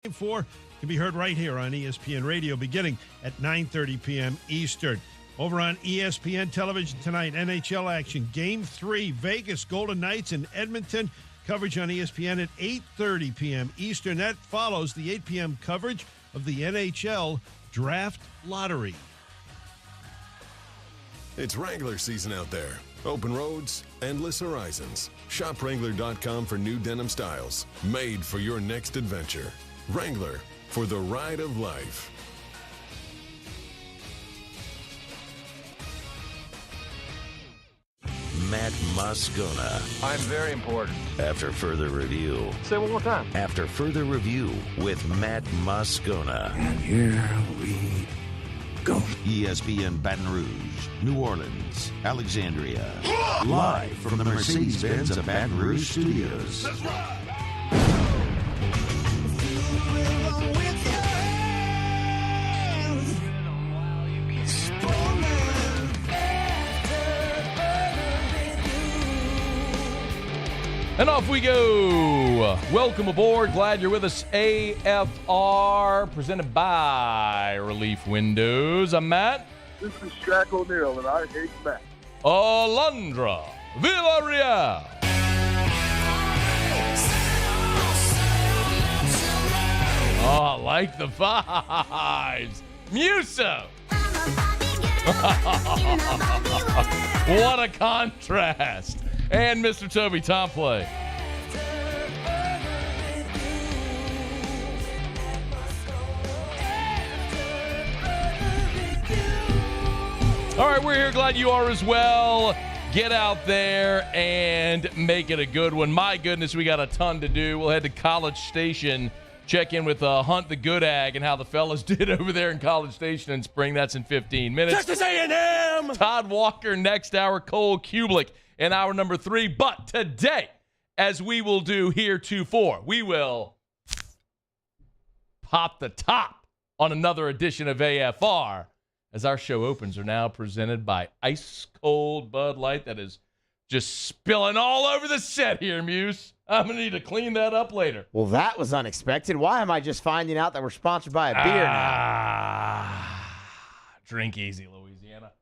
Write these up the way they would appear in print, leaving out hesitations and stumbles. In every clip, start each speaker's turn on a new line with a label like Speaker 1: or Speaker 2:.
Speaker 1: Game 4 can be heard right here on ESPN Radio beginning at 9:30 p.m. Eastern. Over on ESPN television tonight, NHL action. Game 3, Vegas Golden Knights in Edmonton. Coverage on ESPN at 8:30 p.m. Eastern. That follows the 8 p.m. coverage of the NHL Draft Lottery.
Speaker 2: It's Wrangler season out there. Open roads, endless horizons. Shop Wrangler.com for new denim styles made for your next adventure. Wrangler, for the ride of life.
Speaker 3: Matt Moscona.
Speaker 4: I'm very important.
Speaker 3: After further review.
Speaker 4: Say it one more time.
Speaker 3: After further review with Matt Moscona.
Speaker 5: And here we go.
Speaker 3: ESPN Baton Rouge, New Orleans, Alexandria. Live from the Mercedes-Benz of Baton Rouge Studios.
Speaker 5: That's right.
Speaker 6: And off we go. Welcome aboard. Glad you're with us. AFR, presented by Relief Windows. I'm Matt.
Speaker 7: This is Shaq O'Neal, and I hate Matt.
Speaker 6: Alondra Villarreal. Oh, I like the vibes. Muso. What a contrast. And Mr. Toby Tomplay. All right, we're here. Glad you are as well. Get out there and make it a good one. My goodness, we got a ton to do. We'll head to College Station, check in with Hunt the Good Ag and how the fellas did over there in College Station in spring. That's in 15 minutes.
Speaker 5: Texas A&M!
Speaker 6: Todd Walker next hour. Cole Cubelic in hour number 3. But today, as we will do heretofore, we will pop the top on another edition of AFR, as our show opens are now presented by Ice Cold Bud Light that is just spilling all over the set here, Muse. I'm going to need to clean that up later.
Speaker 8: Well, that was unexpected. Why am I just finding out that we're sponsored by a beer now?
Speaker 6: Drink easy, Louisiana.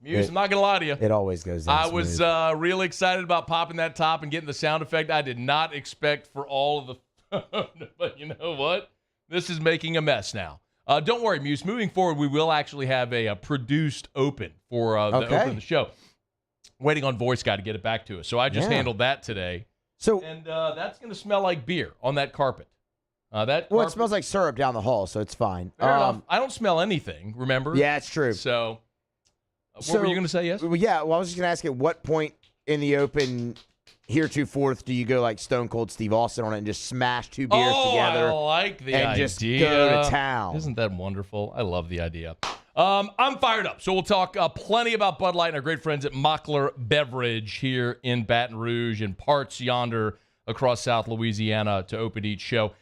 Speaker 6: Muse, I'm not going to lie to you.
Speaker 8: It always goes down
Speaker 6: I
Speaker 8: smooth.
Speaker 6: was really excited about popping that top and getting the sound effect. I did not expect for all of the but you know what? This is making a mess now. Don't worry, Muse. Moving forward, we will actually have a produced open for the open of the show. Waiting on Voice Guy to get it back to us. So I just handled that today. And that's going to smell like beer on that carpet. It
Speaker 8: smells like syrup down the hall, so it's fine.
Speaker 6: Fair enough. I don't smell anything, remember?
Speaker 8: Yeah, it's true.
Speaker 6: So what were you going to say, yes?
Speaker 8: Well, yeah, well, I was just going to ask at what point in the open heretofore do you go like Stone Cold Steve Austin on it and just smash two beers together?
Speaker 6: I like the
Speaker 8: and
Speaker 6: idea.
Speaker 8: just go to town.
Speaker 6: Isn't that wonderful? I love the idea. I'm fired up. So we'll talk plenty about Bud Light and our great friends at Mockler Beverage here in Baton Rouge and parts yonder across South Louisiana to open each show.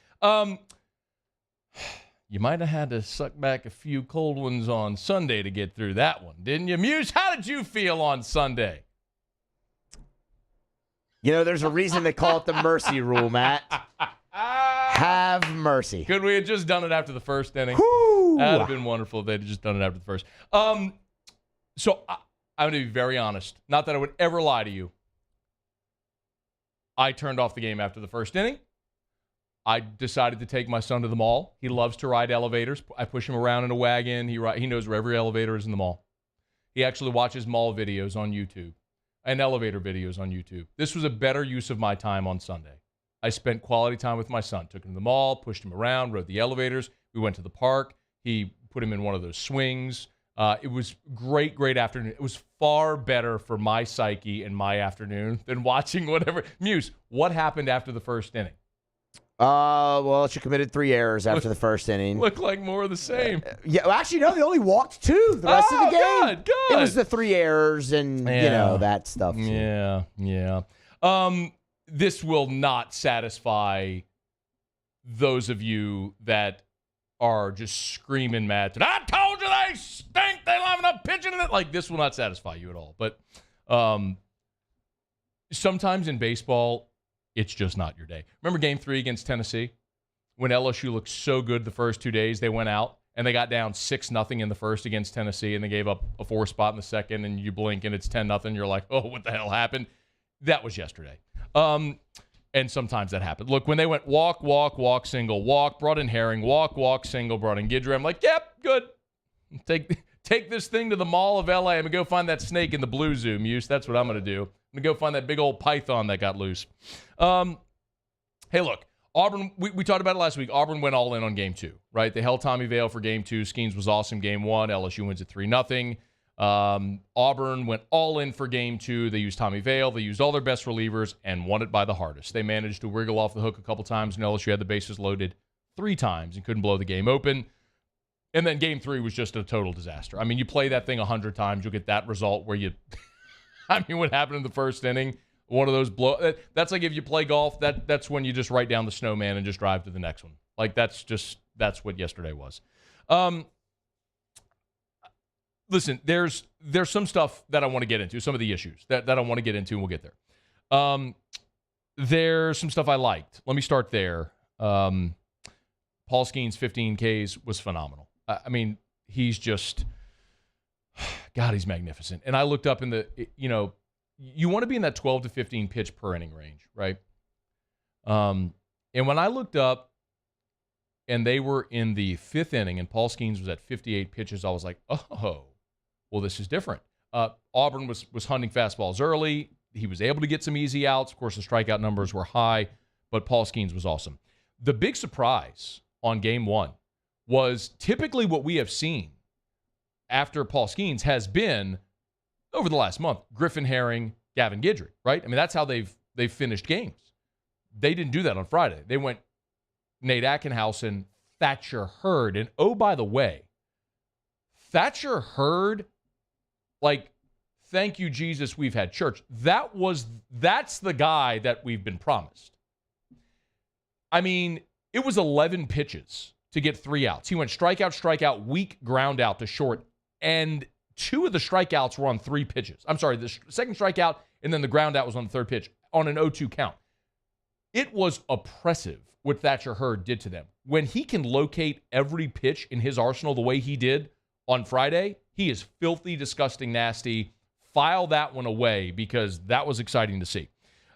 Speaker 6: You might have had to suck back a few cold ones on Sunday to get through that one, didn't you? Muse, how did you feel on Sunday?
Speaker 8: You know, there's a reason they call it the mercy rule, Matt. Have mercy.
Speaker 6: Could we have just done it after the first inning?
Speaker 8: Woo!
Speaker 6: That would have been wonderful if they'd just done it after the first. So I'm going to be very honest. Not that I would ever lie to you. I turned off the game after the first inning. I decided to take my son to the mall. He loves to ride elevators. I push him around in a wagon. He knows where every elevator is in the mall. He actually watches mall videos on YouTube and elevator videos on YouTube. This was a better use of my time on Sunday. I spent quality time with my son. Took him to the mall, pushed him around, rode the elevators. We went to the park. He put him in one of those swings. It was great afternoon. It was far better for my psyche and my afternoon than watching whatever. Muse, what happened after the first inning?
Speaker 8: Well, she committed 3 errors after the first inning.
Speaker 6: Looked like more of the same.
Speaker 8: Yeah, well, actually, no, they only walked 2 the rest of the game.
Speaker 6: Good.
Speaker 8: It was the 3 errors and, you know, that stuff. Too.
Speaker 6: Yeah. This will not satisfy those of you that are just screaming mad. I told you they stink. They don't have enough pitching in it. Like, this will not satisfy you at all. But sometimes in baseball, it's just not your day. Remember Game 3 against Tennessee? when LSU looked so good the first 2 days, they went out and they got down 6-0 in the first against Tennessee, and they gave up a 4 spot in the second, and you blink and it's 10-0. You're like, oh, what the hell happened? That was yesterday. And sometimes that happened. Look, when they went walk, walk, walk, single, walk, brought in Herring, walk, walk, single, brought in Guidry, I'm like, yep, good. Take this thing to the Mall of LA. I'm going to go find that snake in the Blue Zoo, Muse. That's what I'm going to do. I'm going to go find that big old python that got loose. Hey, look. Auburn, we talked about it last week. Auburn went all in on game 2, right? They held Tommy Vale for game 2. Skeens was awesome game 1. LSU wins at 3-0. Auburn went all in for game 2. They used Tommy Vale. They used all their best relievers and won it by the hardest. They managed to wiggle off the hook a couple times, and LSU had the bases loaded 3 times and couldn't blow the game open. And then game 3 was just a total disaster. I mean, you play that thing 100 times, you'll get that result where you – I mean, what happened in the first inning? One of those blow. That's like if you play golf. That's when you just write down the snowman and just drive to the next one. Like that's what yesterday was. Listen, there's some stuff that I want to get into. Some of the issues that I want to get into, and we'll get there. There's some stuff I liked. Let me start there. Paul Skeens' 15 Ks was phenomenal. I mean, he's just God. He's magnificent. And I looked up in the You want to be in that 12 to 15 pitch per inning range, right? And when I looked up and they were in the 5th inning and Paul Skeens was at 58 pitches, I was like, oh, well, this is different. Auburn was hunting fastballs early. He was able to get some easy outs. Of course, the strikeout numbers were high, but Paul Skeens was awesome. The big surprise on game 1 was typically what we have seen after Paul Skeens has been over the last month, Griffin Herring, Gavin Guidry, right? I mean, that's how they've finished games. They didn't do that on Friday. They went Nate Ackenhausen, Thatcher Hurd. And oh, by the way, Thatcher Hurd, like, thank you, Jesus, we've had church. That's the guy that we've been promised. I mean, it was 11 pitches to get 3 outs. He went strikeout, weak ground out to short, and 2 of the strikeouts were on 3 pitches. I'm sorry, the second strikeout and then the ground out was on the 3rd pitch on an 0-2 count. It was oppressive what Thatcher Hurd did to them. When he can locate every pitch in his arsenal the way he did on Friday, he is filthy, disgusting, nasty. File that one away because that was exciting to see.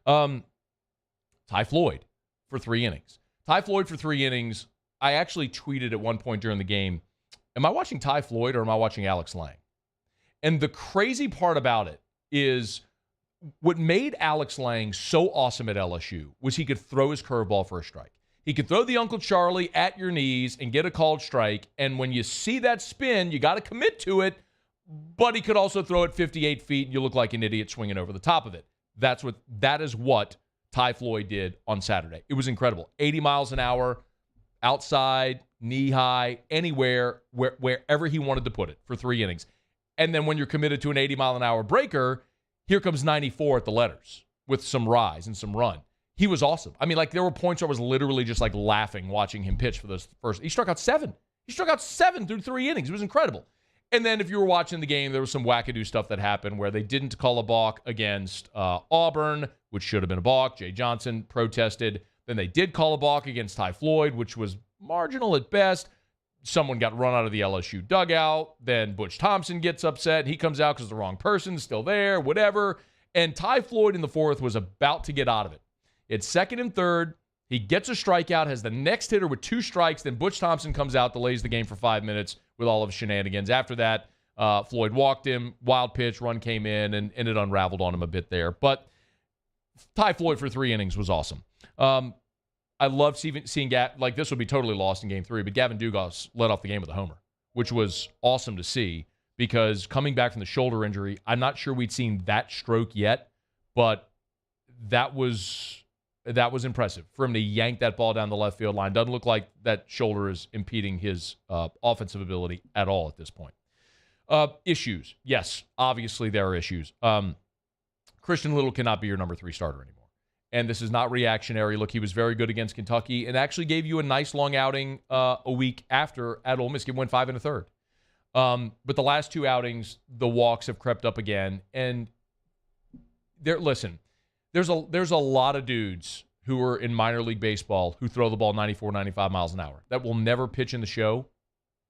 Speaker 6: Ty Floyd for 3 innings. Ty Floyd for 3 innings. I actually tweeted at one point during the game, am I watching Ty Floyd or am I watching Alex Lang? And the crazy part about it is what made Alex Lang so awesome at LSU was he could throw his curveball for a strike. He could throw the Uncle Charlie at your knees and get a called strike. And when you see that spin, you got to commit to it. But he could also throw it 58 feet and you look like an idiot swinging over the top of it. That is what Ty Floyd did on Saturday. It was incredible. 80 miles an hour, outside, knee high, anywhere, wherever he wanted to put it for 3 innings. And then when you're committed to an 80-mile-an-hour breaker, here comes 94 at the letters with some rise and some run. He was awesome. I mean, like, there were points where I was literally just, like, laughing watching him pitch for those first. He struck out 7. He struck out 7 through 3 innings. It was incredible. And then if you were watching the game, there was some wackadoo stuff that happened where they didn't call a balk against Auburn, which should have been a balk. Jay Johnson protested. Then they did call a balk against Ty Floyd, which was marginal at best. Someone got run out of the LSU dugout. Then Butch Thompson gets upset. He comes out because the wrong person's still there, whatever. And Ty Floyd in the 4th was about to get out of it. It's 2nd and 3rd. He gets a strikeout, has the next hitter with 2 strikes. Then Butch Thompson comes out, delays the game for 5 minutes with all of his shenanigans. After that, Floyd walked him. Wild pitch, run came in, and it unraveled on him a bit there. But Ty Floyd for 3 innings was awesome. I love seeing like, this would be totally lost in game 3, but Gavin Dugas led off the game with a homer, which was awesome to see because coming back from the shoulder injury, I'm not sure we'd seen that stroke yet, but that was impressive for him to yank that ball down the left field line. Doesn't look like that shoulder is impeding his offensive ability at all at this point. Issues. Yes, obviously there are issues. Christian Little cannot be your number 3 starter anymore. And this is not reactionary. Look, he was very good against Kentucky and actually gave you a nice long outing a week after at Ole Miss. He went 5 1/3. But the last 2 outings, the walks have crept up again. And there's a lot of dudes who are in minor league baseball who throw the ball 94, 95 miles an hour that will never pitch in the show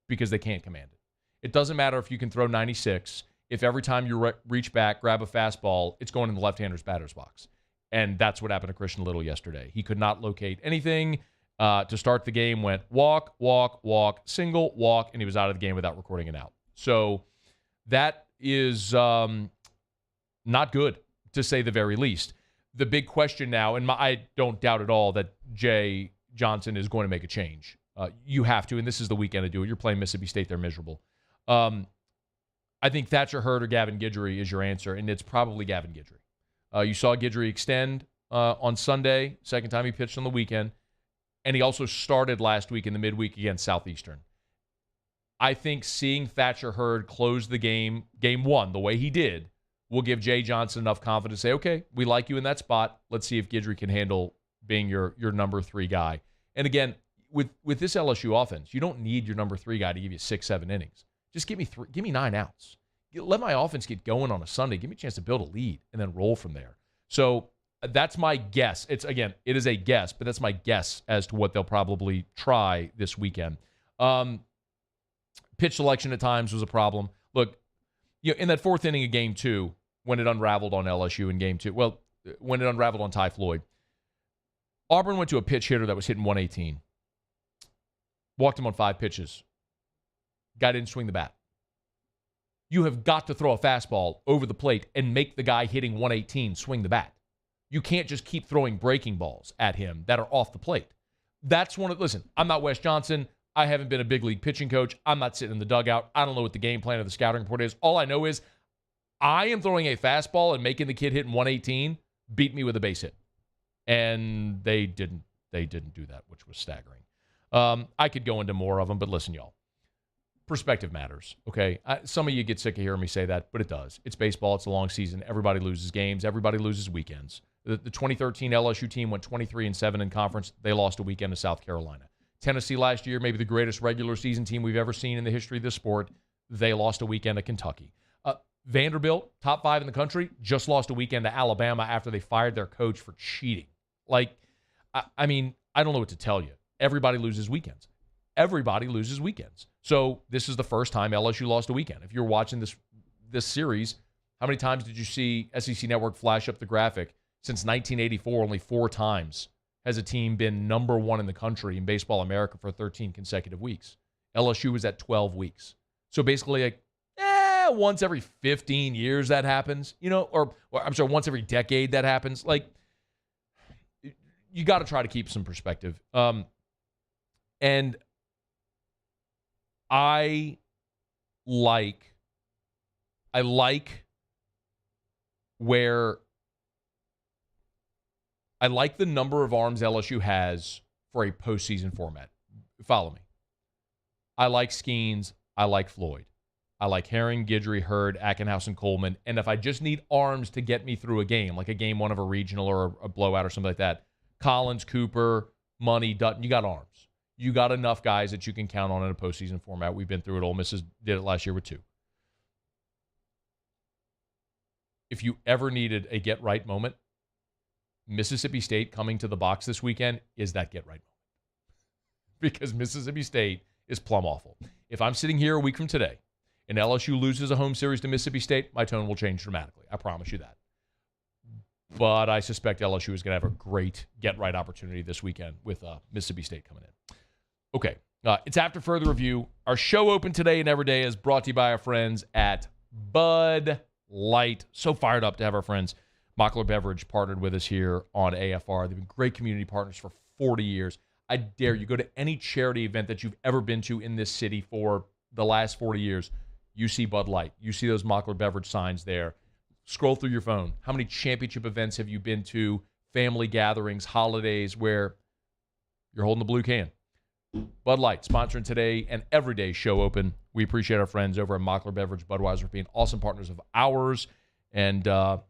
Speaker 6: because they can't command it. It doesn't matter if you can throw 96. If every time you reach back, grab a fastball, it's going in the left-hander's batter's box. And that's what happened to Christian Little yesterday. He could not locate anything. To start the game, went walk, walk, walk, single, walk, and he was out of the game without recording it out. So that is not good, to say the very least. The big question now, and I don't doubt at all that Jay Johnson is going to make a change. You have to, and this is the weekend to do it. You're playing Mississippi State. They're miserable. I think Thatcher Hurd or Gavin Guidry is your answer, and it's probably Gavin Guidry. You saw Guidry extend on Sunday, second time he pitched on the weekend, and he also started last week in the midweek against Southeastern. I think seeing Thatcher Hurd close the game 1, the way he did, will give Jay Johnson enough confidence to say, okay, we like you in that spot. Let's see if Guidry can handle being your number 3 guy. And again, with this LSU offense, you don't need your number 3 guy to give you 6-7 innings. Just give me 9 outs. Let my offense get going on a Sunday. Give me a chance to build a lead and then roll from there. So that's my guess. It is a guess, but that's my guess as to what they'll probably try this weekend. Pitch selection at times was a problem. Look, in that 4th inning of Game 2, when it unraveled on LSU in Game 2, when it unraveled on Ty Floyd, Auburn went to a pitch hitter that was hitting 118. Walked him on 5 pitches. Guy didn't swing the bat. You have got to throw a fastball over the plate and make the guy hitting 118 swing the bat. You can't just keep throwing breaking balls at him that are off the plate. Listen, I'm not Wes Johnson. I haven't been a big league pitching coach. I'm not sitting in the dugout. I don't know what the game plan of the scouting report is. All I know is I am throwing a fastball and making the kid hitting 118 beat me with a base hit. And they didn't do that, which was staggering. I could go into more of them, but listen, y'all. Perspective matters, okay? Some of you get sick of hearing me say that, but it does. It's baseball. It's a long season. Everybody loses games. Everybody loses weekends. The 2013 LSU team went 23-7 in conference. They lost a weekend to South Carolina. Tennessee last year, maybe the greatest regular season team we've ever seen in the history of this sport. They lost a weekend to Kentucky. Vanderbilt, top 5 in the country, just lost a weekend to Alabama after they fired their coach for cheating. I mean, I don't know what to tell you. Everybody loses weekends. Everybody loses weekends. So this is the first time LSU lost a weekend. If you're watching this series, how many times did you see SEC Network flash up the graphic? Since 1984, only 4 times has a team been number 1 in the country in Baseball America for 13 consecutive weeks. LSU was at 12 weeks. So basically, once every 15 years that happens, or I'm sorry, once every decade that happens. You got to try to keep some perspective. And I like the number of arms LSU has for a postseason format. Follow me. I like Skeens. I like Floyd. I like Herring, Guidry, Hurd, Ackenhouse, and Coleman. And if I just need arms to get me through a game, like a game 1 of a regional or a blowout or something like that, Collins, Cooper, Money, Dutton, you got arms. You got enough guys that you can count on in a postseason format. We've been through it. Ole Miss did it last year with 2. If you ever needed a get-right moment, Mississippi State coming to the box this weekend is that get-right moment. Because Mississippi State is plumb awful. If I'm sitting here a week from today and LSU loses a home series to Mississippi State, my tone will change dramatically. I promise you that. But I suspect LSU is going to have a great get-right opportunity this weekend with Mississippi State coming in. Okay, it's After Further Review. Our show open today and every day is brought to you by our friends at Bud Light. So fired up to have our friends Mockler Beverage partnered with us here on AFR. They've been great community partners for 40 years. I dare you, go to any charity event that you've ever been to in this city for the last 40 years. You see Bud Light. You see those Mockler Beverage signs there. Scroll through your phone. How many championship events have you been to, family gatherings, holidays where you're holding the blue can? Bud Light, sponsoring today and everyday show open. We appreciate our friends over at Mockler Beverage, Budweiser, for being awesome partners of ours. And we're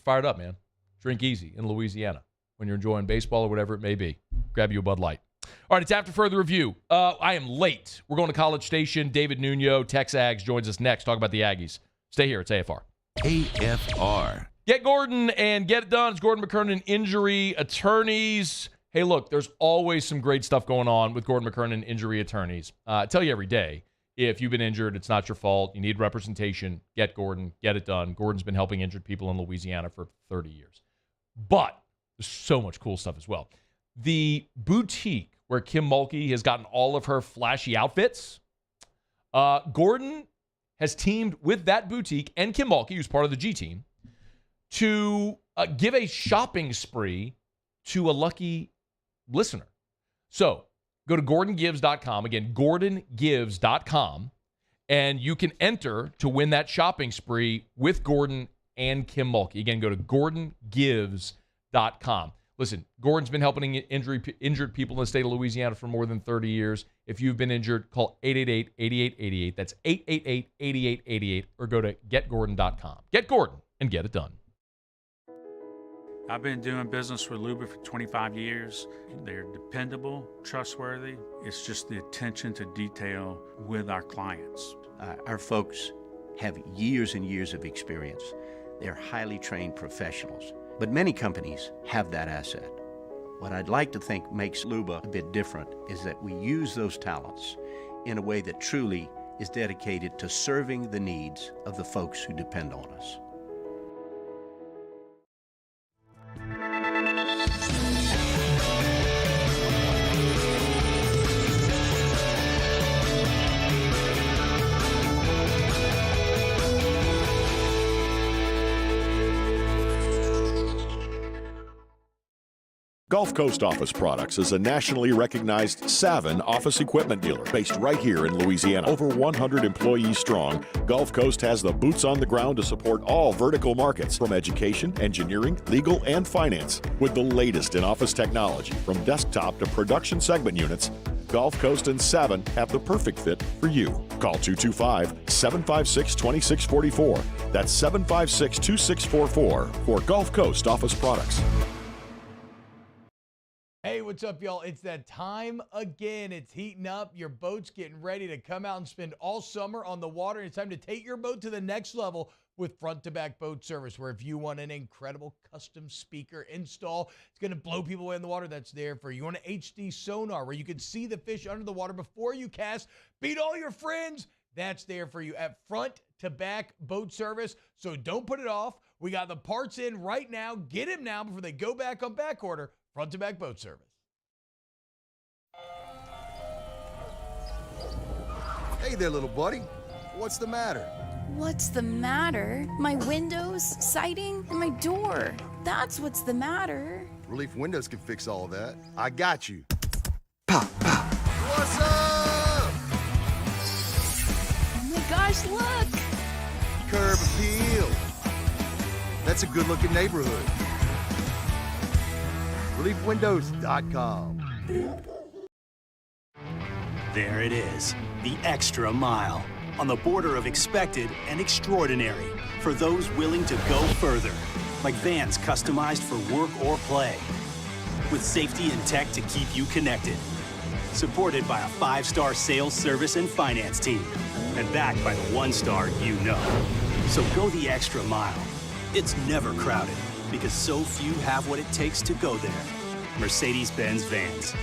Speaker 6: fired up, man. Drink easy in Louisiana when you're enjoying baseball or whatever it may be. Grab you a Bud Light. All right, it's After Further Review. I am late. We're going to College Station. David Nuno, Tex Ags, joins us next. Talk about the Aggies. Stay here. It's AFR.
Speaker 3: AFR,
Speaker 6: Get Gordon and get it done. It's Gordon McKernan Injury Attorneys. Hey, look, there's always some great stuff going on with Gordon McKernan Injury Attorneys. I tell you every day, if you've been injured, it's not your fault. You need representation. Get Gordon. Get it done. Gordon's been helping injured people in Louisiana for 30 years. But there's so much cool stuff as well. The boutique where Kim Mulkey has gotten all of her flashy outfits, Gordon has teamed with that boutique and Kim Mulkey, who's part of the G team, to give a shopping spree to a lucky listener. So go to GordonGives.com. Again, GordonGives.com. And you can enter to win that shopping spree with Gordon and Kim Mulkey. Again, go to GordonGives.com. Listen, Gordon's been helping injured people in the state of Louisiana for more than 30 years. If you've been injured, call 888-8888. That's 888-8888. Or go to GetGordon.com. Get Gordon and get it done.
Speaker 4: I've been doing business with Luba for 25 years. They're dependable, trustworthy. It's just the attention to detail with our clients.
Speaker 9: Our folks have years and years of experience. They're highly trained professionals. But many companies have that asset. What I'd like to think makes Luba a bit different is that we use those talents in a way that truly is dedicated to serving the needs of the folks who depend on us.
Speaker 10: Gulf Coast Office Products is a nationally recognized Savin office equipment dealer based right here in Louisiana. Over 100 employees strong, Gulf Coast has the boots on the ground to support all vertical markets, from education, engineering, legal, and finance. With the latest in office technology, from desktop to production segment units, Gulf Coast and Savin have the perfect fit for you. Call 225-756-2644. That's 756-2644 for Gulf Coast Office Products.
Speaker 11: Hey, what's up, y'all? It's that time again. It's heating up. Your boat's getting ready to come out and spend all summer on the water. It's time to take your boat to the next level with front-to-back boat service, where if you want an incredible custom speaker install, it's going to blow people away in the water, that's there for you. You want an HD sonar where you can see the fish under the water before you cast, beat all your friends, that's there for you at front-to-back boat service. So don't put it off. We got the parts in right now. Get them now before they go back on back order. Front-to-back boat service.
Speaker 12: Hey there, little buddy. What's the matter?
Speaker 13: What's the matter? My windows, siding, and my door. That's what's the matter.
Speaker 12: Relief Windows can fix all of that. I got you. Pop, pop. What's up?
Speaker 13: Oh my gosh, look.
Speaker 12: Curb appeal. That's a good-looking neighborhood. ReliefWindows.com.
Speaker 14: There it is, the extra mile, on the border of expected and extraordinary, for those willing to go further, like vans customized for work or play, with safety and tech to keep you connected, supported by a 5-star sales, service, and finance team, and backed by the 1-star you know. So go the extra mile. It's never crowded, because so few have what it takes to go there. Mercedes-Benz Vans.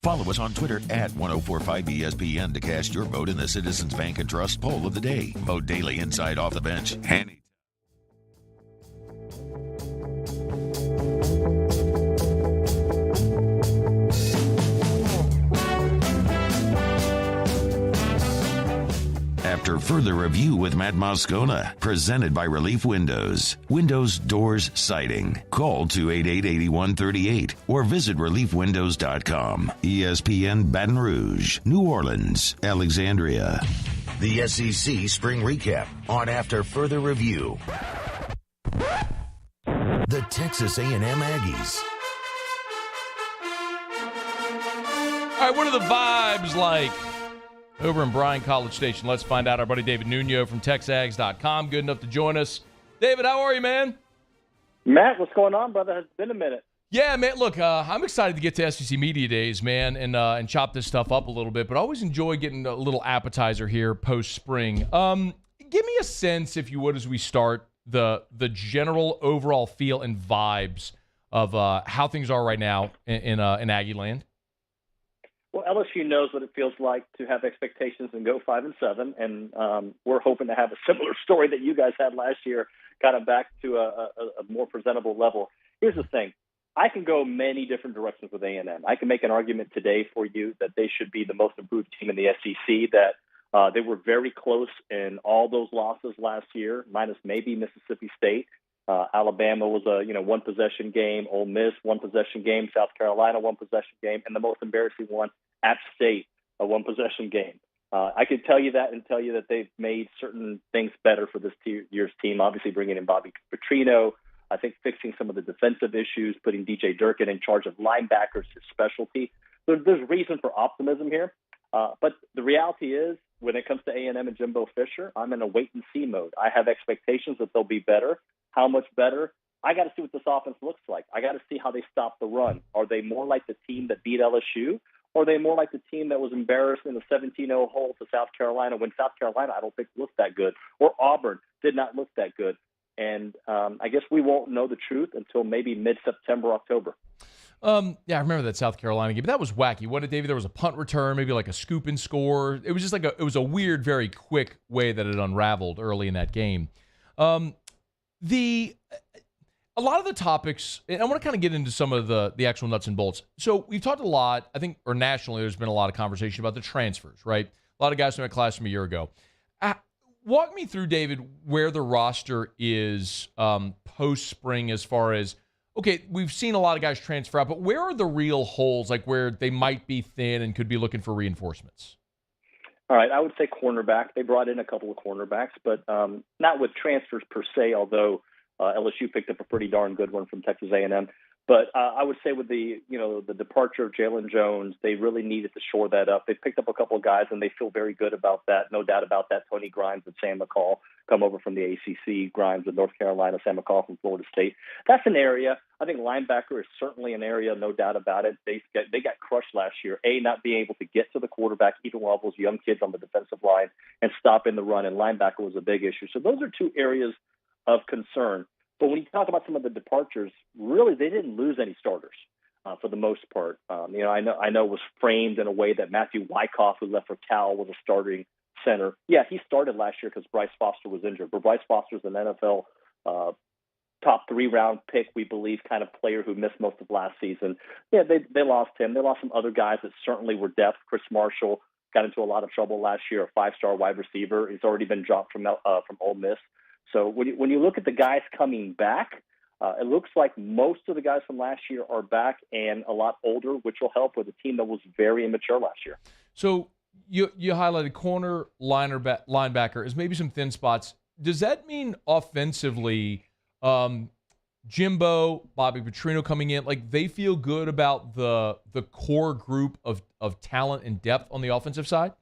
Speaker 3: Follow us on Twitter at 1045ESPN to cast your vote in the Citizens Bank and Trust poll of the day. Vote daily inside Off the Bench. After further review with Matt Moscona, presented by Relief Windows. Windows, doors, siding. Call 288-8138 or visit reliefwindows.com. ESPN Baton Rouge, New Orleans, Alexandria.
Speaker 15: The SEC Spring Recap on After Further Review. The Texas A&M Aggies.
Speaker 6: All right, what are the vibes like over in Bryan College Station? Let's find out. Our buddy David Nuno from TexAgs.com, good enough to join us. David, how are you, man?
Speaker 16: Matt, what's going on, brother? It's been a minute.
Speaker 6: Yeah, man, look, I'm excited to get to SEC Media Days, man, and chop this stuff up a little bit, but I always enjoy getting a little appetizer here post-spring. Give me a sense, if you would, as we start, the general overall feel and vibes of how things are right now in Aggie land.
Speaker 16: Well, LSU knows what it feels like to have expectations and go 5-7, and we're hoping to have a similar story that you guys had last year, kind of back to a more presentable level. Here's the thing. I can go many different directions with A&M. I can make an argument today for you that they should be the most improved team in the SEC, that they were very close in all those losses last year, minus maybe Mississippi State. Alabama was a one-possession game. Ole Miss, one-possession game. South Carolina, one-possession game. And the most embarrassing one, App State, a one-possession game. I could tell you that and tell you that they've made certain things better for this year's team, obviously bringing in Bobby Petrino, I think fixing some of the defensive issues, putting DJ Durkin in charge of linebackers, his specialty. There's reason for optimism here. But the reality is, when it comes to A&M and Jimbo Fisher, I'm in a wait-and-see mode. I have expectations that they'll be better. How much better? I got to see what this offense looks like. I got to see how they stop the run. Are they more like the team that beat LSU, or are they more like the team that was embarrassed in the 17-0 hole to South Carolina when South Carolina, I don't think, looked that good, or Auburn did not look that good? And I guess we won't know the truth until maybe mid-September, October.
Speaker 6: Yeah, I remember that South Carolina game. But that was wacky. What did David? There was a punt return, maybe like a scoop and score. It was just it was a weird, very quick way that it unraveled early in that game. A lot of the topics, and I want to kind of get into some of the actual nuts and bolts. So we've talked a lot, I think, or nationally, there's been a lot of conversation about the transfers, right? A lot of guys from my class from a year ago. Walk me through, David, where the roster is post-spring as far as, okay, we've seen a lot of guys transfer out, but where are the real holes, like where they might be thin and could be looking for reinforcements?
Speaker 16: All right, I would say cornerback. They brought in a couple of cornerbacks, but not with transfers per se, although LSU picked up a pretty darn good one from Texas A&M. But I would say with the departure of Jalen Jones, they really needed to shore that up. They picked up a couple of guys, and they feel very good about that. No doubt about that. Tony Grimes and Sam McCall come over from the ACC. Grimes of North Carolina, Sam McCall from Florida State. That's an area. I think linebacker is certainly an area, no doubt about it. They got crushed last year, not being able to get to the quarterback, even while those young kids on the defensive line, and stopping the run, and linebacker was a big issue. So those are two areas of concern. But when you talk about some of the departures, really they didn't lose any starters for the most part. I know it was framed in a way that Matthew Wyckoff, who left for Cal, was a starting center. Yeah, he started last year because Bryce Foster was injured. But Bryce Foster's an NFL top 3-round pick, we believe, kind of player who missed most of last season. Yeah, they lost him. They lost some other guys that certainly were depth. Chris Marshall got into a lot of trouble last year, a 5-star wide receiver. He's already been dropped from Ole Miss. So when you look at the guys coming back, it looks like most of the guys from last year are back and a lot older, which will help with a team that was very immature last year.
Speaker 6: So you highlighted corner, linebacker as maybe some thin spots. Does that mean offensively, Jimbo, Bobby Petrino coming in, like they feel good about the core group of talent and depth on the offensive side?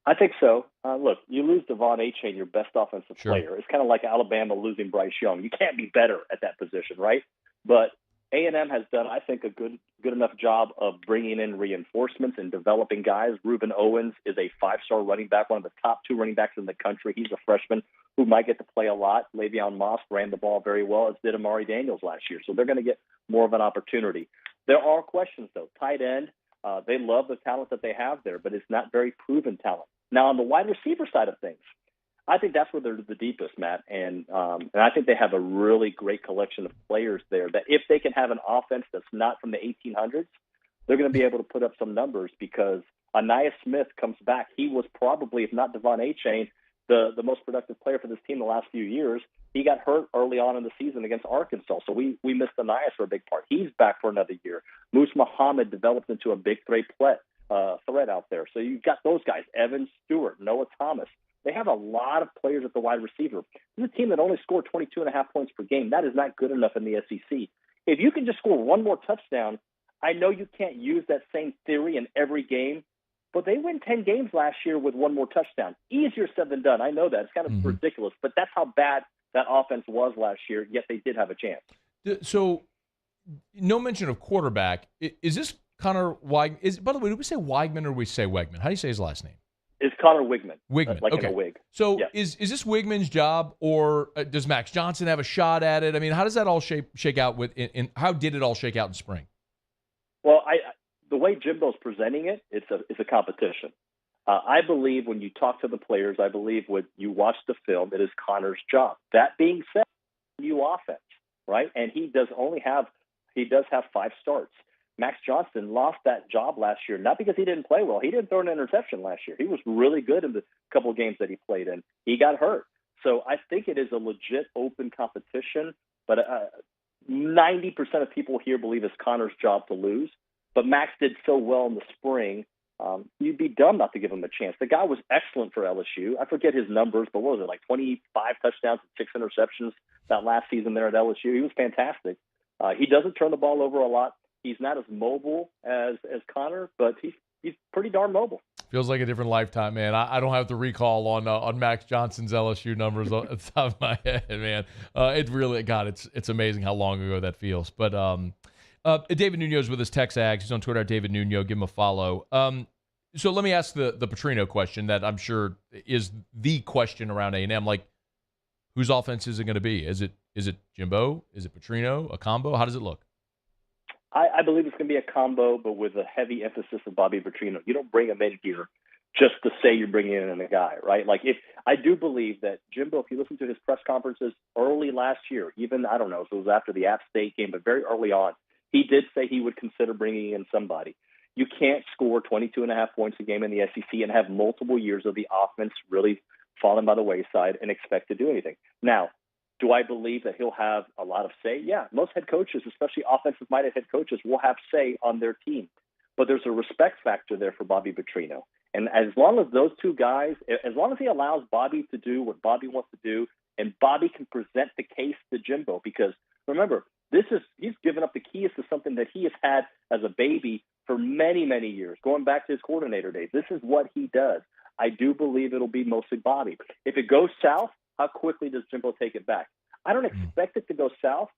Speaker 16: I think so. Look, you lose Devon Achane, your best offensive player. It's kind of like Alabama losing Bryce Young. You can't be better at that position, right? But A&M has done, I think, a good enough job of bringing in reinforcements and developing guys. Reuben Owens is a 5-star running back, one of the top 2 running backs in the country. He's a freshman who might get to play a lot. Le'Veon Moss ran the ball very well, as did Amari Daniels last year. So they're going to get more of an opportunity. There are questions, though. Tight end, they love the talent that they have there, but it's not very proven talent. Now, on the wide receiver side of things, I think that's where they're the deepest, Matt. And I think they have a really great collection of players there that if they can have an offense that's not from the 1800s, they're going to be able to put up some numbers because Aniyah Smith comes back. He was probably, if not Devon Achane, the most productive player for this team the last few years. He got hurt early on in the season against Arkansas, so we missed Aniyah for a big part. He's back for another year. Moose Muhammad developed into a big threat out there. So you've got those guys, Evan Stewart, Noah Thomas. They have a lot of players at the wide receiver. This is a team that only scored 22.5 points per game. That is not good enough in the SEC. If you can just score one more touchdown, I know you can't use that same theory in every game, but they win 10 games last year with one more touchdown. Easier said than done. I know that. It's kind of ridiculous, but that's how bad that offense was last year, yet they did have a chance.
Speaker 6: So no mention of quarterback. Is this Connor Weigman? By the way, do we say Weigman or do we say Wegman? How do you say his last name?
Speaker 16: It's Connor Wigman.
Speaker 6: Wigman,
Speaker 16: like
Speaker 6: okay.
Speaker 16: in a wig.
Speaker 6: So
Speaker 16: yeah.
Speaker 6: is this Wigman's job, or does Max Johnson have a shot at it? I mean, how does that all shake out how did it all shake out in spring?
Speaker 16: Well, the way Jimbo's presenting it, it's a competition. I believe when you talk to the players, I believe when you watch the film, it is Connor's job. That being said, new offense, right? And he does have 5 starts. Max Johnson lost that job last year, not because he didn't play well. He didn't throw an interception last year. He was really good in the couple of games that he played in. He got hurt. So I think it is a legit open competition, but 90% of people here believe it's Connor's job to lose. But Max did so well in the spring, you'd be dumb not to give him a chance. The guy was excellent for LSU. I forget his numbers, but what was it, like 25 touchdowns and 6 interceptions that last season there at LSU? He was fantastic. He doesn't turn the ball over a lot. He's not as mobile as Connor, but he's pretty darn mobile.
Speaker 6: Feels like a different lifetime, man. I don't have the recall on Max Johnson's LSU numbers at the top of my head, man. It really, God, it's amazing how long ago that feels. But David Nuno's with us, TexAgs. He's on Twitter at David Nuno. Give him a follow. So let me ask the Petrino question that I'm sure is the question around A&M. Like, whose offense is it going to be? Is it Jimbo? Is it Petrino? A combo? How does it look?
Speaker 16: I believe it's going to be a combo, but with a heavy emphasis of Bobby Petrino. You don't bring him in here just to say you're bringing in a guy, right? Like, if I do believe that Jimbo, if you listen to his press conferences early last year, even, I don't know if it was after the App State game, but very early on, he did say he would consider bringing in somebody. You can't score 22.5 points a game in the SEC and have multiple years of the offense really falling by the wayside and expect to do anything. Now, do I believe that he'll have a lot of say? Yeah, most head coaches, especially offensive-minded head coaches, will have say on their team. But there's a respect factor there for Bobby Petrino. And as long as those two guys, as long as he allows Bobby to do what Bobby wants to do, and Bobby can present the case to Jimbo, because remember, he's given up the keys to something that he has had as a baby for many, many years, going back to his coordinator days. This is what he does. I do believe it'll be mostly Bobby. If it goes south, how quickly does Jimbo take it back? I don't expect it to go south,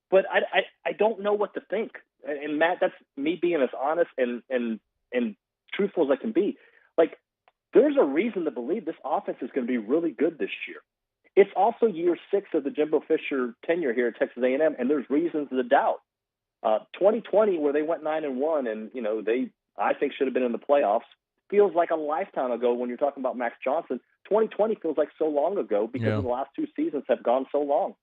Speaker 16: but I don't know what to think. And Matt, that's me being as honest and truthful as I can be. Like, there's a reason to believe this offense is going to be really good this year. It's also year 6 of the Jimbo Fisher tenure here at Texas A&M, and there's reasons to doubt. 2020, where they went 9-1, and they, I think, should have been in the playoffs, feels like a lifetime ago when you're talking about Max Johnson. 2020 feels like so long ago because the last 2 seasons have gone so long.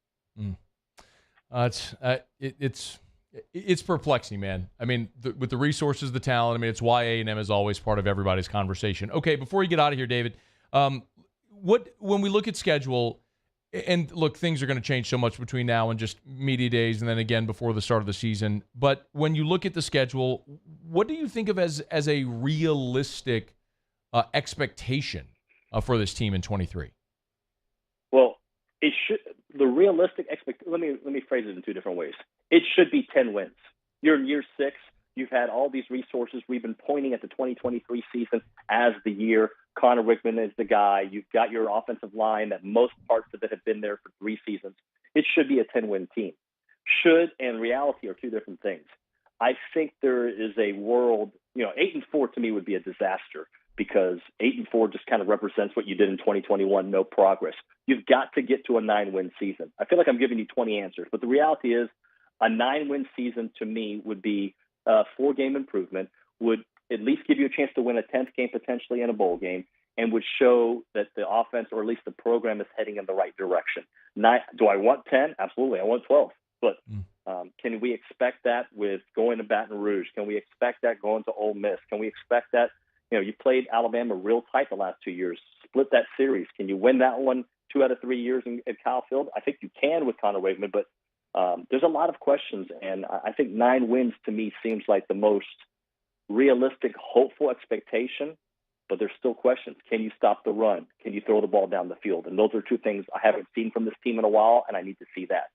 Speaker 6: It's perplexing, man. I mean, with the resources, the talent, I mean, it's why A&M is always part of everybody's conversation. Okay, before you get out of here, David, when we look at schedule, and look, things are going to change so much between now and just media days and then again before the start of the season. But when you look at the schedule, what do you think of as a realistic expectation for this team in 23?
Speaker 16: Well, it should. The realistic let me phrase it in 2 different ways. It should be 10 wins. You're in year 6. You've had all these resources. We've been pointing at the 2023 season as the year. Connor Wigman is the guy. You've got your offensive line that most parts of it have been there for 3 seasons. It should be a 10-win team. Should and reality are 2 different things. I think there is a world, 8-4 to me would be a disaster, because 8-4 just kind of represents what you did in 2021, no progress. You've got to get to a 9-win season. I feel like I'm giving you 20 answers, but the reality is a 9-win season to me would be a 4-game improvement, would at least give you a chance to win a 10th game potentially in a bowl game, and would show that the offense, or at least the program, is heading in the right direction. Do I want 10? Absolutely. I want 12. But can we expect that with going to Baton Rouge? Can we expect that going to Ole Miss? Can we expect that? You played Alabama real tight the last 2 years, split that series. Can you win that one 2 out of 3 years at Kyle Field? I think you can with Connor Wigman, but there's a lot of questions, and I think 9 wins to me seems like the most realistic, hopeful expectation, but there's still questions. Can you stop the run? Can you throw the ball down the field? And those are 2 things I haven't seen from this team in a while, and I need to see that.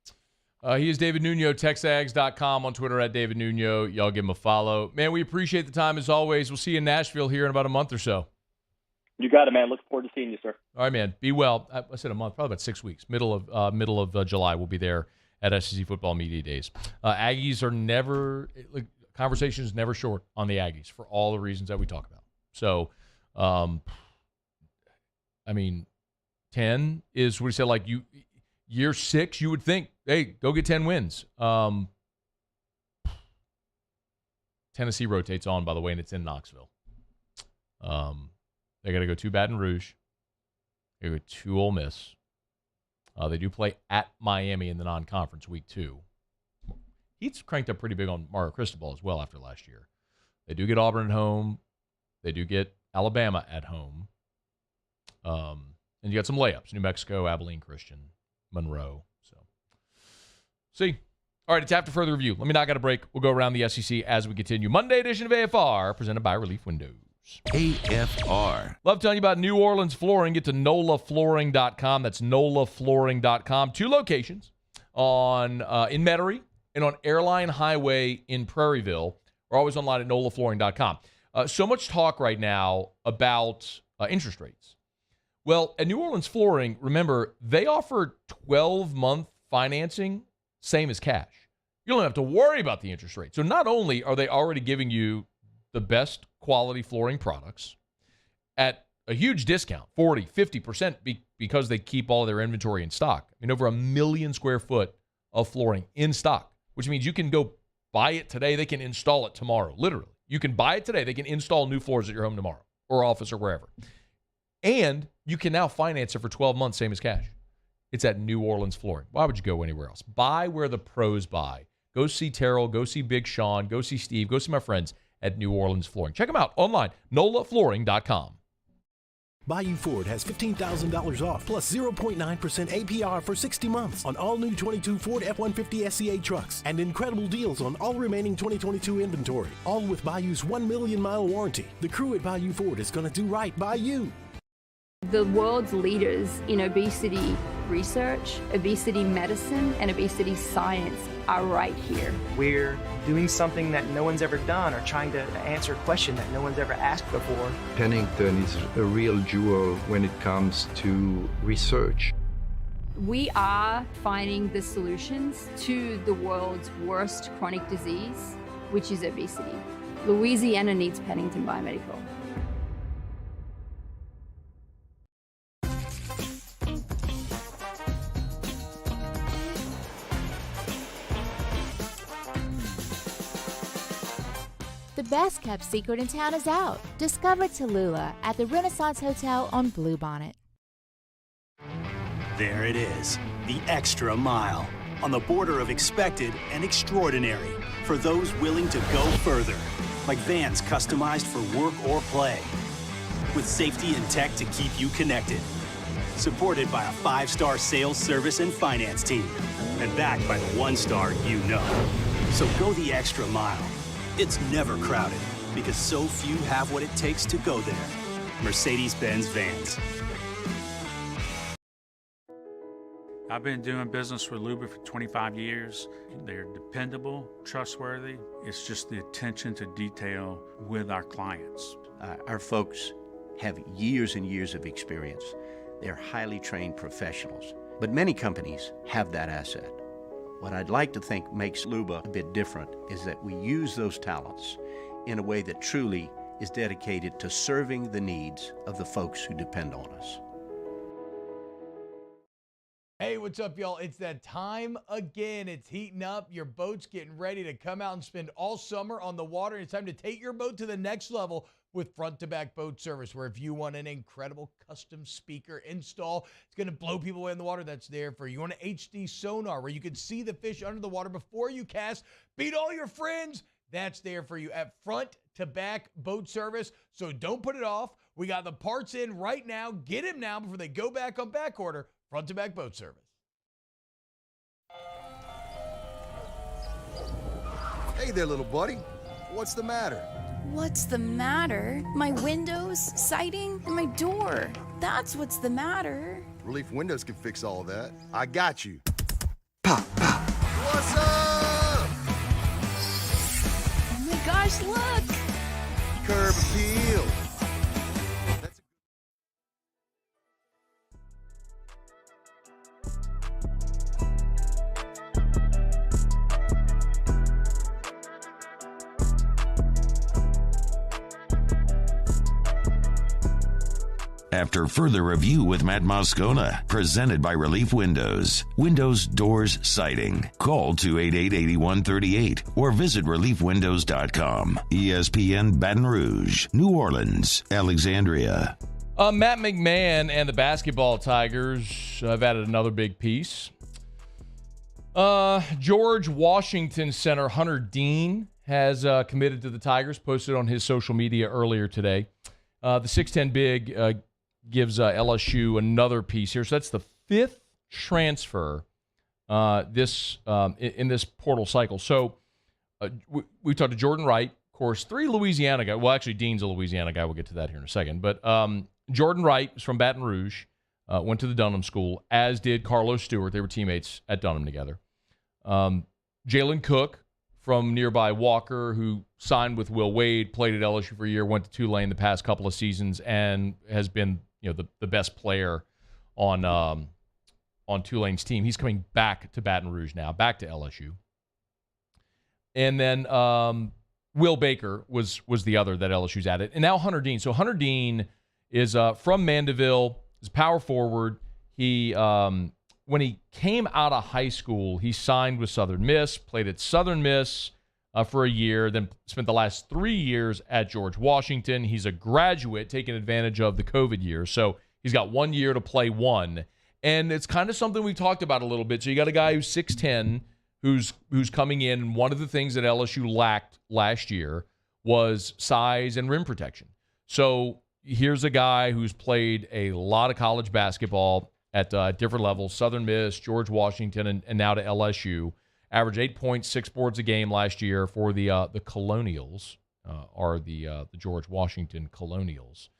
Speaker 6: He is David Nuno, TexAgs.com, on Twitter at David Nuno. Y'all give him a follow. Man, we appreciate the time as always. We'll see you in Nashville here in about a month or so.
Speaker 16: You got it, man. Looking forward to seeing you, sir.
Speaker 6: All right, man. Be well. I said a month, probably about 6 weeks. Middle of July, we'll be there at SEC Football Media Days. Aggies are never conversation is never short on the Aggies for all the reasons that we talk about. So I mean, 10 is what he said, like year 6, you would think, hey, go get 10 wins. Tennessee rotates on, by the way, and it's in Knoxville. They got to go to Baton Rouge. They go to Ole Miss. They do play at Miami in the non-conference week 2. He's cranked up pretty big on Mario Cristobal as well after last year. They do get Auburn at home. They do get Alabama at home. And you got some layups. New Mexico, Abilene Christian, Monroe. So, see. All right, it's after further review. Let me knock out a break. We'll go around the SEC as we continue. Monday edition of AFR, presented by Relief Windows.
Speaker 3: AFR.
Speaker 6: Love telling you about New Orleans Flooring. Get to NOLAflooring.com. That's NOLAflooring.com. 2 locations in Metairie and on Airline Highway in Prairieville. We're always online at NOLAflooring.com. So much talk right now about interest rates. Well, at New Orleans Flooring, remember, they offer 12-month financing, same as cash. You don't have to worry about the interest rate. So not only are they already giving you the best quality flooring products at a huge discount, 40, 50%, because they keep all of their inventory in stock. I mean, over 1 million square foot of flooring in stock, which means you can go buy it today. They can install it tomorrow, literally. You can buy it today. They can install new floors at your home tomorrow or office or wherever. And you can now finance it for 12 months, same as cash. It's at New Orleans Flooring. Why would you go anywhere else? Buy where the pros buy. Go see Terrell. Go see Big Sean. Go see Steve. Go see my friends at New Orleans Flooring. Check them out online, NOLAflooring.com.
Speaker 17: Bayou Ford has $15,000 off plus 0.9% APR for 60 months on all new 22 Ford F-150 SCA trucks and incredible deals on all remaining 2022 inventory, all with Bayou's 1 million-mile warranty. The crew at Bayou Ford is going to do right by you.
Speaker 18: The world's leaders in obesity research, obesity medicine, and obesity science are right here.
Speaker 19: We're doing something that no one's ever done or trying to answer a question that no one's ever asked before.
Speaker 20: Pennington is a real jewel when it comes to research.
Speaker 18: We are finding the solutions to the world's worst chronic disease, which is obesity. Louisiana needs Pennington Biomedical.
Speaker 21: The best kept secret in town is out. Discover Tallulah at the Renaissance Hotel on Bluebonnet.
Speaker 14: There it is, the extra mile, on the border of expected and extraordinary, for those willing to go further, like vans customized for work or play, with safety and tech to keep you connected, supported by a 5-star sales, service, and finance team, and backed by the 1-star you know. So go the extra mile. It's never crowded, because so few have what it takes to go there. Mercedes-Benz Vans.
Speaker 4: I've been doing business with Luba for 25 years. They're dependable, trustworthy. It's just the attention to detail with our clients.
Speaker 9: Our folks have years and years of experience. They're highly trained professionals, but many companies have that asset. What I'd like to think makes Luba a bit different is that we use those talents in a way that truly is dedicated to serving the needs of the folks who depend on us.
Speaker 11: Hey, what's up, y'all? It's that time again. It's heating up. Your boat's getting ready to come out and spend all summer on the water. It's time to take your boat to the next level with front-to-back boat service, where if you want an incredible custom speaker install, it's going to blow people away in the water, that's there for you. You want an HD sonar where you can see the fish under the water before you cast, beat all your friends, that's there for you at front-to-back boat service. So don't put it off. We got the parts in right now. Get them now before they go back on back order. Front-to-back boat service.
Speaker 12: Hey there, little buddy. What's the matter?
Speaker 13: What's the matter? My windows, siding, and my door. That's what's the matter.
Speaker 12: Relief Windows can fix all of that. I got you. Pop, pop. What's up?
Speaker 13: Oh my gosh, look!
Speaker 12: Curb appeal.
Speaker 3: after further review with Matt Moscona, presented by Relief Windows. Windows, doors, siding. Call 288-8138 or visit reliefwindows.com. ESPN Baton Rouge, New Orleans, Alexandria.
Speaker 6: Matt McMahon and the basketball Tigers have added another big piece. George Washington center Hunter Dean has committed to the Tigers, posted on his social media earlier today. The 6'10 big gives LSU another piece here. So that's the fifth transfer in this portal cycle. So we talked to Jordan Wright, of course, 3 Louisiana guys. Well, actually, Dean's a Louisiana guy. We'll get to that here in a second. But Jordan Wright is from Baton Rouge, went to the Dunham School, as did Carlos Stewart. They were teammates at Dunham together. Jalen Cook from nearby Walker, who signed with Will Wade, played at LSU for a year, went to Tulane the past couple of seasons, and has been the best player on Tulane's team. He's coming back to Baton Rouge now, back to LSU. And then Will Baker was the other that LSU's added. And now Hunter Dean. So Hunter Dean is from Mandeville, is power forward. He when he came out of high school, he signed with Southern Miss, played at Southern Miss for a year, then spent the last 3 years at George Washington. He's a graduate, taking advantage of the COVID year. So he's got 1 year to play one. And it's kind of something we talked about a little bit. So you got a guy who's 6'10", who's coming in, and one of the things that LSU lacked last year was size and rim protection. So here's a guy who's played a lot of college basketball at different levels, Southern Miss, George Washington, and now to LSU. Averaged 8 points, 6 boards a game last year for the Colonials, the George Washington Colonials.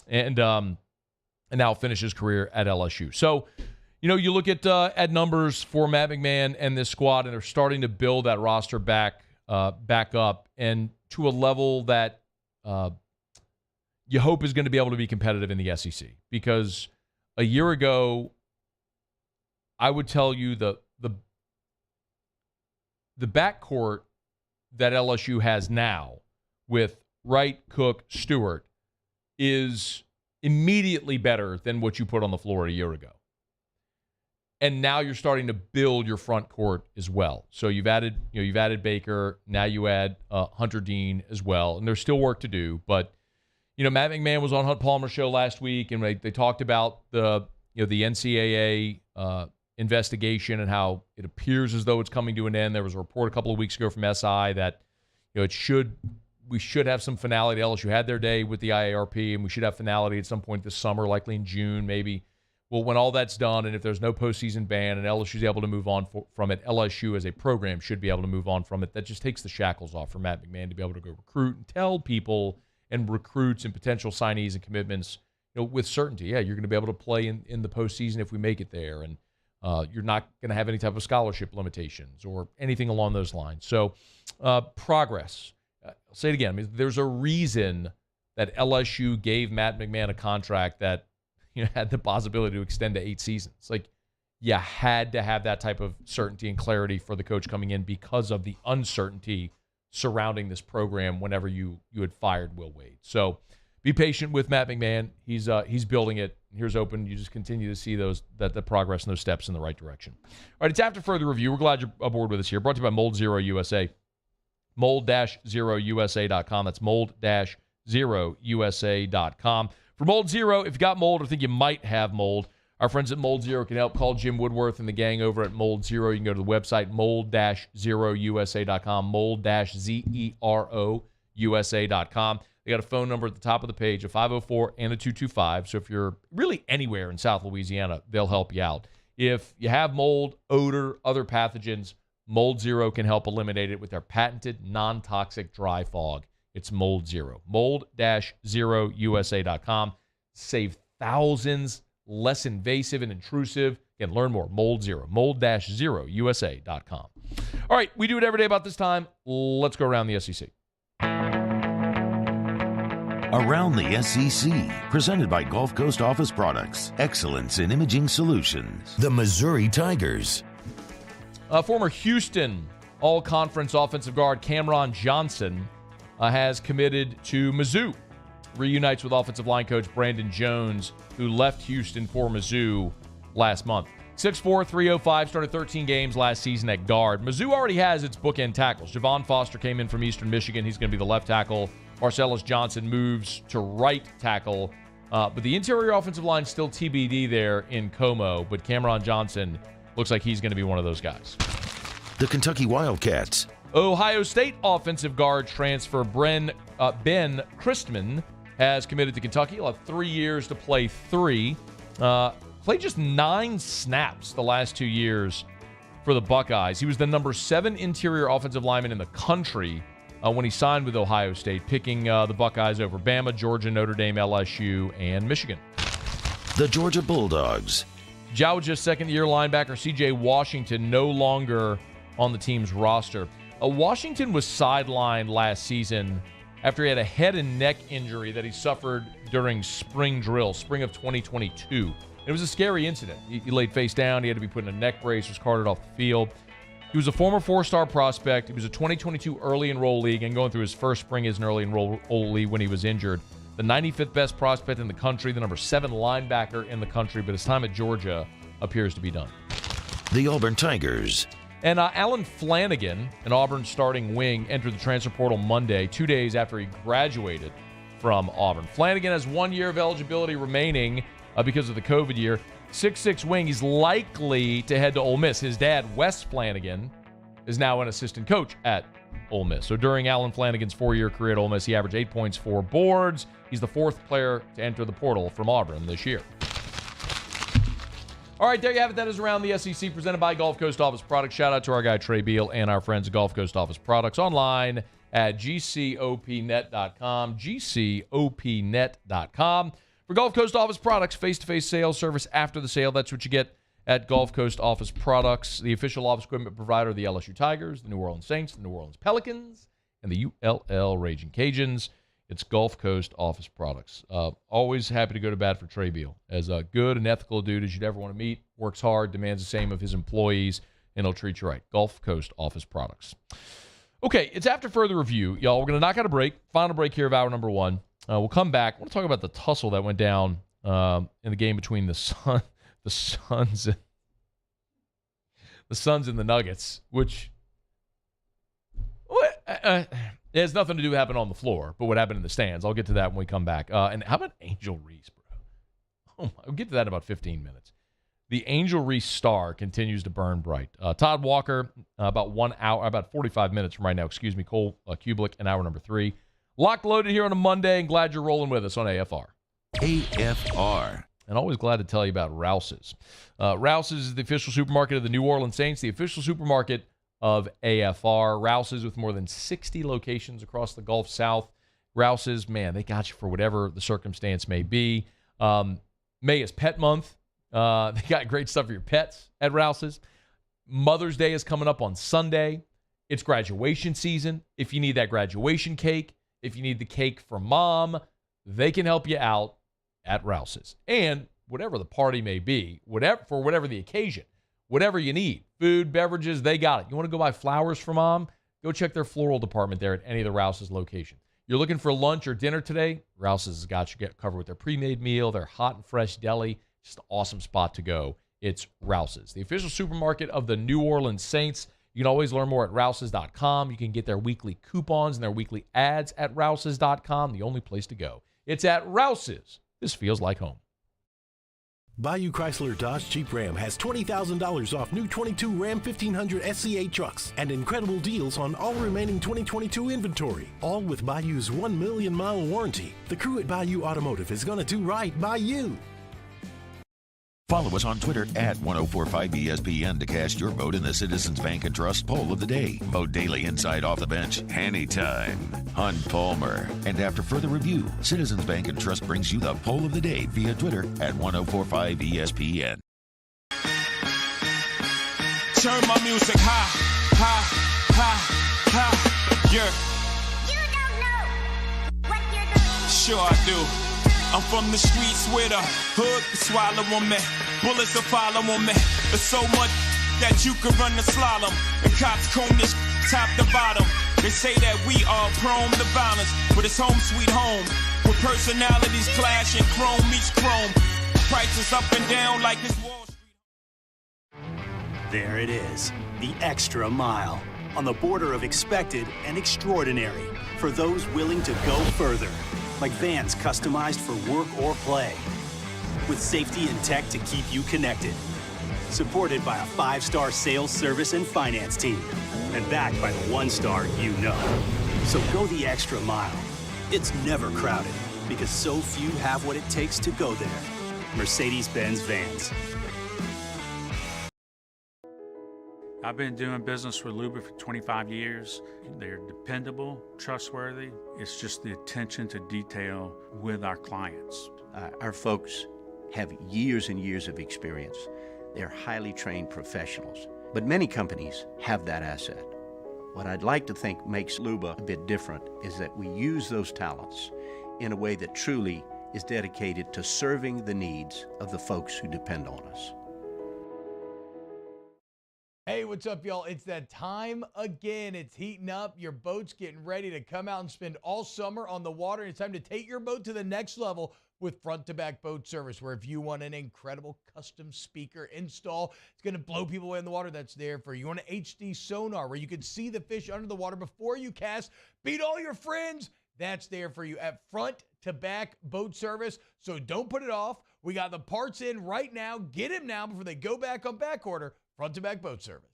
Speaker 6: And now finished his career at LSU. So, you look at numbers for Matt McMahon and this squad, and they're starting to build that roster back up, and to a level that you hope is going to be able to be competitive in the SEC. Because a year ago, I would tell you the backcourt that LSU has now with Wright, Cook, Stewart is immediately better than what you put on the floor a year ago. And now you're starting to build your front court as well. So you've added Baker, now you add Hunter Dean as well, and there's still work to do. But Matt McMahon was on Hunt Palmer's show last week, and they talked about the NCAA investigation and how it appears as though it's coming to an end. There was a report a couple of weeks ago from SI that we should have some finality. LSU had their day with the IARP, and we should have finality at some point this summer, likely in June, maybe. Well, when all that's done, and if there's no postseason ban and LSU's able to move on from it, LSU as a program should be able to move on from it. That just takes the shackles off for Matt McMahon to be able to go recruit and tell people and recruits and potential signees and commitments, with certainty. Yeah, you're going to be able to play in the postseason if we make it there, and you're not going to have any type of scholarship limitations or anything along those lines. So, progress. I'll say it again. There's a reason that LSU gave Matt McMahon a contract that had the possibility to extend to 8 seasons. Like, you had to have that type of certainty and clarity for the coach coming in because of the uncertainty surrounding this program whenever you had fired Will Wade. So be patient with Matt McMahon. He's building it. Here's open. You just continue to see the progress and those steps in the right direction. All right, it's After Further Review. We're glad you're aboard with us here. Brought to you by Mold Zero USA. Mold-0USA.com. That's mold-0USA.com. For Mold Zero, if you got mold or think you might have mold, our friends at Mold Zero can help. Call Jim Woodworth and the gang over at Mold Zero. You can go to the website, mold-0USA.com, mold-zero-USA.com. They got a phone number at the top of the page, a 504 and a 225. So if you're really anywhere in South Louisiana, they'll help you out. If you have mold, odor, other pathogens, Mold Zero can help eliminate it with their patented non-toxic dry fog. It's Mold Zero. Mold-0USA.com. Save thousands, less invasive and intrusive. Again, learn more. Mold Zero. Mold-0USA.com. All right, we do it every day about this time. Let's go around the SEC.
Speaker 3: Around the SEC, presented by Gulf Coast Office Products. Excellence in imaging solutions. The Missouri Tigers.
Speaker 6: Former Houston All-Conference offensive guard Cameron Johnson has committed to Mizzou. reunites with offensive line coach Brandon Jones, who left Houston for Mizzou last month. 6'4", 305, started 13 games last season at guard. Mizzou already has its bookend tackles. Javon Foster came in from Eastern Michigan. He's going to be the left tackle. Marcellus Johnson moves to right tackle. But the interior offensive line still TBD there in Como. But Cameron Johnson looks like he's going to be one of those guys.
Speaker 3: The Kentucky Wildcats.
Speaker 6: Ohio State offensive guard transfer Ben Christman has committed to Kentucky. He'll have 3 years to play 3. Played just 9 snaps the last 2 years for the Buckeyes. He was the number 7 interior offensive lineman in the country when he signed with Ohio State, picking the Buckeyes over Bama, Georgia, Notre Dame, LSU, and Michigan.
Speaker 3: The Georgia Bulldogs.
Speaker 6: Georgia second-year linebacker C.J. Washington no longer on the team's roster. Washington was sidelined last season after he had a head and neck injury that he suffered during spring drill, spring of 2022. It was a scary incident. He laid face down. He had to be put in a neck brace, was carted off the field. He was a former 4-star prospect. He was a 2022 early enroll league and going through his first spring as an early enroll league when he was injured. The 95th best prospect in the country, the number 7 linebacker in the country, but his time at Georgia appears to be done.
Speaker 3: The Auburn Tigers.
Speaker 6: And Alan Flanagan, an Auburn starting wing, entered the transfer portal Monday, 2 days after he graduated from Auburn. Flanagan has 1 year of eligibility remaining because of the COVID year. 6'6" wing. He's likely to head to Ole Miss. His dad, Wes Flanagan, is now an assistant coach at Ole Miss. So during Alan Flanagan's 4-year career at Ole Miss, he averaged 8 points, 4 boards. He's the 4th player to enter the portal from Auburn this year. All right, there you have it. That is Around the SEC, presented by Gulf Coast Office Products. Shout out to our guy Trey Beal and our friends at Gulf Coast Office Products, online at gcopnet.com, gcopnet.com. For Gulf Coast Office Products, face-to-face sales service after the sale. That's what you get at Gulf Coast Office Products, the official office equipment provider of the LSU Tigers, the New Orleans Saints, the New Orleans Pelicans, and the ULL Raging Cajuns. It's Gulf Coast Office Products. Always happy to go to bat for Trey Beal. As a good and ethical dude as you'd ever want to meet, works hard, demands the same of his employees, and he'll treat you right. Gulf Coast Office Products. Okay, it's after further review. Y'all, we're going to knock out a break. Final break here of hour number 1. We'll come back. I want to talk about the tussle that went down in the game between the Suns and the Nuggets, which it has nothing to do with what happened on the floor, but what happened in the stands. I'll get to that when we come back. And how about Angel Reese, bro? I'll get to that in about 15 minutes. The Angel Reese star continues to burn bright. Todd Walker, about 1 hour, about 45 minutes from right now. Cole Cubelic in hour number 3. Locked loaded here on a Monday, and glad you're rolling with us on AFR.
Speaker 3: AFR.
Speaker 6: And always glad to tell you about Rouse's. Rouse's is the official supermarket of the New Orleans Saints, the official supermarket of AFR. Rouse's with more than 60 locations across the Gulf South. Rouse's, man, they got you for whatever the circumstance may be. May is Pet Month. They got great stuff for your pets at Rouse's. Mother's Day is coming up on Sunday. It's graduation season. If you need that graduation cake, if you need the cake for mom, they can help you out at Rouse's. And whatever the party may be, whatever the occasion, whatever you need, food, beverages, they got it. You want to go buy flowers for mom? Go check their floral department there at any of the Rouse's locations. You're looking for lunch or dinner today? Rouse's has got you covered with their pre-made meal, their hot and fresh deli. Just an awesome spot to go. It's Rouse's, the official supermarket of the New Orleans Saints. You can always learn more at Rouse's.com. You can get their weekly coupons and their weekly ads at Rouse's.com, the only place to go. It's at Rouse's. This feels like home.
Speaker 17: Bayou Chrysler Dodge Jeep Ram has $20,000 off new 22 Ram 1500 SCA trucks and incredible deals on all remaining 2022 inventory, all with Bayou's 1 million mile warranty. The crew at Bayou Automotive is going to do right by you.
Speaker 3: Follow us on Twitter at 1045ESPN to cast your vote in the Citizens Bank and Trust Poll of the Day. Vote daily inside Off the Bench, anytime. Hunt Palmer. And after further review, Citizens Bank and Trust brings you the Poll of the Day via Twitter at 1045ESPN.
Speaker 5: Turn my music high, high, high, high. Yeah. You don't know what you're doing. Sure I do. I'm from the streets where the hood can swallow on me. Bullets will follow on me. There's so much that you could run the slalom. And cops comb this top to bottom. They say that we are prone to violence, but it's home sweet home. Where personalities clash and chrome meets chrome. Prices up and down like it's Wall Street.
Speaker 14: There it is, the extra mile. On the border of expected and extraordinary. For those willing to go further. Like vans customized for work or play. With safety and tech to keep you connected. Supported by a 5-star sales, service, and finance team. And backed by the 1-star you know. So go the extra mile. It's never crowded because so few have what it takes to go there. Mercedes-Benz Vans.
Speaker 4: I've been doing business with Luba for 25 years. They're dependable, trustworthy. It's just the attention to detail with our clients.
Speaker 9: Our folks have years and years of experience. They're highly trained professionals. But many companies have that asset. What I'd like to think makes Luba a bit different is that we use those talents in a way that truly is dedicated to serving the needs of the folks who depend on us.
Speaker 11: Hey, what's up, y'all? It's that time again. It's heating up. Your boat's getting ready to come out and spend all summer on the water. It's time to take your boat to the next level with front-to-back boat service, where if you want an incredible custom speaker install, it's going to blow people away in the water, that's there for you. You want an HD sonar where you can see the fish under the water before you cast, beat all your friends, that's there for you at front-to-back boat service. So don't put it off. We got the parts in right now. Get them now before they go back on back order. Front-to-back boat service.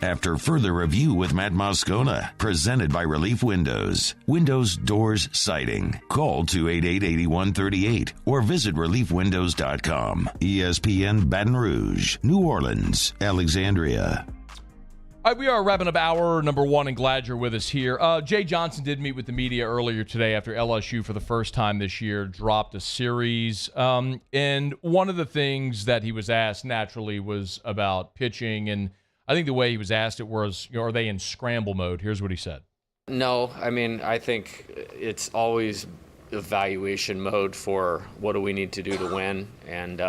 Speaker 3: After further review with Matt Moscona, presented by Relief Windows. Windows, doors, siding. Call 288-8138 or visit reliefwindows.com. ESPN Baton Rouge, New Orleans, Alexandria.
Speaker 6: All right, we are wrapping up hour number one, and glad you're with us here. Jay Johnson did meet with the media earlier today after LSU, for the first time this year, dropped a series. And one of the things that he was asked, naturally, was about pitching. And I think the way he was asked it was, are they in scramble mode? Here's what he said.
Speaker 1: No, I mean, I think it's always evaluation mode for what do we need to do to win. And,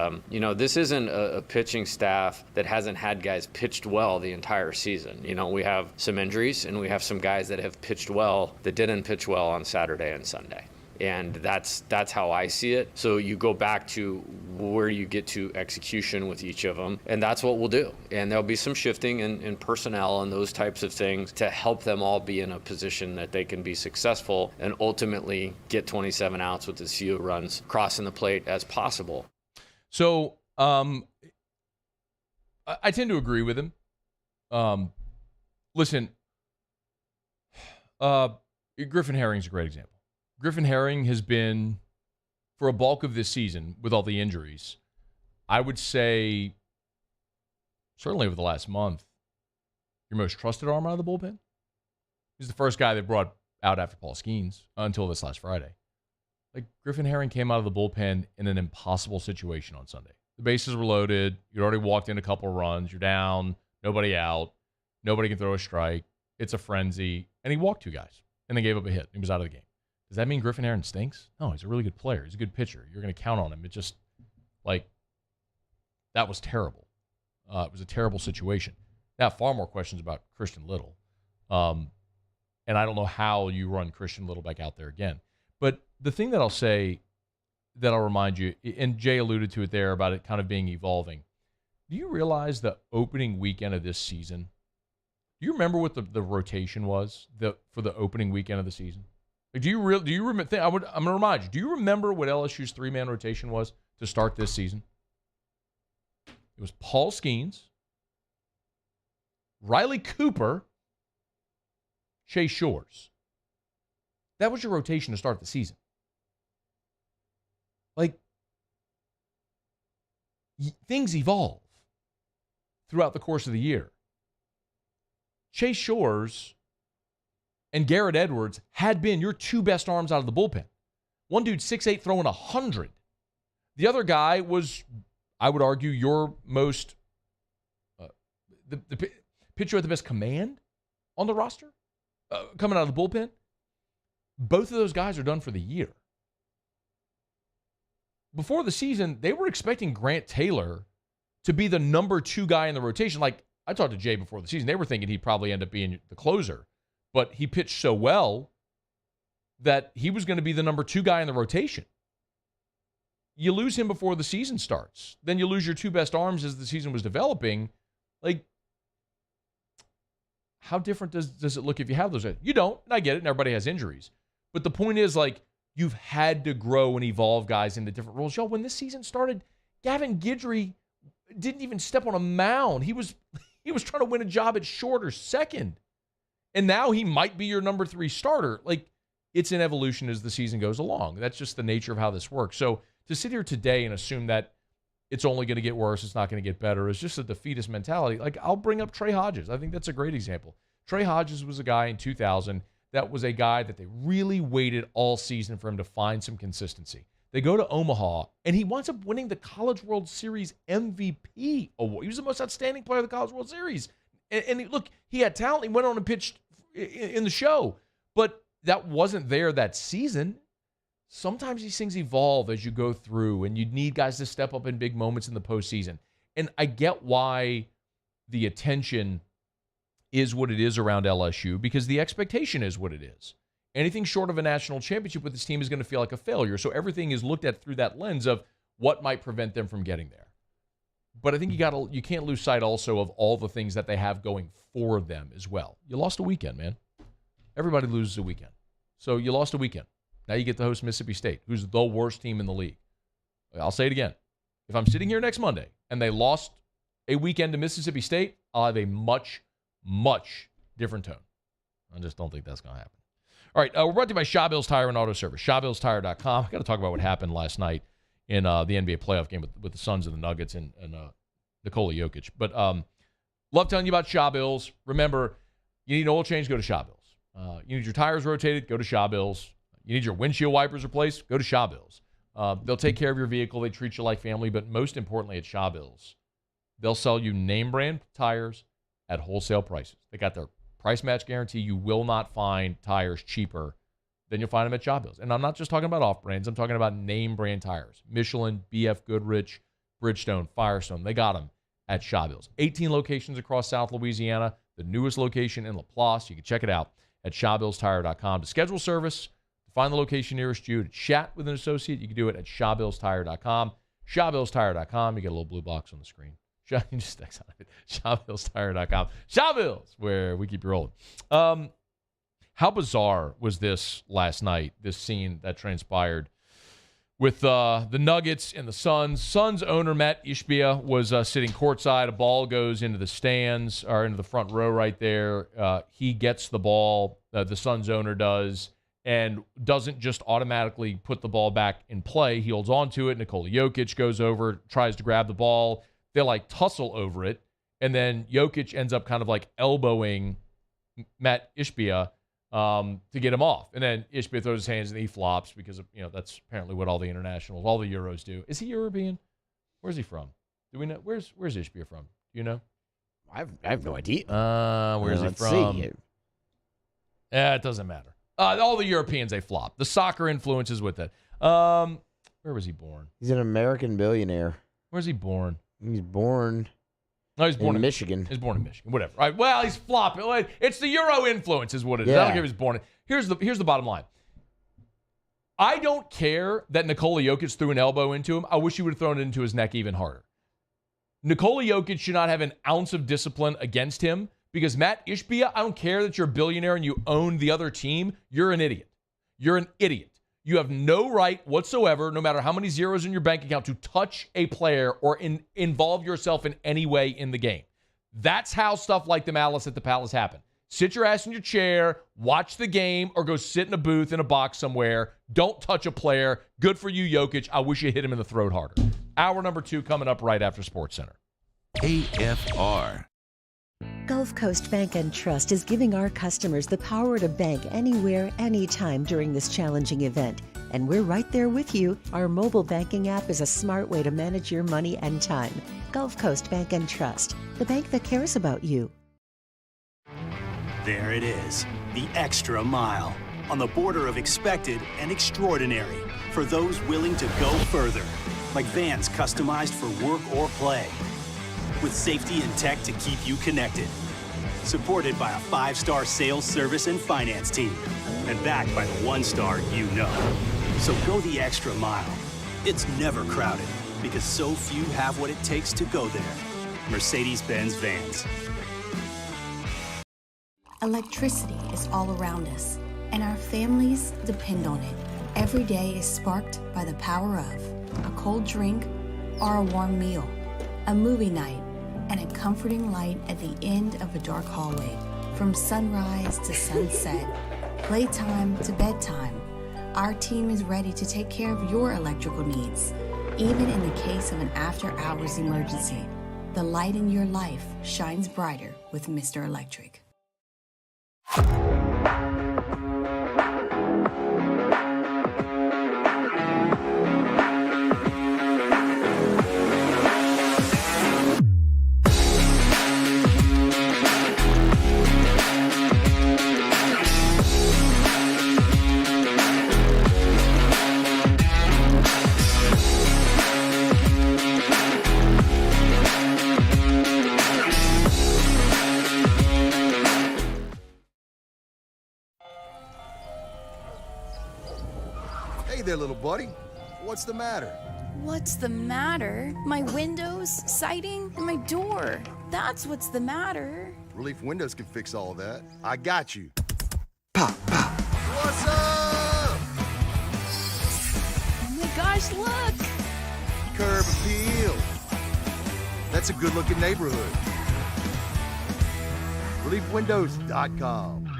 Speaker 1: this isn't a pitching staff that hasn't had guys pitched well the entire season. We have some injuries and we have some guys that have pitched well that didn't pitch well on Saturday and Sunday. And that's how I see it. So you go back to where you get to execution with each of them, and that's what we'll do. And there'll be some shifting in personnel and those types of things to help them all be in a position that they can be successful and ultimately get 27 outs with as few runs crossing the plate as possible.
Speaker 6: So I tend to agree with him. Listen, Griffin Herring's a great example. Griffin Herring has been, for a bulk of this season, with all the injuries, I would say, certainly over the last month, your most trusted arm out of the bullpen. He's the first guy they brought out after Paul Skeens until this last Friday. Like, Griffin Herring came out of the bullpen in an impossible situation on Sunday. The bases were loaded. You'd already walked in a couple of runs. You're down. Nobody out. Nobody can throw a strike. It's a frenzy. And he walked two guys, and they gave up a hit. He was out of the game. Does that mean Griffin Herring stinks? No, he's a really good player. He's a good pitcher. You're going to count on him. It just, that was terrible. It was a terrible situation. Now, far more questions about Christian Little. And I don't know how you run Christian Little back out there again. But the thing that I'll say, that I'll remind you, and Jay alluded to it there about it kind of being evolving. Do you realize the opening weekend of this season? Do you remember what the rotation was for the opening weekend of the season? Do you remember? I'm going to remind you. Do you remember what LSU's three-man rotation was to start this season? It was Paul Skeens, Riley Cooper, Chase Shores. That was your rotation to start the season. Like, things evolve throughout the course of the year. Chase Shores and Garrett Edwards had been your two best arms out of the bullpen. One dude 6'8", throwing 100. The other guy was, I would argue, your most the pitcher with the best command on the roster coming out of the bullpen. Both of those guys are done for the year. Before the season, they were expecting Grant Taylor to be the number 2 guy in the rotation. Like, I talked to Jay before the season. They were thinking he'd probably end up being the closer. But he pitched so well that he was going to be the number 2 guy in the rotation. You lose him before the season starts. Then you lose your 2 best arms as the season was developing. Like, how different does it look if you have those? You don't, and I get it, and everybody has injuries. But the point is, like, you've had to grow and evolve guys into different roles. Y'all, when this season started, Gavin Guidry didn't even step on a mound. He was trying to win a job at short or second. And now he might be your number 3 starter. Like, it's an evolution as the season goes along. That's just the nature of how this works. So to sit here today and assume that it's only going to get worse, it's not going to get better, is just a defeatist mentality. Like, I'll bring up Trey Hodges. I think that's a great example. Trey Hodges was a guy in 2000 that was a guy that they really waited all season for him to find some consistency. They go to Omaha, and he winds up winning the College World Series MVP award. He was the most outstanding player of the College World Series. And look, he had talent. He went on and pitched in the show. But that wasn't there that season. Sometimes these things evolve as you go through, and you need guys to step up in big moments in the postseason. And I get why the attention is what it is around LSU, because the expectation is what it is. Anything short of a national championship with this team is going to feel like a failure. So everything is looked at through that lens of what might prevent them from getting there. But I think you can't lose sight also of all the things that they have going for them as well. You lost a weekend, man. Everybody loses a weekend. So you lost a weekend. Now you get to host Mississippi State, who's the worst team in the league. I'll say it again. If I'm sitting here next Monday and they lost a weekend to Mississippi State, I'll have a much different tone. I just don't think that's going to happen. All right, we're brought to you by Shaw Bills Tire and Auto Service. ShawBillsTire.com. I got to talk about what happened last night in the NBA playoff game with the Suns and the Nuggets and Nikola Jokic. But love telling you about Shaw Bills. Remember, you need an oil change, go to Shaw Bills. You need your tires rotated, go to Shaw Bills. You need your windshield wipers replaced, go to Shaw Bills. They'll take care of your vehicle. They treat you like family. But most importantly, at Shaw Bills, they'll sell you name brand tires at wholesale prices. They got their price match guarantee. You will not find tires cheaper than you'll find them at Shaw Bills. And I'm not just talking about off brands. I'm talking about name brand tires. Michelin, BF Goodrich, Bridgestone, Firestone. They got them at Shaw Bills. 18 locations across South Louisiana. The newest location in LaPlace. You can check it out at ShawBillsTire.com. To schedule service, to find the location nearest you, to chat with an associate, you can do it at ShawBillsTire.com. ShawBillsTire.com. You get a little blue box on the screen. Just text out of it. ShawBillsTire.com. Shaw Bills, where we keep you rolling. How bizarre was this last night, this scene that transpired with the Nuggets and the Suns? Suns owner Matt Ishbia was sitting courtside. A ball goes into the stands, or into the front row right there. He gets the ball, the Suns owner does, and doesn't just automatically put the ball back in play. He holds on to it. Nikola Jokic goes over, tries to grab the ball. They like tussle over it, and then Jokic ends up kind of like elbowing Matt Ishbia to get him off. And then Ishbia throws his hands and he flops because of, that's apparently what all the internationals, all the Euros do. Is he European? Where's he from? Do we know? Where's Ishbia from? Do you know?
Speaker 8: I have no idea.
Speaker 6: Where's he from? It doesn't matter. All the Europeans, they flop. The soccer influences with it. Where was he born?
Speaker 8: He's an American billionaire.
Speaker 6: Where's he born?
Speaker 8: He's born.
Speaker 6: No, he's born
Speaker 8: in Michigan.
Speaker 6: He's born in Michigan. Whatever. Right. Well, he's flopping. It's the Euro influence, is what it is.
Speaker 8: Yeah.
Speaker 6: I don't care if he's born in. Here's the bottom line. I don't care that Nikola Jokic threw an elbow into him. I wish he would have thrown it into his neck even harder. Nikola Jokic should not have an ounce of discipline against him because Matt Ishbia, I don't care that you're a billionaire and you own the other team. You're an idiot. You're an idiot. You have no right whatsoever, no matter how many zeros in your bank account, to touch a player or involve yourself in any way in the game. That's how stuff like the Malice at the Palace happen. Sit your ass in your chair, watch the game, or go sit in a booth in a box somewhere. Don't touch a player. Good for you, Jokic. I wish you hit him in the throat harder. Hour number 2 coming up right after SportsCenter.
Speaker 3: AFR.
Speaker 2: Gulf Coast Bank and Trust is giving our customers the power to bank anywhere, anytime during this challenging event. And we're right there with you. Our mobile banking app is a smart way to manage your money and time. Gulf Coast Bank and Trust, the bank that cares about you.
Speaker 14: There it is, the extra mile, on the border of expected and extraordinary, for those willing to go further, like vans customized for work or play, with safety and tech to keep you connected, supported by a 5-star sales, service, and finance team, and backed by the 1-star you know. So go the extra mile. It's never crowded, because so few have what it takes to go there. Mercedes-Benz Vans.
Speaker 22: Electricity is all around us, and our families depend on it. Every day is sparked by the power of a cold drink or a warm meal, a movie night, and a comforting light at the end of a dark hallway. From sunrise to sunset, playtime to bedtime, our team is ready to take care of your electrical needs, even in the case of an after-hours emergency. The light in your life shines brighter with Mr. Electric.
Speaker 12: Hey there, little buddy. What's the matter?
Speaker 13: What's the matter? My windows, siding, and my door. That's what's the matter.
Speaker 12: Relief Windows can fix all of that. I got you. Pop, pop. What's up?
Speaker 13: Oh my gosh, look!
Speaker 12: Curb appeal. That's a good-looking neighborhood. ReliefWindows.com.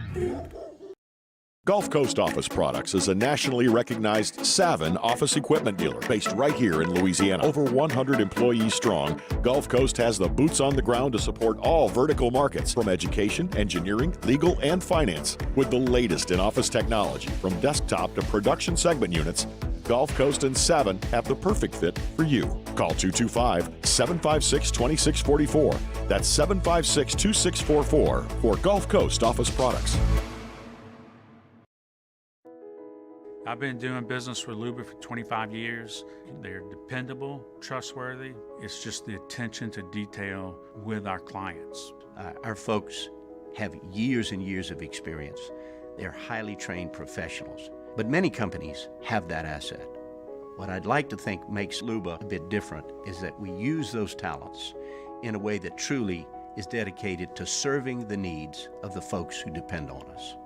Speaker 10: Gulf Coast Office Products is a nationally recognized Savin office equipment dealer based right here in Louisiana. Over 100 employees strong, Gulf Coast has the boots on the ground to support all vertical markets, from education, engineering, legal, and finance. With the latest in office technology, from desktop to production segment units, Gulf Coast and Savin have the perfect fit for you. Call 225-756-2644. That's 756-2644 for Gulf Coast Office Products.
Speaker 4: I've been doing business with Luba for 25 years. They're dependable, trustworthy. It's just the attention to detail with our clients.
Speaker 9: Our folks have years and years of experience. They're highly trained professionals. But many companies have that asset. What I'd like to think makes Luba a bit different is that we use those talents in a way that truly is dedicated to serving the needs of the folks who depend on us.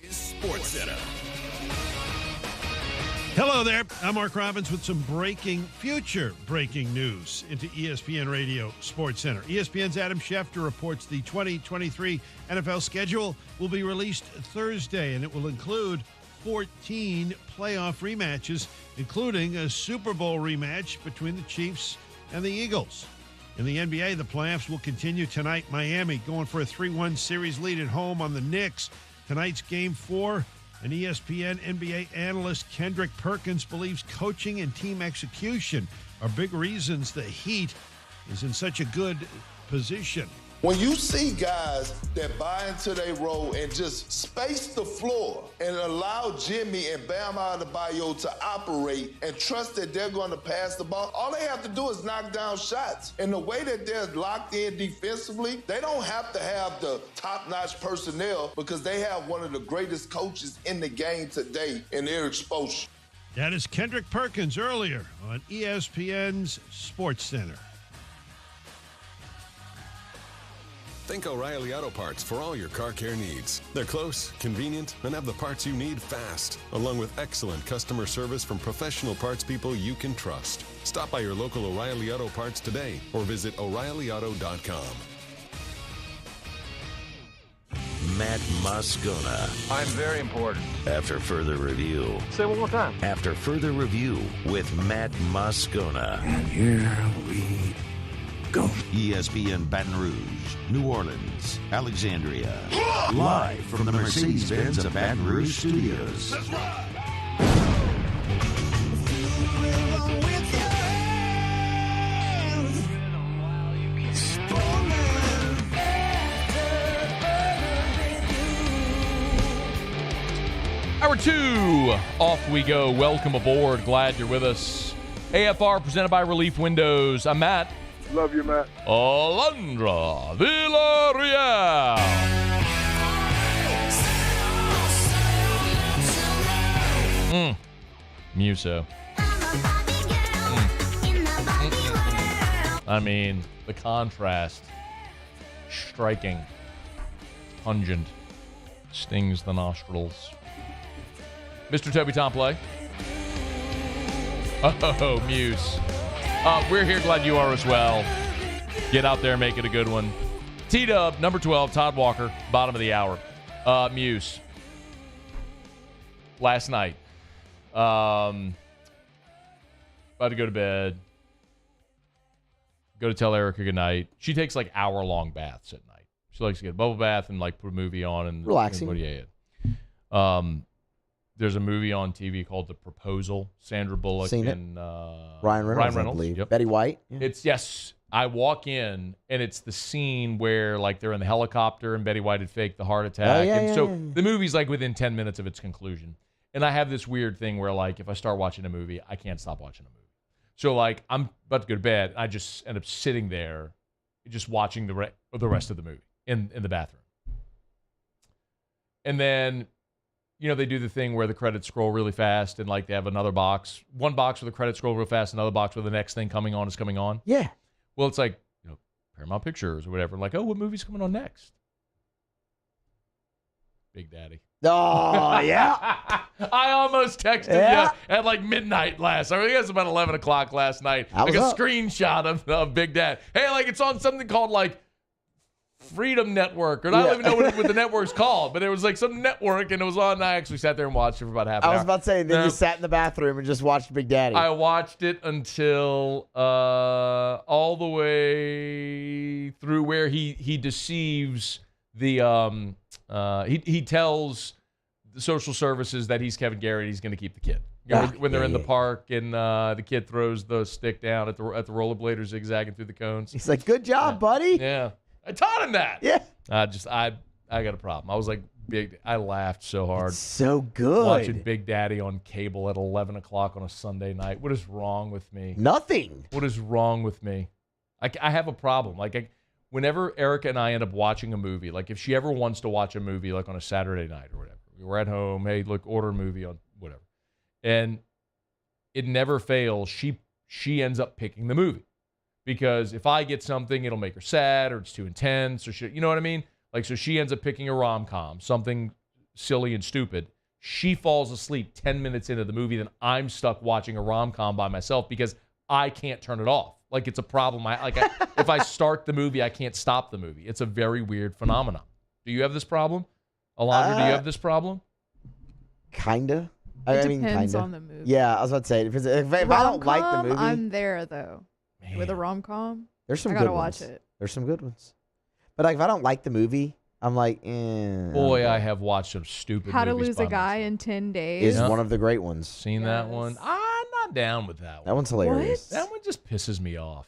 Speaker 23: SportsCenter. Hello there. I'm Mark Robbins with some future breaking news into ESPN Radio SportsCenter. ESPN's Adam Schefter reports the 2023 NFL schedule will be released Thursday, and it will include 14 playoff rematches, including a Super Bowl rematch between the Chiefs and the Eagles. In the NBA, the playoffs will continue tonight. Miami going for a 3-1 series lead at home on the Knicks. Tonight's Game 4 And ESPN NBA analyst Kendrick Perkins believes coaching and team execution are big reasons the Heat is in such a good position.
Speaker 7: When you see guys that buy into their role and just space the floor and allow Jimmy and Bam Adebayo to operate and trust that they're going to pass the ball, all they have to do is knock down shots. And the way that they're locked in defensively, they don't have to have the top-notch personnel because they have one of the greatest coaches in the game today in Eric Spoelstra.
Speaker 23: That is Kendrick Perkins earlier on ESPN's SportsCenter.
Speaker 15: Think O'Reilly Auto Parts for all your car care needs. They're close, convenient, and have the parts you need fast, along with excellent customer service from professional parts people you can trust. Stop by your local O'Reilly Auto Parts today or visit O'ReillyAuto.com.
Speaker 3: Matt Moscona.
Speaker 16: I'm very important.
Speaker 3: After further review.
Speaker 16: Say it one more time.
Speaker 3: After further review with Matt Moscona.
Speaker 16: And here we go.
Speaker 3: ESPN Baton Rouge, New Orleans, Alexandria. Live from the Mercedes-Benz of Baton Rouge studios.
Speaker 16: That's right.
Speaker 6: Hour 2, off we go. Welcome aboard. Glad you're with us. AFR presented by Relief Windows. I'm Matt.
Speaker 24: Love you, Matt.
Speaker 6: Alondra Villarreal. Muso. I mean, the contrast. Striking. Pungent. Stings the nostrils. Mr. Toby Tomplay. Oh, Muse. We're here. Glad you are as well. Get out there, make it a good one. T-Dub, number 12, Todd Walker, bottom of the hour. Muse. Last night. About to go to bed. Go to tell Erica good night. She takes like hour-long baths at night. She likes to get a bubble bath and like put a movie on and
Speaker 8: relaxing.
Speaker 6: There's a movie on TV called The Proposal. Sandra Bullock
Speaker 8: Seen it.
Speaker 6: and
Speaker 8: Ryan Reynolds, I
Speaker 6: Reynolds.
Speaker 8: believe.
Speaker 6: Yep.
Speaker 8: Betty White. Yeah.
Speaker 6: It's yes. I walk in and it's the scene where like they're in the helicopter and Betty White had faked the heart attack. The movie's like within 10 minutes of its conclusion. And I have this weird thing where like if I start watching a movie, I can't stop watching a movie. So like I'm about to go to bed. I just end up sitting there just watching the rest of the movie in the bathroom. And then they do the thing where the credits scroll really fast and like they have another box, one box where the credits scroll real fast, another box where the next thing coming on is coming on.
Speaker 8: Yeah.
Speaker 6: Well, it's like, Paramount Pictures or whatever. Like, oh, what movie's coming on next? Big Daddy.
Speaker 8: Oh, yeah.
Speaker 6: I almost texted you at like midnight I think it was about 11 o'clock last night. Like a screenshot of Big Dad. Hey, like it's on something called like Freedom Network, or I don't even know what the network's called, but there was like some network and it was on, and I actually sat there and watched it for about half an hour.
Speaker 8: I was about to say, then you sat in the bathroom and just watched Big Daddy.
Speaker 6: I watched it until all the way through where he deceives the he tells the social services that he's Kevin Garrett, he's going to keep the kid. When they're in the park and the kid throws the stick down at the rollerblader zigzagging through the cones.
Speaker 8: He's like, good job, buddy.
Speaker 6: Yeah. I taught him that.
Speaker 8: Yeah.
Speaker 6: I got a problem. I was like, I laughed so hard.
Speaker 8: It's so good.
Speaker 6: Watching Big Daddy on cable at 11 o'clock on a Sunday night. What is wrong with me?
Speaker 8: Nothing.
Speaker 6: What is wrong with me? I have a problem. Whenever Erica and I end up watching a movie, like if she ever wants to watch a movie like on a Saturday night or whatever, we're at home, hey, look, order a movie on whatever. And it never fails. She ends up picking the movie. Because if I get something, it'll make her sad or it's too intense or shit. You know what I mean? Like, so she ends up picking a rom-com, something silly and stupid. She falls asleep 10 minutes into the movie, then I'm stuck watching a rom-com by myself because I can't turn it off. Like, it's a problem. If I start the movie, I can't stop the movie. It's a very weird phenomenon. Do you have this problem? Alondra, do you have this problem?
Speaker 8: Kinda.
Speaker 25: It depends on the movie.
Speaker 8: Yeah, I was about to say, if I don't like the movie.
Speaker 25: I'm there, though. Man. With a rom-com,
Speaker 8: there's some
Speaker 25: I
Speaker 8: good
Speaker 25: gotta
Speaker 8: ones.
Speaker 25: watch it.
Speaker 8: There's some good ones. But like, if I don't like the movie, I'm like,
Speaker 6: Boy, I have watched some stupid
Speaker 25: How to
Speaker 6: movies
Speaker 25: Lose
Speaker 6: by
Speaker 25: a Guy
Speaker 6: myself.
Speaker 25: in 10 Days.
Speaker 8: Is one of the great ones.
Speaker 6: Seen that one? I'm not down with that one.
Speaker 8: That one's hilarious.
Speaker 6: That one just pisses me off.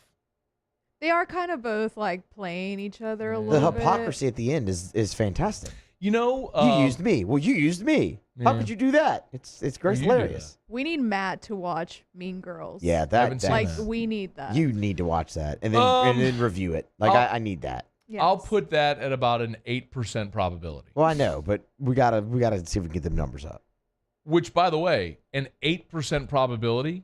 Speaker 25: They are kind of both like playing each other a
Speaker 8: The
Speaker 25: little bit.
Speaker 8: hypocrisy at the end is fantastic.
Speaker 6: You know,
Speaker 8: you used me. Well, you used me. How
Speaker 6: Yeah.
Speaker 8: could you do that? It's great,
Speaker 6: You do
Speaker 8: hilarious.
Speaker 25: We need Matt to watch Mean Girls.
Speaker 8: Yeah, that
Speaker 25: like we need that.
Speaker 8: you need to watch that and then review it. Like I need that.
Speaker 6: I'll put that at about an 8% probability.
Speaker 8: Well, I know, but we gotta see if we can get the numbers up.
Speaker 6: Which, by the way, an 8% probability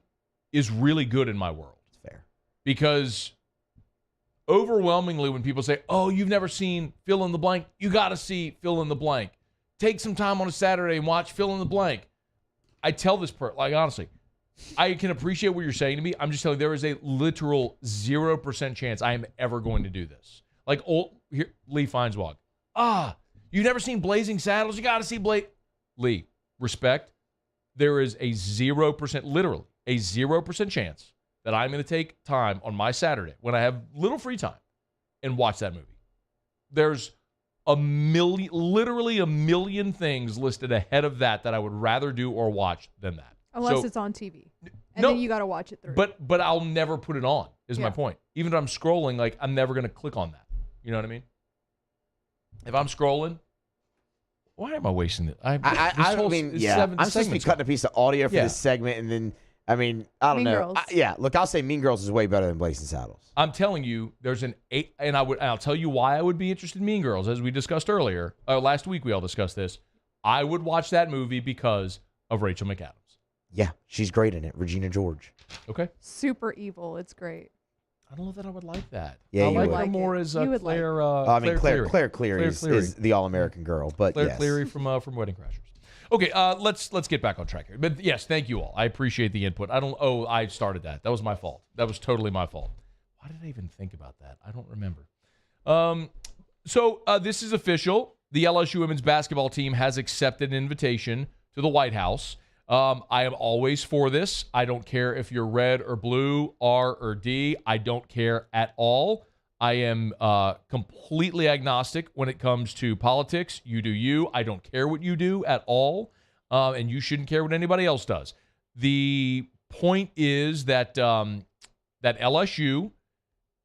Speaker 6: is really good in my world.
Speaker 8: It's fair.
Speaker 6: Because overwhelmingly when people say, oh, you've never seen fill in the blank, you got to see fill in the blank. Take some time on a Saturday and watch fill in the blank. I tell this like honestly, I can appreciate what you're saying to me. I'm just telling you, there is a literal 0% chance I am ever going to do this. Like Lee Feinswag. You've never seen Blazing Saddles? You got to see Lee, respect. There is a 0%, literally a 0% chance that I'm going to take time on my Saturday when I have little free time and watch that movie. There's literally a million things listed ahead of that I would rather do or watch than that.
Speaker 25: Unless it's on TV. And then you got to watch it through.
Speaker 6: But I'll never put it on, is my point. Even if I'm scrolling, like I'm never going to click on that. You know what I mean? If I'm scrolling, why am I wasting it?
Speaker 8: I'm supposed to be cutting a piece of audio for this segment, and then I don't
Speaker 25: Mean
Speaker 8: know.
Speaker 25: Girls.
Speaker 8: Look, I'll say Mean Girls is way better than Blazing Saddles.
Speaker 6: I'm telling you, there's an 8, and I'll tell you why I would be interested in Mean Girls, as we discussed earlier. Last week we all discussed this. I would watch that movie because of Rachel McAdams.
Speaker 8: Yeah, she's great in it. Regina George.
Speaker 6: Okay.
Speaker 25: Super evil. It's great.
Speaker 6: I don't know that I would like that.
Speaker 8: Yeah,
Speaker 6: I
Speaker 8: you
Speaker 6: like
Speaker 8: would.
Speaker 6: her more as
Speaker 25: Claire.
Speaker 8: Claire Cleary is the all-American girl, but
Speaker 6: Claire
Speaker 8: yes.
Speaker 6: Cleary from Wedding Crashers. Okay, let's get back on track here. But yes, thank you all. I appreciate the input. I started that. That was my fault. That was totally my fault. Why did I even think about that? I don't remember. So this is official. The LSU women's basketball team has accepted an invitation to the White House. I am always for this. I don't care if you're red or blue, R or D. I don't care at all. I am completely agnostic when it comes to politics. You do you. I don't care what you do at all, and you shouldn't care what anybody else does. The point is that that LSU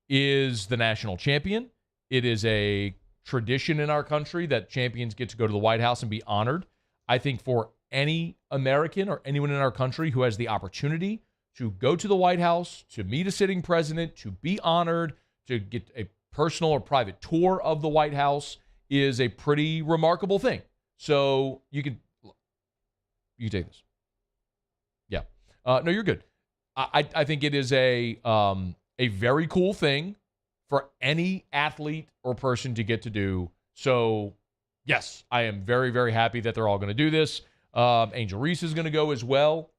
Speaker 6: is the national champion. It is a tradition in our country that champions get to go to the White House and be honored. I think for any American or anyone in our country who has the opportunity to go to the White House, to meet a sitting president, to be honored, to get a personal or private tour of the White House is a pretty remarkable thing. So you take this. Yeah. No, you're good. I think it is a very cool thing for any athlete or person to get to do. So yes, I am very, very happy that they're all going to do this. Angel Reese is going to go as well.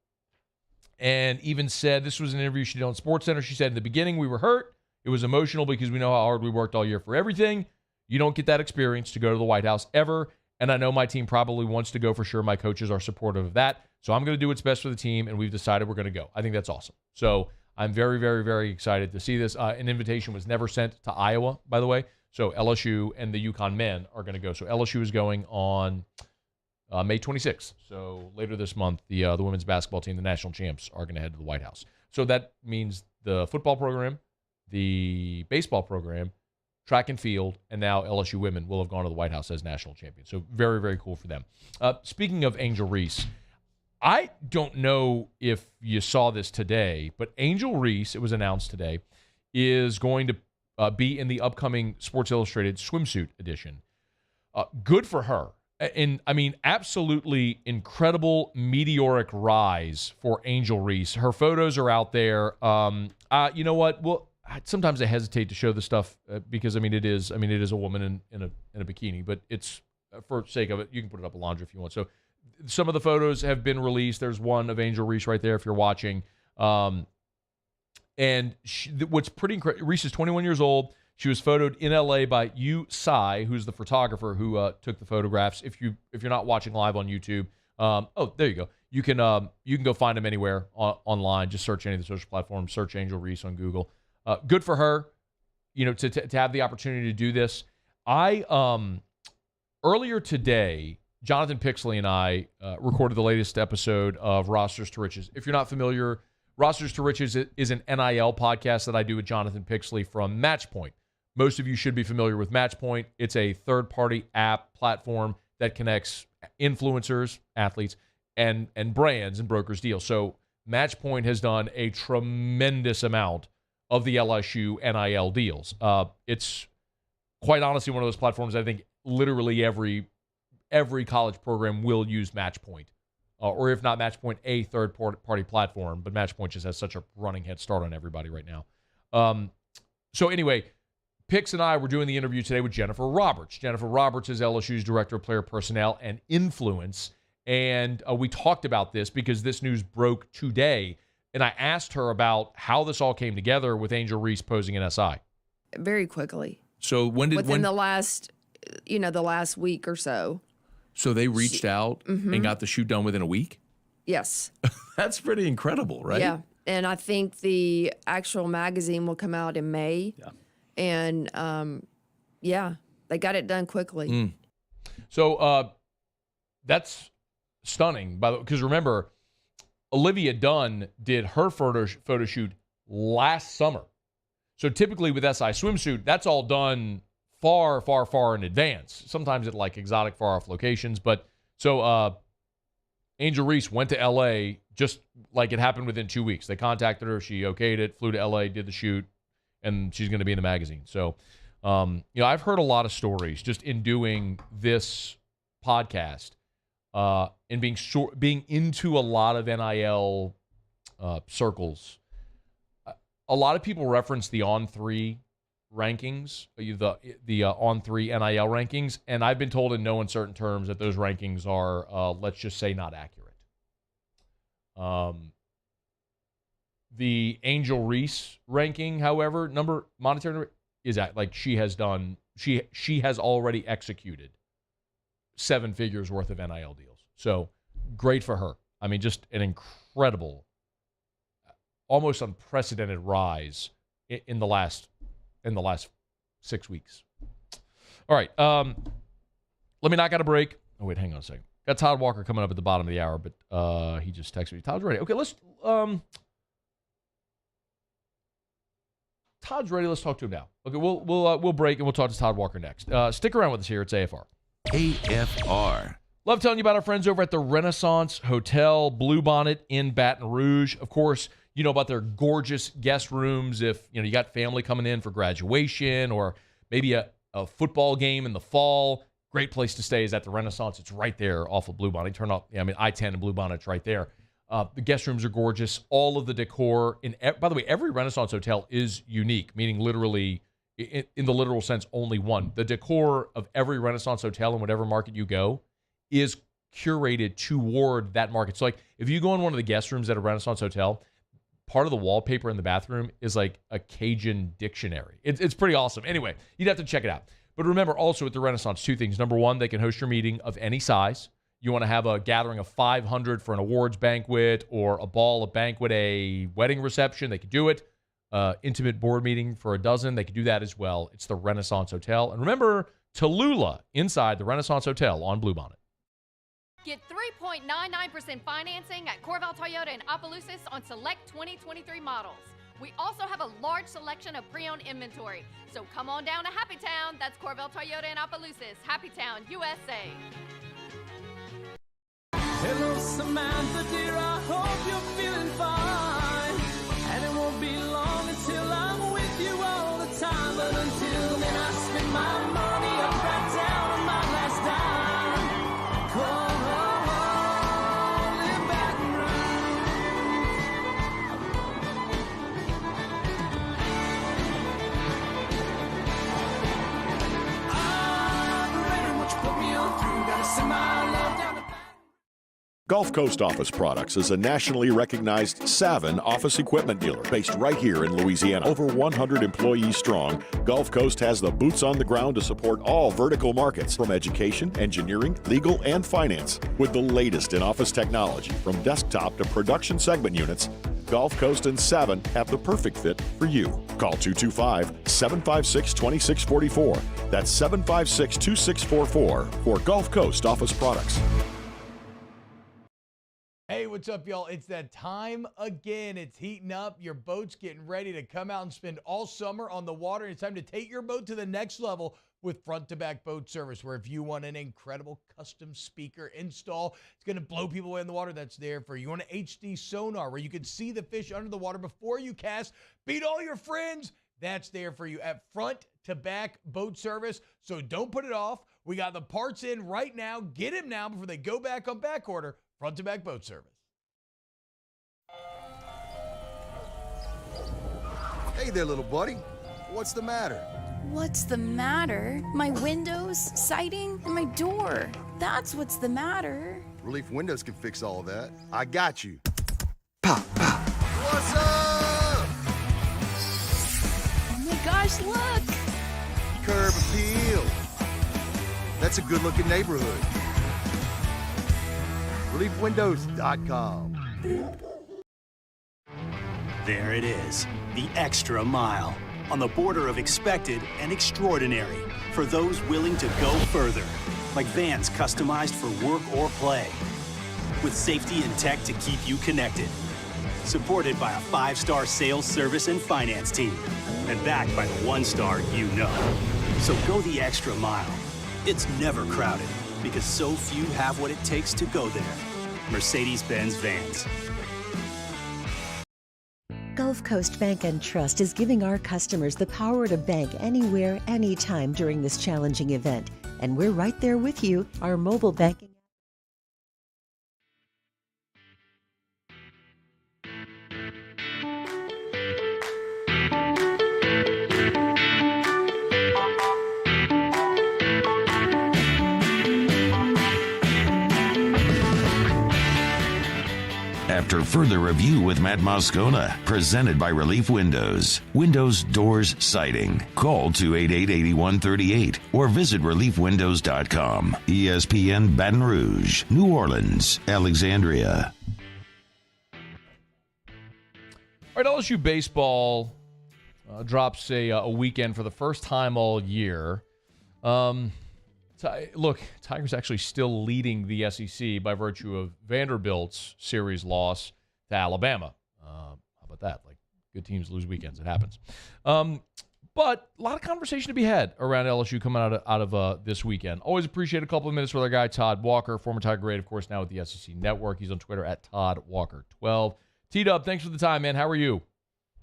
Speaker 6: And even said, this was an interview she did on SportsCenter. She said, in the beginning, we were hurt. It was emotional because we know how hard we worked all year for everything. You don't get that experience to go to the White House ever. And I know my team probably wants to go for sure. My coaches are supportive of that. So I'm going to do what's best for the team. And we've decided we're going to go. I think that's awesome. So I'm very, very, very excited to see this. An invitation was never sent to Iowa, by the way. So LSU and the UConn men are going to go. So LSU is going on May 26th. So later this month, the women's basketball team, the national champs, are going to head to the White House. So that means the football program, the baseball program, track and field, and now LSU women will have gone to the White House as national champions. So very, very cool for them. Speaking of Angel Reese, I don't know if you saw this today, but Angel Reese, it was announced today, is going to be in the upcoming Sports Illustrated swimsuit edition. Good for her. And I mean, absolutely incredible meteoric rise for Angel Reese. Her photos are out there. You know what? Well, sometimes I hesitate to show the stuff because it is a woman in a bikini, but it's for sake of it. You can put it up, Alondra, if you want. So some of the photos have been released. There's one of Angel Reese right there if you're watching. And what's pretty incredible, Reese is 21 years old. She was photoed in LA by Yu Tsai, who's the photographer who took the photographs. If you're not watching live on YouTube, there you go. You can go find them anywhere online. Just search any of the social platforms. Search Angel Reese on Google. Good for her, to have the opportunity to do this. I earlier today, Jonathan Pixley and I recorded the latest episode of Rosters to Riches. If you're not familiar, Rosters to Riches is an NIL podcast that I do with Jonathan Pixley from Matchpoint. Most of you should be familiar with Matchpoint. It's a third-party app platform that connects influencers, athletes, and brands and brokers deals. So Matchpoint has done a tremendous amount of the LSU NIL deals. It's quite honestly one of those platforms I think literally every college program will use Matchpoint. Or if not Matchpoint, a third-party platform. But Matchpoint just has such a running head start on everybody right now. So anyway, Pix and I were doing the interview today with Jennifer Roberts. Jennifer Roberts is LSU's Director of Player Personnel and Influence. And we talked about this because this news broke today. And I asked her about how this all came together with Angel Reese posing an SI.
Speaker 18: Very quickly.
Speaker 19: So
Speaker 18: within the last week or so.
Speaker 19: So they reached out and got the shoot done within a week?
Speaker 18: Yes.
Speaker 19: That's pretty incredible, right?
Speaker 18: Yeah. And I think the actual magazine will come out in May.
Speaker 19: Yeah.
Speaker 18: And, they got it done quickly.
Speaker 6: So that's stunning, by the way, because remember, Olivia Dunn did her photo shoot last summer. So typically with SI Swimsuit, that's all done far, far, far in advance. Sometimes at like exotic, far-off locations. But so Angel Reese went to L.A. just like it happened within 2 weeks. They contacted her. She okayed it, flew to L.A., did the shoot, and she's going to be in the magazine. So, I've heard a lot of stories just in doing this podcast and being into a lot of NIL circles. A lot of people reference the On3 rankings, the On3 NIL rankings, and I've been told in no uncertain terms that those rankings are, let's just say, not accurate. The Angel Reese ranking, however, monetary is at like she has already executed 7 figures worth of NIL deals. So great for her. I mean, just an incredible, almost unprecedented rise in the last 6 weeks. All right. Let me knock out a break. Oh, wait, hang on a second. Got Todd Walker coming up at the bottom of the hour, but he just texted me. Todd's ready. Okay, Todd's ready. Let's talk to him now. Okay, we'll break and we'll talk to Todd Walker next. Stick around with us here. It's AFR.
Speaker 3: AFR.
Speaker 6: Love telling you about our friends over at the Renaissance Hotel Bluebonnet in Baton Rouge. Of course, you know about their gorgeous guest rooms if you got family coming in for graduation or maybe a football game in the fall. Great place to stay is at the Renaissance. It's right there off of Bluebonnet. Turn off, I-10 and Bluebonnet's right there. The guest rooms are gorgeous. All of the decor. By the way, every Renaissance hotel is unique, meaning literally, in the literal sense, only one. The decor of every Renaissance hotel in whatever market you go is curated toward that market. So, like, if you go in one of the guest rooms at a Renaissance hotel, part of the wallpaper in the bathroom is like a Cajun dictionary. It's pretty awesome. Anyway, you'd have to check it out. But remember also at the Renaissance, 2 things. Number 1, they can host your meeting of any size. You want to have a gathering of 500 for an awards banquet or a ball, a banquet, a wedding reception, they could do it. Intimate board meeting for 12, they could do that as well. It's the Renaissance Hotel. And remember, Tallulah inside the Renaissance Hotel on Bluebonnet.
Speaker 20: Get 3.99% financing at Corval Toyota in Opelousas on select 2023 models. We also have a large selection of pre-owned inventory. So come on down to Happy Town. That's Corval Toyota in Opelousas. Happy Town, USA.
Speaker 5: Hello, Samantha, dear, I hope you're feeling fine. And it won't be long until I'm with you all the time. But until then, I spend my money up right down on my last dime. Come home, live Baton Rouge. I'm ready, what you put me on through. Gotta send my love down to
Speaker 10: Gulf Coast Office Products is a nationally recognized Savin office equipment dealer based right here in Louisiana. Over 100 employees strong, Gulf Coast has the boots on the ground to support all vertical markets from education, engineering, legal, and finance. With the latest in office technology from desktop to production segment units, Gulf Coast and Savin have the perfect fit for you. Call 225-756-2644. That's 756-2644 for Gulf Coast office products.
Speaker 1: Hey, what's up, y'all? It's that time again. It's heating up. Your boat's getting ready to come out and spend all summer on the water. It's time to take your boat to the next level with front-to-back boat service, where if you want an incredible custom speaker install, it's going to blow people away in the water, that's there for you. You want an HD sonar where you can see the fish under the water before you cast, beat all your friends, that's there for you at front-to-back boat service. So don't put it off. We got the parts in right now. Get them now before they go back on back order. Front-to-back boat service.
Speaker 12: Hey there, little buddy. What's the matter?
Speaker 13: What's the matter? My windows, siding, and my door. That's what's the matter.
Speaker 12: Relief Windows can fix all of that. I got you. Pop, pop. What's up?
Speaker 13: Oh my gosh, look!
Speaker 12: Curb appeal. That's a good-looking neighborhood. ReliefWindows.com.
Speaker 14: There it is, the extra mile. On the border of expected and extraordinary for those willing to go further. Like vans customized for work or play. With safety and tech to keep you connected. Supported by a 5-star sales, service, and finance team. And backed by the 1-star you know. So go the extra mile. It's never crowded because so few have what it takes to go there. Mercedes-Benz Vans.
Speaker 2: Gulf Coast Bank and Trust is giving our customers the power to bank anywhere, anytime during this challenging event. And we're right there with you. Our mobile banking.
Speaker 3: After further review with Matt Moscona, presented by Relief Windows. Windows, doors, siding. Call 288-8138 or visit reliefwindows.com. ESPN Baton Rouge, New Orleans, Alexandria.
Speaker 6: All right, LSU baseball drops a weekend for the first time all year. Look, Tigers actually still leading the SEC by virtue of Vanderbilt's series loss to Alabama. How about that? Like, good teams lose weekends. It happens. But a lot of conversation to be had around LSU coming out of this weekend. Always appreciate a couple of minutes with our guy, Todd Walker, former Tiger great, of course, now with the SEC Network. He's on Twitter at Todd Walker12. T-Dub, thanks for the time, man. How are you?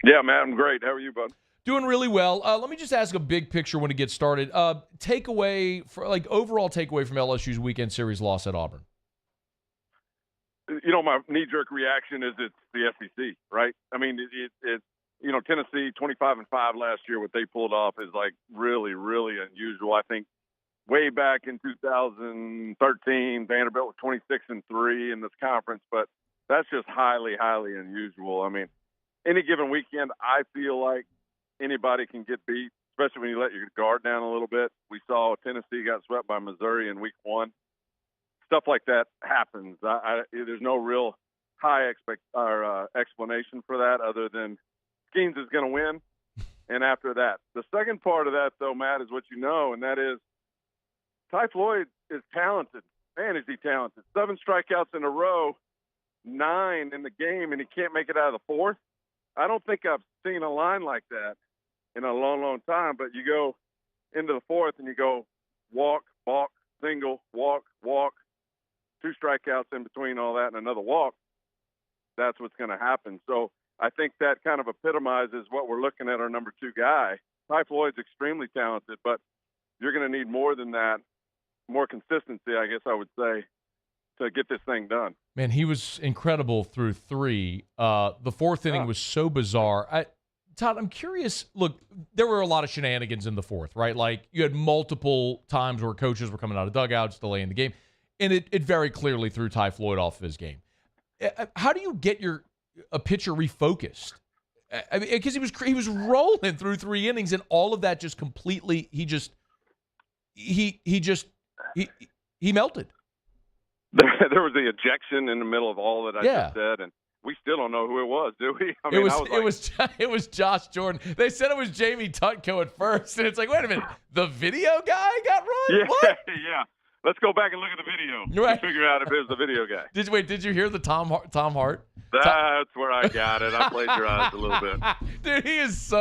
Speaker 11: Yeah, man, I'm great. How are you, bud?
Speaker 6: Doing really well. Let me just ask a big picture when it gets started. Overall takeaway from LSU's weekend series loss at Auburn.
Speaker 11: You know, my knee-jerk reaction is it's the SEC, right? I mean, it's Tennessee 25-5 last year. What they pulled off is like really, really unusual. I think way back in 2013, Vanderbilt was 26-3 in this conference, but that's just highly, highly unusual. I mean, any given weekend, I feel like anybody can get beat, especially when you let your guard down a little bit. We saw Tennessee got swept by Missouri in week 1. Stuff like that happens. There's no real high explanation for that other than Skeens is going to win. And after that, the second part of that, though, Matt, is what you know, and that is Ty Floyd is talented. Man, is he talented. 7 strikeouts in a row, 9 in the game, and he can't make it out of the 4th. I don't think I've seen a line like that in a long, long time, but you go into the 4th and you go walk, balk, single, walk, 2 strikeouts in between all that and another walk. That's what's going to happen. So I think that kind of epitomizes what we're looking at our number 2 guy. Ty Floyd's extremely talented, but you're going to need more than that, more consistency, I guess I would say, to get this thing done.
Speaker 6: Man, he was incredible through 3. The 4th inning was so bizarre. Todd, I'm curious. Look, there were a lot of shenanigans in the 4th, right? Like, you had multiple times where coaches were coming out of dugouts, delaying the game, and it very clearly threw Ty Floyd off of his game. How do you get a pitcher refocused? I mean, because he was rolling through 3 innings, and all of that just completely he melted.
Speaker 11: There was the ejection in the middle of all that I just said, and we still don't know who it was, do we? I
Speaker 6: It was Josh Jordan. They said it was Jamie Tutko at first, and it's like, wait a minute, the video guy got run?
Speaker 11: Yeah,
Speaker 6: What?
Speaker 11: yeah. Let's go back and look at the video.
Speaker 6: Right.
Speaker 11: Figure out if it was the video guy.
Speaker 6: Did you hear the Tom Hart?
Speaker 11: That's where I got it. I plagiarized a little bit.
Speaker 6: Dude, he is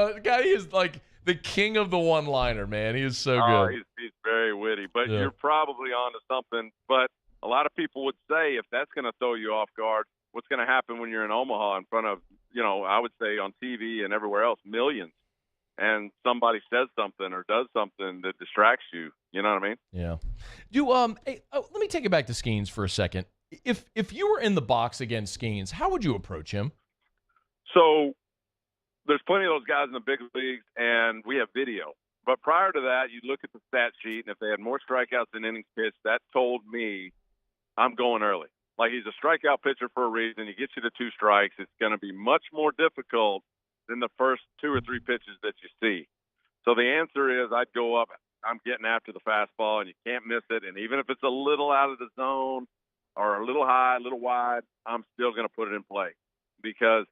Speaker 6: like the king of the one-liner, man. He is so good.
Speaker 11: He's very witty. But
Speaker 6: Yeah.
Speaker 11: you're probably onto something. But a lot of people would say if that's going to throw you off guard, what's going to happen when you're in Omaha in front of, I would say on TV and everywhere else, millions, and somebody says something or does something that distracts you. You know what I mean?
Speaker 6: Yeah. Let me take it back to Skeens for a second. If you were in the box against Skeens, how would you approach him?
Speaker 11: So there's plenty of those guys in the big leagues, and we have video. But prior to that, you look at the stat sheet, and if they had more strikeouts than innings pitched, that told me I'm going early. Like, he's a strikeout pitcher for a reason. He gets you to 2 strikes. It's going to be much more difficult than the first 2 or 3 pitches that you see. So the answer is I'd go up. I'm getting after the fastball, and you can't miss it. And even if it's a little out of the zone or a little high, a little wide, I'm still going to put it in play. Because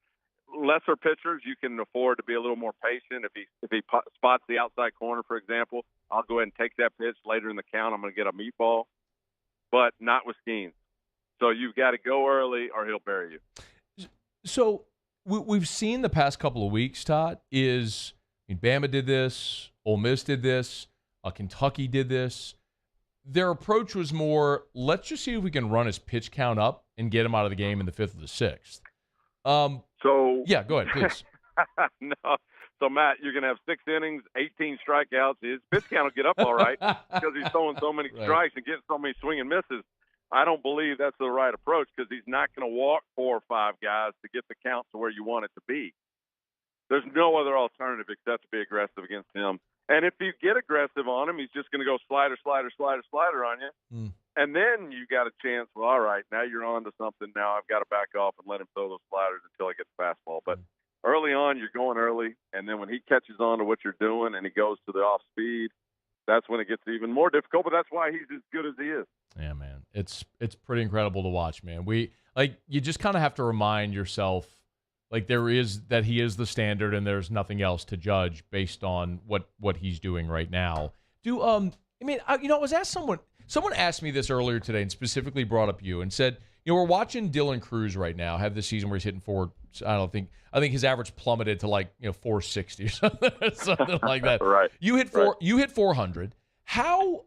Speaker 11: lesser pitchers, you can afford to be a little more patient. If he spots the outside corner, for example, I'll go ahead and take that pitch later in the count. I'm going to get a meatball. But not with Skeens. So you've got to go early or he'll bury you.
Speaker 6: So we've seen the past couple of weeks, Todd, Bama did this, Ole Miss did this, Kentucky did this. Their approach was more, let's just see if we can run his pitch count up and get him out of the game in the 5th or the 6th. Yeah, go ahead, please.
Speaker 11: No. So, Matt, you're going to have 6 innings, 18 strikeouts. His pitch count will get up all right because he's throwing so many strikes and getting so many swing and misses. I don't believe that's the right approach because he's not going to walk 4 or 5 guys to get the count to where you want it to be. There's no other alternative except to be aggressive against him. And if you get aggressive on him, he's just going to go slider on you. And then you got a chance, well, all right, now you're on to something. Now I've got to back off and let him throw those sliders until I get the fastball. But early on, you're going early. And then when he catches on to what you're doing and he goes to the off speed, that's when it gets even more difficult. But that's why he's as good as he is.
Speaker 6: Yeah, man. It's pretty incredible to watch, man. You just kind of have to remind yourself, he is the standard and there's nothing else to judge based on what he's doing right now. I was asked someone asked me this earlier today and specifically brought up you and said, we're watching Dylan Cruz right now have this season where he's hitting I think his average plummeted to 460 or something like that.
Speaker 11: Right.
Speaker 6: You hit 400. How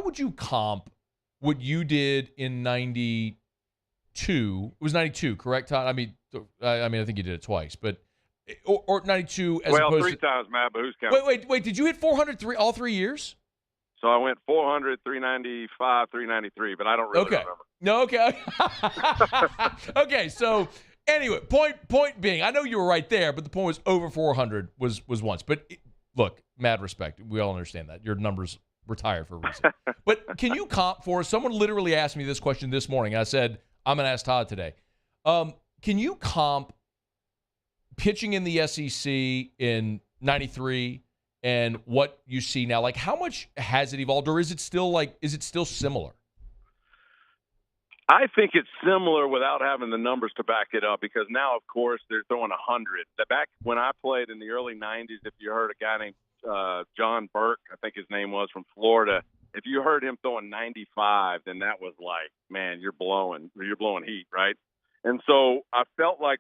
Speaker 6: would you comp what you did in 92? It was 92, correct, Todd? I think you did it twice, but or 92 as opposed
Speaker 11: 3
Speaker 6: to
Speaker 11: times, Matt, but who's counting?
Speaker 6: Wait, did you hit 400 all 3 years?
Speaker 11: So I went 400, 395, 393, but I don't really remember.
Speaker 6: No, okay. Okay, so anyway, point being, I know you were right there, but the point was over 400 was once. But look, mad respect. We all understand that. Your numbers retired for a reason. But can you comp for us? Someone literally asked me this question this morning. I said, I'm going to ask Todd today. Can you comp pitching in the SEC in 93 and what you see now? How much has it evolved, or is it still similar?
Speaker 11: I think it's similar without having the numbers to back it up because now, of course, they're throwing 100. Back when I played in the early 90s, if you heard a guy named John Burke, I think his name was, from Florida, if you heard him throwing 95, then that was like, man, you're blowing heat, right? And so I feel like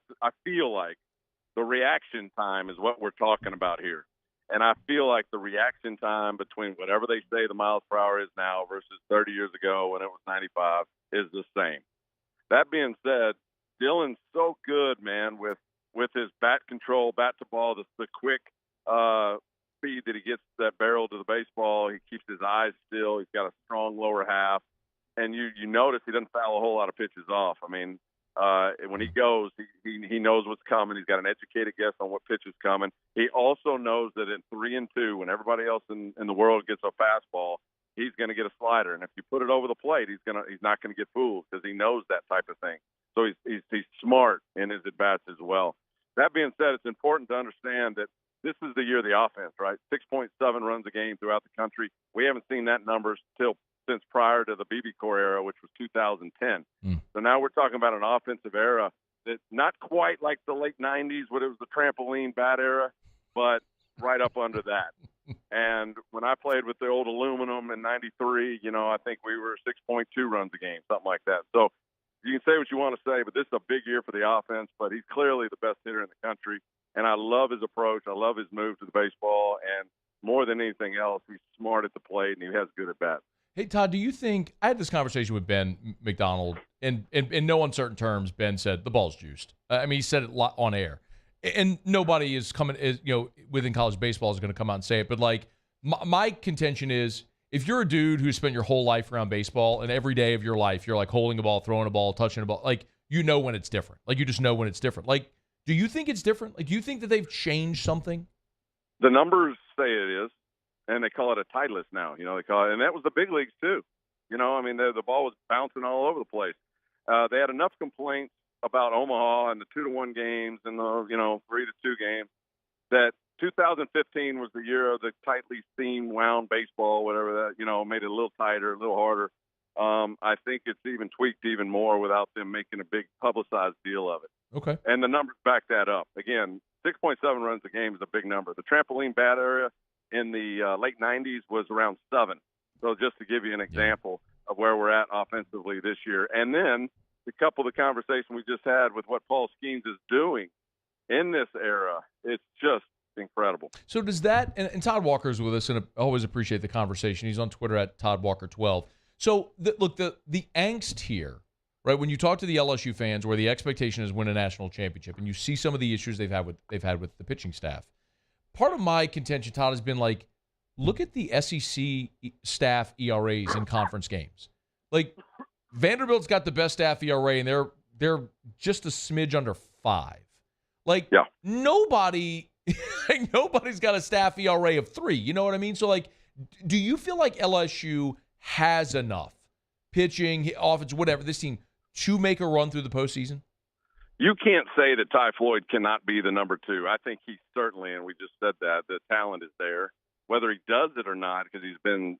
Speaker 11: the reaction time is what we're talking about here. And I feel like the reaction time between whatever they say the miles per hour is now versus 30 years ago when it was 95 is the same. That being said, Dylan's so good, man, with his bat control, bat to ball, the quick speed that he gets that barrel to the baseball. He keeps his eyes still. He's got a strong lower half. And you notice he doesn't foul a whole lot of pitches off. I mean, when he goes, he knows what's coming. He's got an educated guess on what pitch is coming. He also knows that in 3-2, when everybody else in the world gets a fastball, he's going to get a slider. And if you put it over the plate, he's not going to get fooled because he knows that type of thing. So he's smart in his at-bats as well. That being said, it's important to understand that this is the year of the offense, right? 6.7 runs a game throughout the country. We haven't seen that numbers since prior to the BB Core era, which was 2010. So now we're talking about an offensive era It's not quite like the late 90s when it was the trampoline bat era, but right up under that. And when I played with the old aluminum in 93, I think we were 6.2 runs a game, something like that. So you can say what you want to say, but this is a big year for the offense, but he's clearly the best hitter in the country. And I love his approach. I love his move to the baseball. And more than anything else, he's smart at the plate, and he has good at bat.
Speaker 6: Hey, Todd, do you think – I had this conversation with Ben McDonald, and in no uncertain terms, Ben said the ball's juiced. He said it on air. And nobody is within college baseball is going to come out and say it. But, my contention is if you're a dude who spent your whole life around baseball and every day of your life you're, holding a ball, throwing a ball, touching a ball, you know when it's different. You just know when it's different. Do you think it's different? Do you think that they've changed something?
Speaker 11: The numbers say it is. And they call it a Titleist now, they call it, and that was the big leagues too. The ball was bouncing all over the place. They had enough complaints about Omaha and the 2-1 games and the 3-2 games that 2015 was the year of the tightly seamed wound baseball, whatever that, made it a little tighter, a little harder. I think it's even tweaked even more without them making a big publicized deal of it.
Speaker 6: Okay.
Speaker 11: And the numbers back that up. Again, 6.7 runs a game is a big number. The trampoline bat area in the late 90s was around 7. So just to give you an example of where we're at offensively this year. And then to couple the conversation we just had with what Paul Skeens is doing in this era, it's just incredible.
Speaker 6: So does that, and Todd Walker's with us, and I always appreciate the conversation. He's on Twitter at ToddWalker12. So the angst here, right, when you talk to the LSU fans where the expectation is win a national championship and you see some of the issues they've had with the pitching staff, part of my contention, Todd, has been look at the SEC staff ERAs in conference games. Vanderbilt's got the best staff ERA, and they're just a smidge under 5. Nobody's got a staff ERA of 3. You know what I mean? So, do you feel like LSU has enough pitching, offense, whatever, this team to make a run through the postseason?
Speaker 11: You can't say that Ty Floyd cannot be the number 2. I think he certainly, and we just said that, the talent is there. Whether he does it or not, because he's been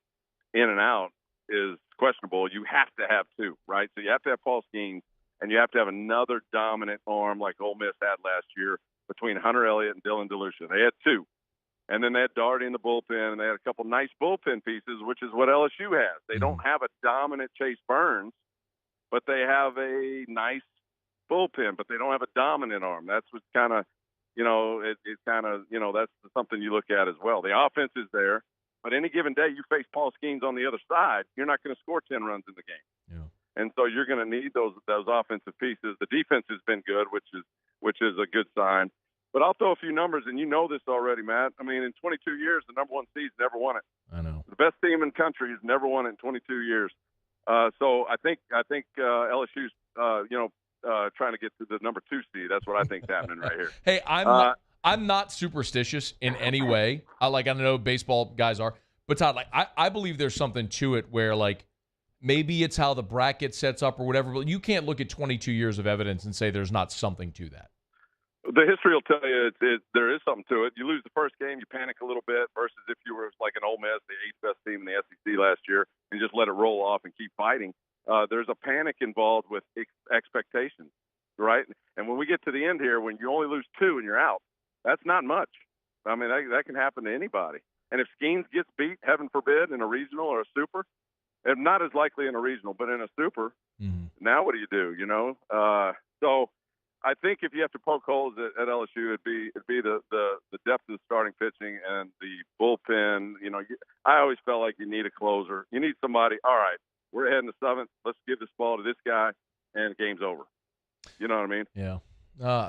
Speaker 11: in and out, is questionable. You have to have 2, right? So you have to have Paul Skeens, and you have to have another dominant arm like Ole Miss had last year between Hunter Elliott and Dylan DeLucia. They had 2. And then they had Daugherty in the bullpen, and they had a couple nice bullpen pieces, which is what LSU has. They don't have a dominant Chase Burns, but they have a nice bullpen, but they don't have a dominant arm. That's what's kind of, that's something you look at as well. The offense is there, but any given day you face Paul Skeens on the other side, you're not going to score 10 runs in the game. Yeah. And so you're going to need those offensive pieces. The defense has been good, which is a good sign. But I'll throw a few numbers, and you know this already, Matt. In 22 years, the number 1 seed's never won it.
Speaker 6: I know.
Speaker 11: The best team in the country has never won it in 22 years. So I think LSU's, trying to get to the number 2 seed. That's what I think's happening right here.
Speaker 6: Hey, I'm not superstitious in any way. I know baseball guys are, but Todd, I believe there's something to it where maybe it's how the bracket sets up or whatever, but you can't look at 22 years of evidence and say there's not something to that.
Speaker 11: The history will tell you there is something to it. You lose the first game, you panic a little bit versus if you were like an Ole Miss, the 8th best team in the SEC last year, and just let it roll off and keep fighting. There's a panic involved with expectations, right? And when we get to the end here, when you only lose 2 and you're out, that's not much. That can happen to anybody. And if Skeens gets beat, heaven forbid, in a regional or a super, and not as likely in a regional, but in a super, now what do you do, So I think if you have to poke holes at LSU, it'd be the depth of the starting pitching and the bullpen. I always felt like you need a closer. You need somebody, all right, we're ahead in the 7th. Let's give this ball to this guy, and the game's over. You know what I mean?
Speaker 6: Yeah.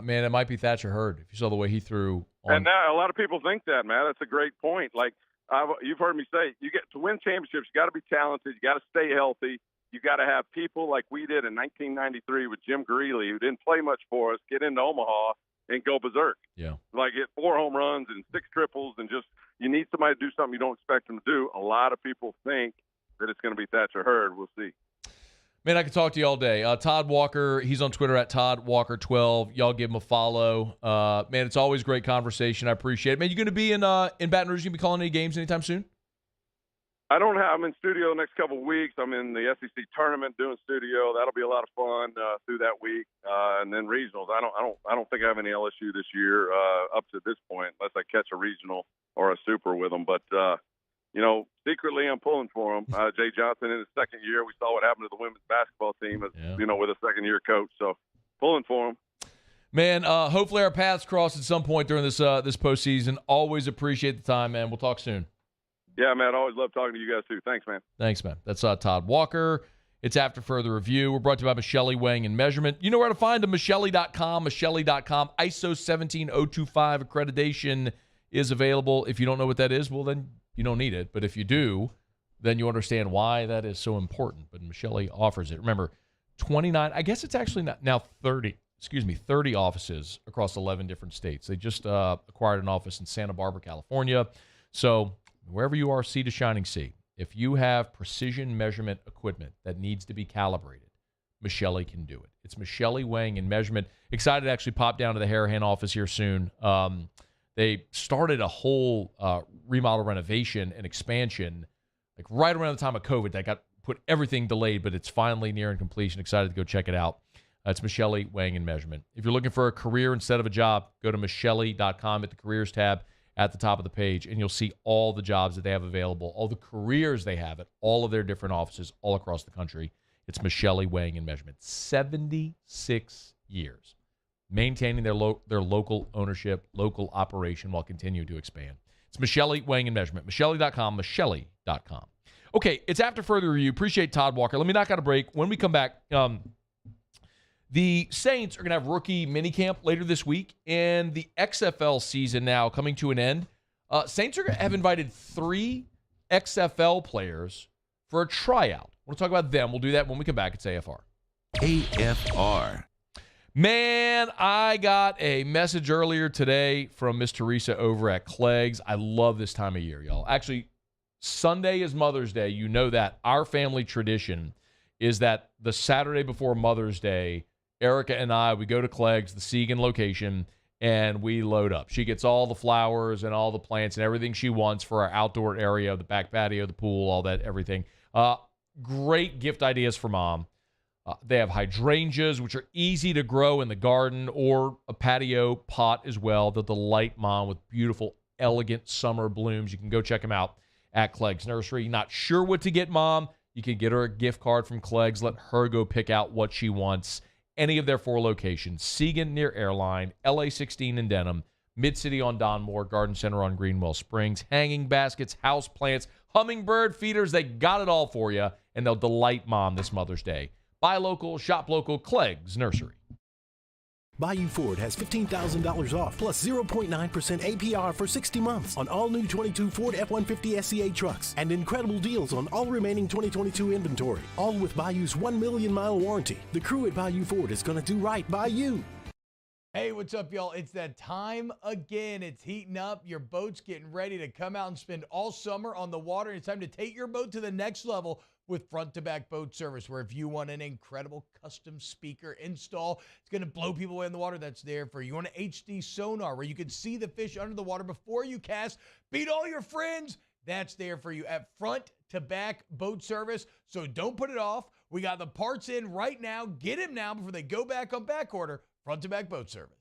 Speaker 6: Man, it might be Thatcher Hurd if you saw the way he threw.
Speaker 11: And now a lot of people think that, man. That's a great point. You've heard me say, to win championships, you got to be talented. You got to stay healthy. You got to have people like we did in 1993 with Jim Greeley, who didn't play much for us, get into Omaha and go berserk.
Speaker 6: Yeah.
Speaker 11: Hit 4 home runs and 6 triples, and just you need somebody to do something you don't expect them to do. A lot of people think that it's going to be Thatcher Hurd. We'll see.
Speaker 6: Man, I could talk to you all day. Todd Walker, he's on Twitter at ToddWalker12. Y'all give him a follow. Man, it's always great conversation. I appreciate it. Man, you going to be in Baton Rouge? You going to be calling any games anytime soon?
Speaker 11: I'm in studio the next couple of weeks. I'm in the SEC tournament doing studio. That'll be a lot of fun through that week, and then regionals. I don't think I have any LSU this year up to this point, unless I catch a regional or a super with them. But secretly I'm pulling for them. Jay Johnson in his second year. We saw what happened to the women's basketball team, with a second-year coach. So pulling for them.
Speaker 6: Man, hopefully our paths cross at some point during this postseason. Always appreciate the time, man. We'll talk soon.
Speaker 11: Yeah, man. I always love talking to you guys, too. Thanks, man.
Speaker 6: Thanks, man. That's Todd Walker. It's After Further Review. We're brought to you by Michelli Weighing and Measurement. You know where to find them, Michelli.com, Michelli.com. ISO 17025 accreditation is available. If you don't know what that is, well, then you don't need it. But if you do, then you understand why that is so important. But Michelli offers it. Remember, 29, I guess it's actually now 30 offices across 11 different states. They just acquired an office in Santa Barbara, California. So wherever you are, sea to shining sea, if you have precision measurement equipment that needs to be calibrated, Michelli can do it. It's Michelli Weighing and Measurement. Excited to actually pop down to the Harahan office here soon. They started a whole remodel, renovation, and expansion like right around the time of COVID. That got put everything delayed, but it's finally nearing completion. Excited to go check it out. It's Michelli Weighing and Measurement. If you're looking for a career instead of a job, go to Michelli.com at the careers tab at the top of the page, and you'll see all the jobs that they have available, all the careers they have at all of their different offices all across the country. It's Michelli Weighing and Measurement. 76 years maintaining their local ownership, local operation while continuing to expand. It's Michelli Weighing and Measurement. Michelli.com, Michelli.com. Okay, it's After Further Review. Appreciate Todd Walker. Let me knock out a break. When we come back, the Saints are going to have rookie minicamp later this week, and the XFL season now coming to an end. Saints have invited 3 XFL players for a tryout. We'll talk about them. We'll do that when we come back. It's AFR.
Speaker 3: AFR.
Speaker 6: Man, I got a message earlier today from Miss Teresa over at Clegg's. I love this time of year, y'all. Actually, Sunday is Mother's Day. You know that. Our family tradition is that the Saturday before Mother's Day, Erica and I, we go to Clegg's, the Seagan location, and we load up. She gets all the flowers and all the plants and everything she wants for our outdoor area, the back patio, the pool, all that, everything. Great gift ideas for Mom. They have hydrangeas, which are easy to grow in the garden or a patio pot as well. They'll delight Mom with beautiful, elegant summer blooms. You can go check them out at Clegg's Nursery. Not sure what to get Mom? You can get her a gift card from Clegg's. Let her go pick out what she wants. Any of their 4 locations: Seagan near Airline, LA 16 in Denham, Mid-City on Donmore, Garden Center on Greenwell Springs, hanging baskets, house plants, hummingbird feeders. They got it all for you, and they'll delight Mom this Mother's Day. Buy local, shop local, Clegg's Nursery.
Speaker 14: Bayou Ford has $15,000 off, plus 0.9% APR for 60 months on all new 22 Ford F-150 SCA trucks, and incredible deals on all remaining 2022 inventory, all with Bayou's 1 million-mile warranty. The crew at Bayou Ford is going to do right by you.
Speaker 1: Hey, what's up, y'all? It's that time again. It's heating up. Your boat's getting ready to come out and spend all summer on the water. It's time to take your boat to the next level with front-to-back boat service, where if you want an incredible custom speaker install, it's going to blow people away in the water, that's there for you. You want an HD sonar where you can see the fish under the water before you cast, beat all your friends, that's there for you at front-to-back boat service. So don't put it off. We got the parts in right now. Get them now before they go back on back order. Front-to-back boat service.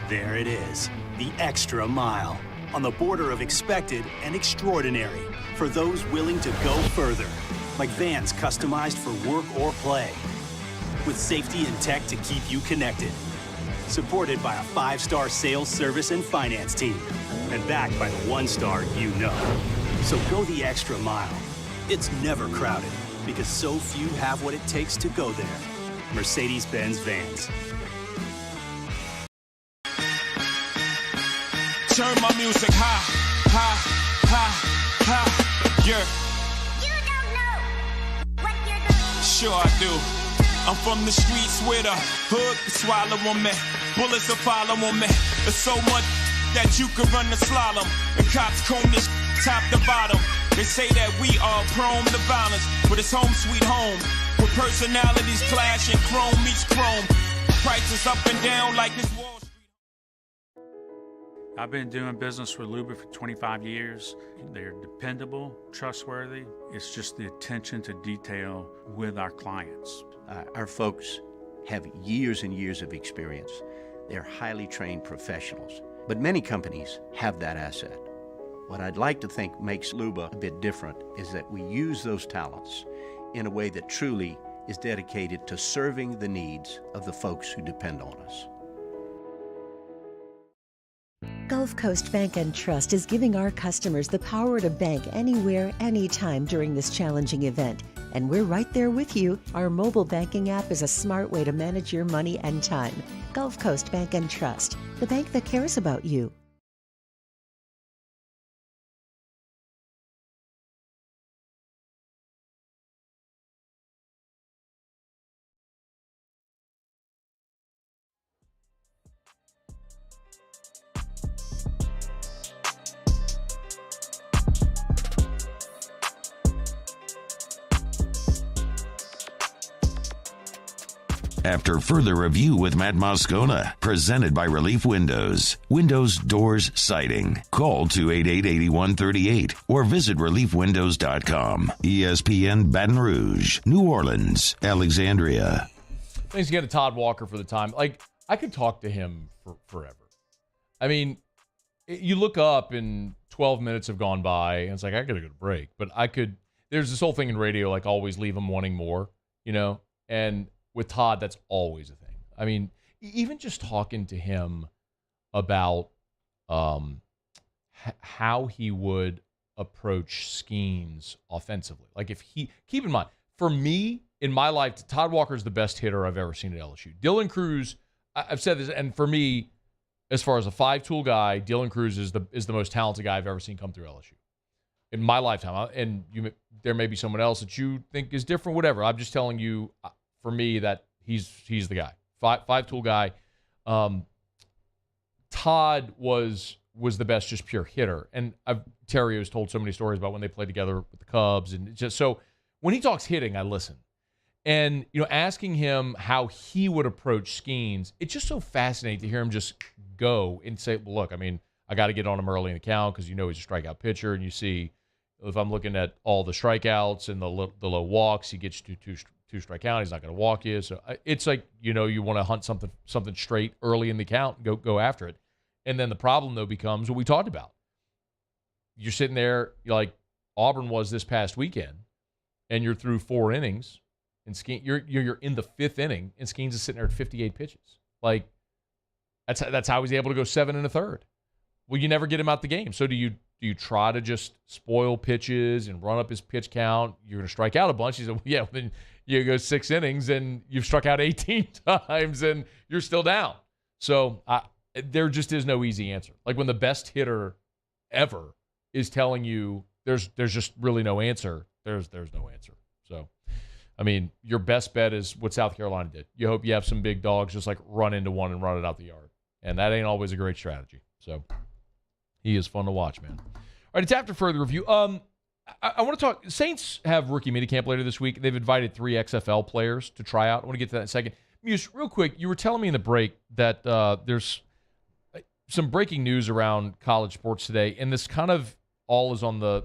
Speaker 14: There it is, the extra mile, on the border of expected and extraordinary, for those willing to go further, like vans customized for work or play, with safety and tech to keep you connected, supported by a 5-star sales, service, and finance team, and backed by the 1-star you know. So go the extra mile. It's never crowded, because so few have what it takes to go there. Mercedes-Benz Vans.
Speaker 5: Turn my music high, high, high, high, yeah. You don't know what you're doing. Sure I do. I'm from the streets where the hood can swallow on me. Bullets will follow on me. There's so much that you could run the slalom. And cops comb this top to bottom. They say that we are prone to violence, but it's home sweet home. With personalities clash and chrome meets chrome. Prices up and down like this Wall Street.
Speaker 4: I've been doing business with Luba for 25 years. They're dependable, trustworthy. It's just the attention to detail with our clients.
Speaker 9: Our folks have years and years of experience. They're highly trained professionals, but many companies have that asset. What I'd like to think makes Luba a bit different is that we use those talents in a way that truly is dedicated to serving the needs of the folks who depend on us.
Speaker 2: Gulf Coast Bank and Trust is giving our customers the power to bank anywhere, anytime during this challenging event. And we're right there with you. Our mobile banking app is a smart way to manage your money and time. Gulf Coast Bank and Trust, the bank that cares about you.
Speaker 3: After further review with Matt Moscona, presented by Relief Windows. Windows, doors, siding. Call 288-8138 or visit reliefwindows.com. ESPN Baton Rouge, New Orleans, Alexandria.
Speaker 6: Thanks again to Todd Walker for the time. Like, I could talk to him for forever. I mean, you look up and 12 minutes have gone by, and it's like, I got to go to break. But there's this whole thing in radio, like always leave them wanting more, And with Todd, that's always a thing. I mean, even just talking to him about how he would approach schemes offensively. Like keep in mind, for me, in my life, Todd Walker is the best hitter I've ever seen at LSU. Dylan Cruz, I've said this, and for me, as far as a five-tool guy, Dylan Cruz is the most talented guy I've ever seen come through LSU in my lifetime. And there may be someone else that you think is different, whatever. I'm just telling you, for me, that he's the guy, five-tool guy. Todd was the best, just pure hitter. And Terry has told so many stories about when they played together with the Cubs, and just so when he talks hitting, I listen. And asking him how he would approach schemes, it's just so fascinating to hear him just go and say, well, "Look, I mean, I got to get on him early in the count because he's a strikeout pitcher, and you see." If I'm looking at all the strikeouts and the low walks, he gets you two strike out. He's not going to walk you. So it's like, you want to hunt something straight early in the count, go after it. And then the problem, though, becomes what we talked about. You're sitting there, like Auburn was this past weekend, and you're through 4 innings, and you're in the 5th inning, and Skeens is sitting there at 58 pitches. Like, that's how he's able to go 7 1/3. Well, you never get him out the game. So do you try to just spoil pitches and run up his pitch count? You're going to strike out a bunch. He said, well, yeah, then you go 6 innings and you've struck out 18 times and you're still down. So there just is no easy answer. Like when the best hitter ever is telling you there's just really no answer, there's no answer. So, I mean, your best bet is what South Carolina did. You hope you have some big dogs just like run into one and run it out the yard. And that ain't always a great strategy. So he is fun to watch, man. All right, it's after further review. I want to talk. Saints have rookie minicamp later this week. They've invited 3 XFL players to try out. I want to get to that in a second. Muse, real quick, you were telling me in the break that there's some breaking news around college sports today, and this kind of all is on the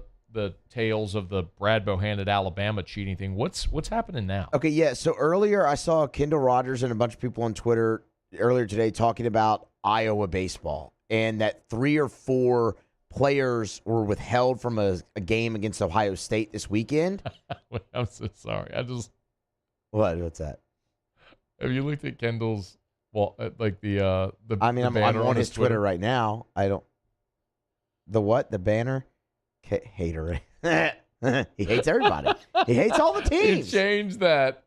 Speaker 6: tails of the Brad Bohannon Alabama cheating thing. What's happening now?
Speaker 8: Okay, yeah. So earlier I saw Kendall Rogers and a bunch of people on Twitter earlier today talking about Iowa baseball and that 3 or 4 players were withheld from a game against Ohio State this weekend.
Speaker 6: I'm so sorry.
Speaker 8: What's that?
Speaker 6: Have you looked at Kendall's? Well, like the
Speaker 8: I mean, I'm on his Twitter right now. I don't. The what? The banner? Hater. He hates everybody. He hates all the teams.
Speaker 6: He changed that.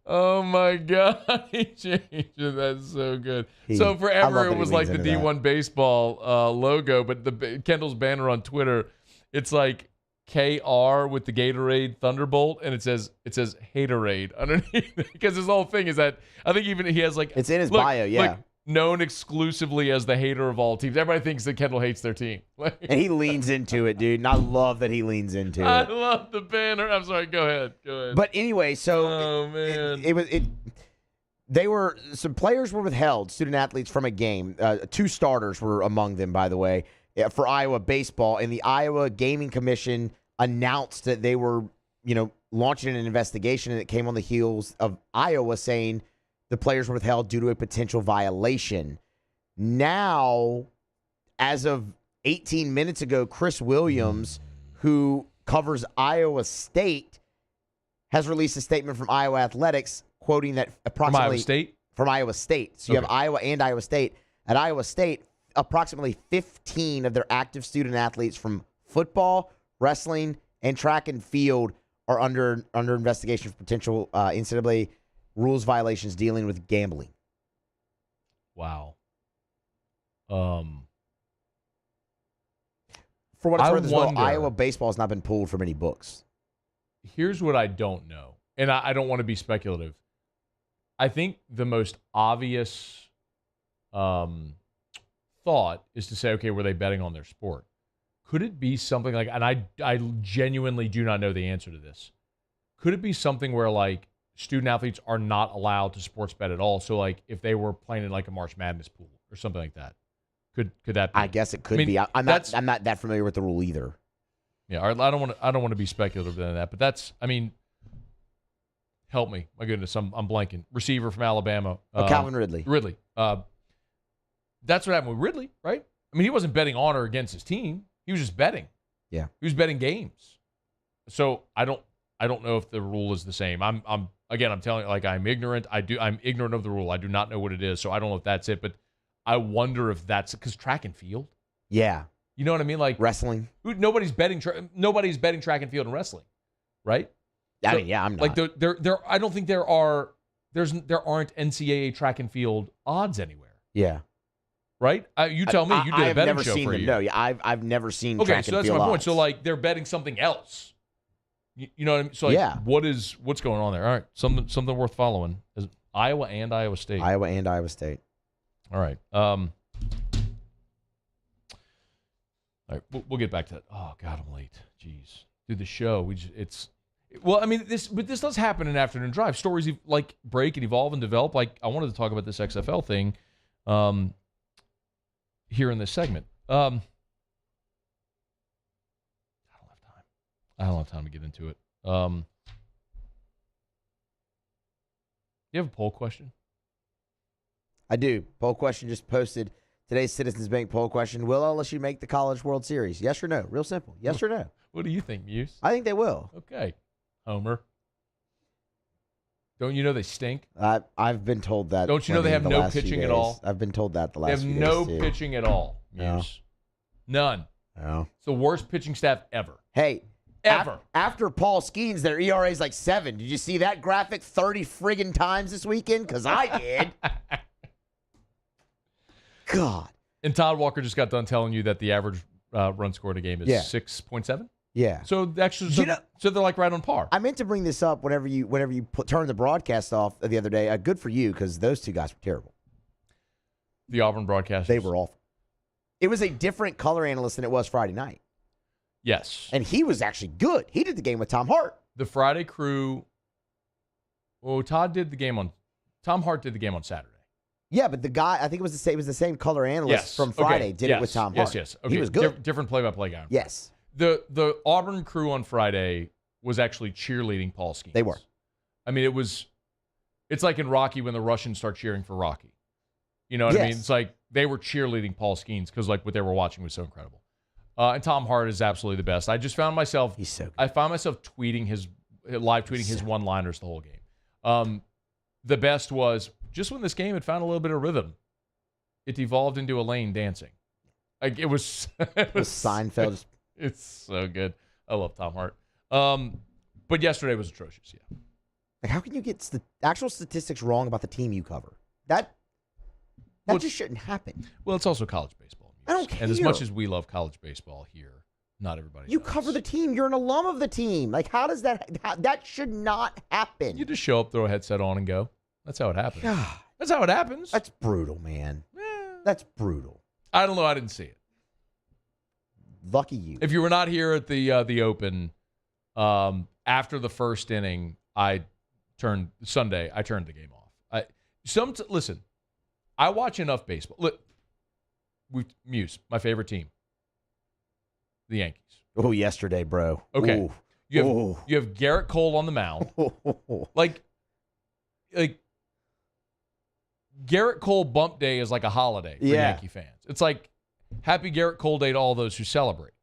Speaker 6: Oh my God, he changed it. That's so good. So forever it was like the D1 baseball logo, but Kendall's banner on Twitter, it's like KR with the Gatorade Thunderbolt, and it says Haterade underneath. Because his whole thing is that I think even he has like
Speaker 8: it's in his bio, yeah.
Speaker 6: known exclusively as the hater of all teams. Everybody thinks that Kendall hates their team.
Speaker 8: And he leans into it, dude. And I love that he leans into
Speaker 6: I
Speaker 8: it.
Speaker 6: love the banner. I'm sorry. Go ahead.
Speaker 8: But anyway, so
Speaker 6: oh man,
Speaker 8: some players were withheld, student athletes from a game. 2 starters were among them, by the way, for Iowa baseball. And the Iowa Gaming Commission announced that they were, launching an investigation, and it came on the heels of Iowa saying the players were withheld due to a potential violation. Now, as of 18 minutes ago, Chris Williams, who covers Iowa State, has released a statement from Iowa Athletics quoting that approximately from Iowa State. So you have Iowa and Iowa State. At Iowa State, approximately 15 of their active student athletes from football, wrestling, and track and field are under investigation for potential NCAA rules violations dealing with gambling.
Speaker 6: Wow.
Speaker 8: For what it's worth as well, Iowa baseball has not been pulled from any books.
Speaker 6: Here's what I don't know, and I don't want to be speculative. I think the most obvious thought is to say, okay, were they betting on their sport? Could it be something like, and I genuinely do not know the answer to this. Could it be something where, like, student athletes are not allowed to sports bet at all? So, like, if they were playing in, like, a March Madness pool or something like that, could that be?
Speaker 8: I guess it could be. I'm not that familiar with the rule either.
Speaker 6: Yeah, I don't want to be speculative than that, but that's, help me. My goodness, I'm blanking. Receiver from Alabama.
Speaker 8: Calvin Ridley.
Speaker 6: That's what happened with Ridley, right? He wasn't betting on or against his team. He was just betting.
Speaker 8: Yeah.
Speaker 6: He was betting games. So I don't know if the rule is the same. I'm telling you, like, I'm ignorant. I'm ignorant of the rule. I do not know what it is. So I don't know if that's it, but I wonder if that's because track and field.
Speaker 8: Yeah.
Speaker 6: You know what I mean? Like
Speaker 8: wrestling.
Speaker 6: Nobody's betting track and field and wrestling, right?
Speaker 8: I'm not.
Speaker 6: Like there I don't think there aren't NCAA track and field odds anywhere.
Speaker 8: Yeah.
Speaker 6: Right? You tell me. You did a betting show for a year.
Speaker 8: No, I've never seen track and field.
Speaker 6: Okay, so that's my point.
Speaker 8: odds.
Speaker 6: So, like, they're betting something else. You know what I mean? So, like, what's going on there? All right, something worth following. Is Iowa and Iowa State.
Speaker 8: Iowa and Iowa State.
Speaker 6: All right. All right, we'll get back to that. Oh God, I'm late. Jeez, dude, the show this does happen in afternoon drive. Stories like break and evolve and develop. Like, I wanted to talk about this XFL thing. Here in this segment. I don't have time to get into it. You have a poll question?
Speaker 8: I do. Poll question just posted. Today's Citizens Bank poll question. Will LSU make the College World Series? Yes or no? Real simple. Yes or no?
Speaker 6: What do you think, Muse?
Speaker 8: I think they will.
Speaker 6: Okay. Homer. Don't you know they stink?
Speaker 8: I've been told that.
Speaker 6: Don't you know they have no pitching at all?
Speaker 8: I've been told that the last few days.
Speaker 6: They have no pitching at all, Muse.
Speaker 8: No.
Speaker 6: None.
Speaker 8: No.
Speaker 6: It's the worst pitching staff ever.
Speaker 8: Hey.
Speaker 6: Ever.
Speaker 8: After Paul Skeens, their ERA is like 7. Did you see that graphic 30 friggin' times this weekend? Because I did. God.
Speaker 6: And Todd Walker just got done telling you that the average run score in a game is 6.7?
Speaker 8: Yeah.
Speaker 6: So actually, so they're like right on par.
Speaker 8: I meant to bring this up whenever you turned the broadcast off the other day. Good for you, because those two guys were terrible.
Speaker 6: The Auburn broadcasters.
Speaker 8: They were awful. It was a different color analyst than it was Friday night.
Speaker 6: Yes.
Speaker 8: And he was actually good. He did the game with Tom Hart.
Speaker 6: The Friday crew. Oh, Tom Hart did the game on Saturday.
Speaker 8: Yeah, but the guy, I think it was the same color analyst from Friday, did it with Tom Hart.
Speaker 6: Yes. Okay.
Speaker 8: He was good.
Speaker 6: Different play-by-play guy.
Speaker 8: Yes.
Speaker 6: The Auburn crew on Friday was actually cheerleading Paul Skeens.
Speaker 8: They were.
Speaker 6: It's like in Rocky when the Russians start cheering for Rocky. You know what I mean? It's like they were cheerleading Paul Skeens because like what they were watching was so incredible. And Tom Hart is absolutely the best. I just found myself
Speaker 8: he's so good.
Speaker 6: I found myself live tweeting his one-liners the whole game. The best was just when this game had found a little bit of rhythm, it evolved into Elaine dancing. Like it was
Speaker 8: Seinfeld.
Speaker 6: It's so good. I love Tom Hart. But yesterday was atrocious. Yeah.
Speaker 8: Like, how can you get actual statistics wrong about the team you cover? That just shouldn't happen.
Speaker 6: Well, it's also college baseball.
Speaker 8: I don't care.
Speaker 6: And as much as we love college baseball here, not everybody.
Speaker 8: You cover the team. You're an alum of the team. Like, how does that should not happen?
Speaker 6: You just show up, throw a headset on, and go. That's how it happens.
Speaker 8: God.
Speaker 6: That's how it happens.
Speaker 8: That's brutal, man. That's brutal.
Speaker 6: I don't know. I didn't see it.
Speaker 8: Lucky you.
Speaker 6: If you were not here at the Open, after the first inning, I turned the game off. Listen, I watch enough baseball. Look, Muse, my favorite team, the Yankees.
Speaker 8: Oh, yesterday, bro.
Speaker 6: Okay.
Speaker 8: Ooh.
Speaker 6: You have Garrett Cole on the mound. like Garrett Cole bump day is like a holiday for Yankee fans. It's like happy Garrett Cole day to all those who celebrate.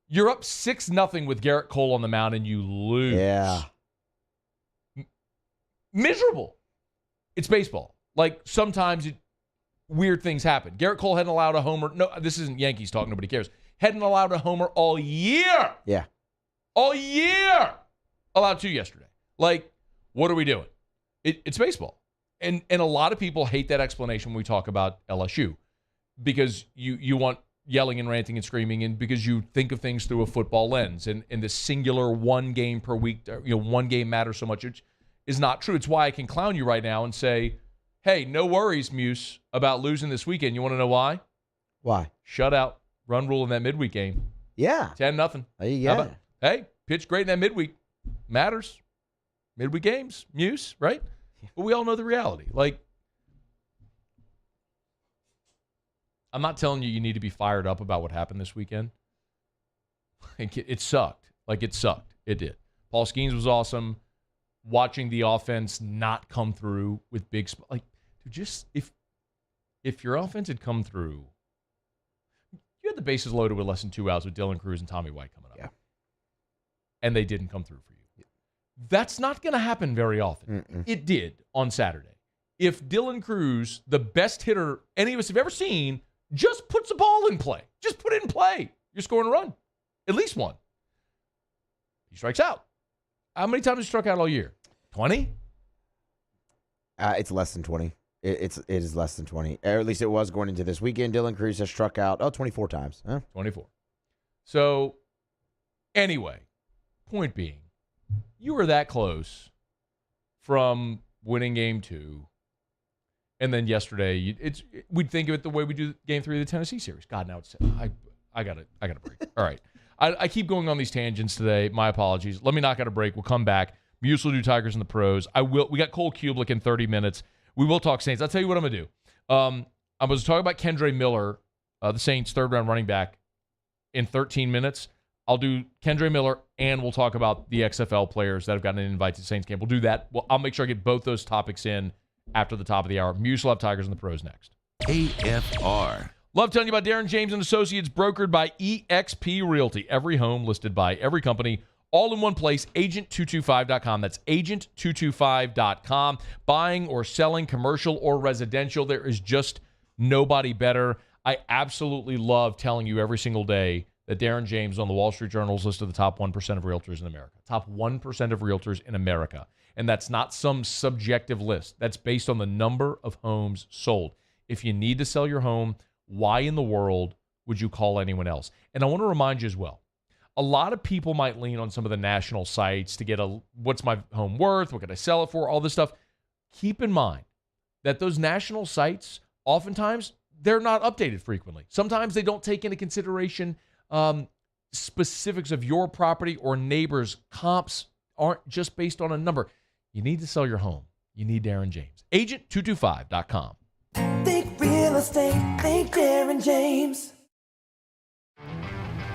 Speaker 6: You're up 6-0 with Garrett Cole on the mound and you lose.
Speaker 8: Yeah.
Speaker 6: Miserable. It's baseball. Like sometimes weird things happen. Garrett Cole hadn't allowed a homer. No, this isn't Yankees talk. Nobody cares. Hadn't allowed a homer all year.
Speaker 8: Yeah.
Speaker 6: All year. Allowed 2 yesterday. Like, what are we doing? It's baseball. And a lot of people hate that explanation when we talk about LSU because you want yelling and ranting and screaming and because you think of things through a football lens and the singular one game per week, one game matters so much. It is not true. It's why I can clown you right now and say, hey, no worries, Muse, about losing this weekend. You want to know why?
Speaker 8: Why?
Speaker 6: Shutout. Run rule in that midweek game.
Speaker 8: Yeah.
Speaker 6: 10-0.
Speaker 8: There you go.
Speaker 6: Hey, pitch great in that midweek. Matters. Midweek games. Muse, right? But we all know the reality. Like, I'm not telling you need to be fired up about what happened this weekend. It sucked. Like, it sucked. It did. Paul Skeens was awesome. Watching the offense not come through with big like, just if your offense had come through, you had the bases loaded with less than 2 outs with Dylan Cruz and Tommy White coming up.
Speaker 8: Yeah.
Speaker 6: And they didn't come through for you. That's not going to happen very often. It did on Saturday. If Dylan Cruz, the best hitter any of us have ever seen, just puts the ball in play. Just put it in play. You're scoring a run. At least one. He strikes out. How many times has he struck out all year? 20?
Speaker 8: It's less than 20. It is less than 20. Or at least it was going into this weekend. Dylan Cruz has struck out 24 times. Huh?
Speaker 6: 24. So, anyway, point being, you were that close from winning game 2. And then yesterday, we'd think of it the way we do game 3 of the Tennessee series. God, now it's I got a break. All right. I keep going on these tangents today. My apologies. Let me knock out a break. We'll come back. Muse will do Tigers and the Pros. We got Cole Cubelic in 30 minutes. We will talk Saints. I'll tell you what I'm going to do. I was talking about Kendre Miller, the Saints' third-round running back, in 13 minutes. I'll do Kendre Miller, and we'll talk about the XFL players that have gotten an invite to Saints camp. We'll do that. I'll make sure I get both those topics in after the top of the hour. Muse will have Tigers and the Pros next.
Speaker 3: AFR.
Speaker 6: Love telling you about Darren James and Associates, brokered by eXp Realty. Every home listed by every company, all in one place, agent225.com. That's agent225.com. Buying or selling commercial or residential, there is just nobody better. I absolutely love telling you every single day that Darren James is on the Wall Street Journal's list of the top 1% of realtors in America. Top 1% of realtors in America. And that's not some subjective list. That's based on the number of homes sold. If you need to sell your home, why in the world would you call anyone else? And I want to remind you as well, a lot of people might lean on some of the national sites to get what's my home worth, what can I sell it for, all this stuff. Keep in mind that those national sites, oftentimes, they're not updated frequently. Sometimes they don't take into consideration specifics of your property or neighbors. Comps aren't just based on a number. You need to sell your home. You need Darren James. Agent225.com.
Speaker 7: Think real estate, think Darren James.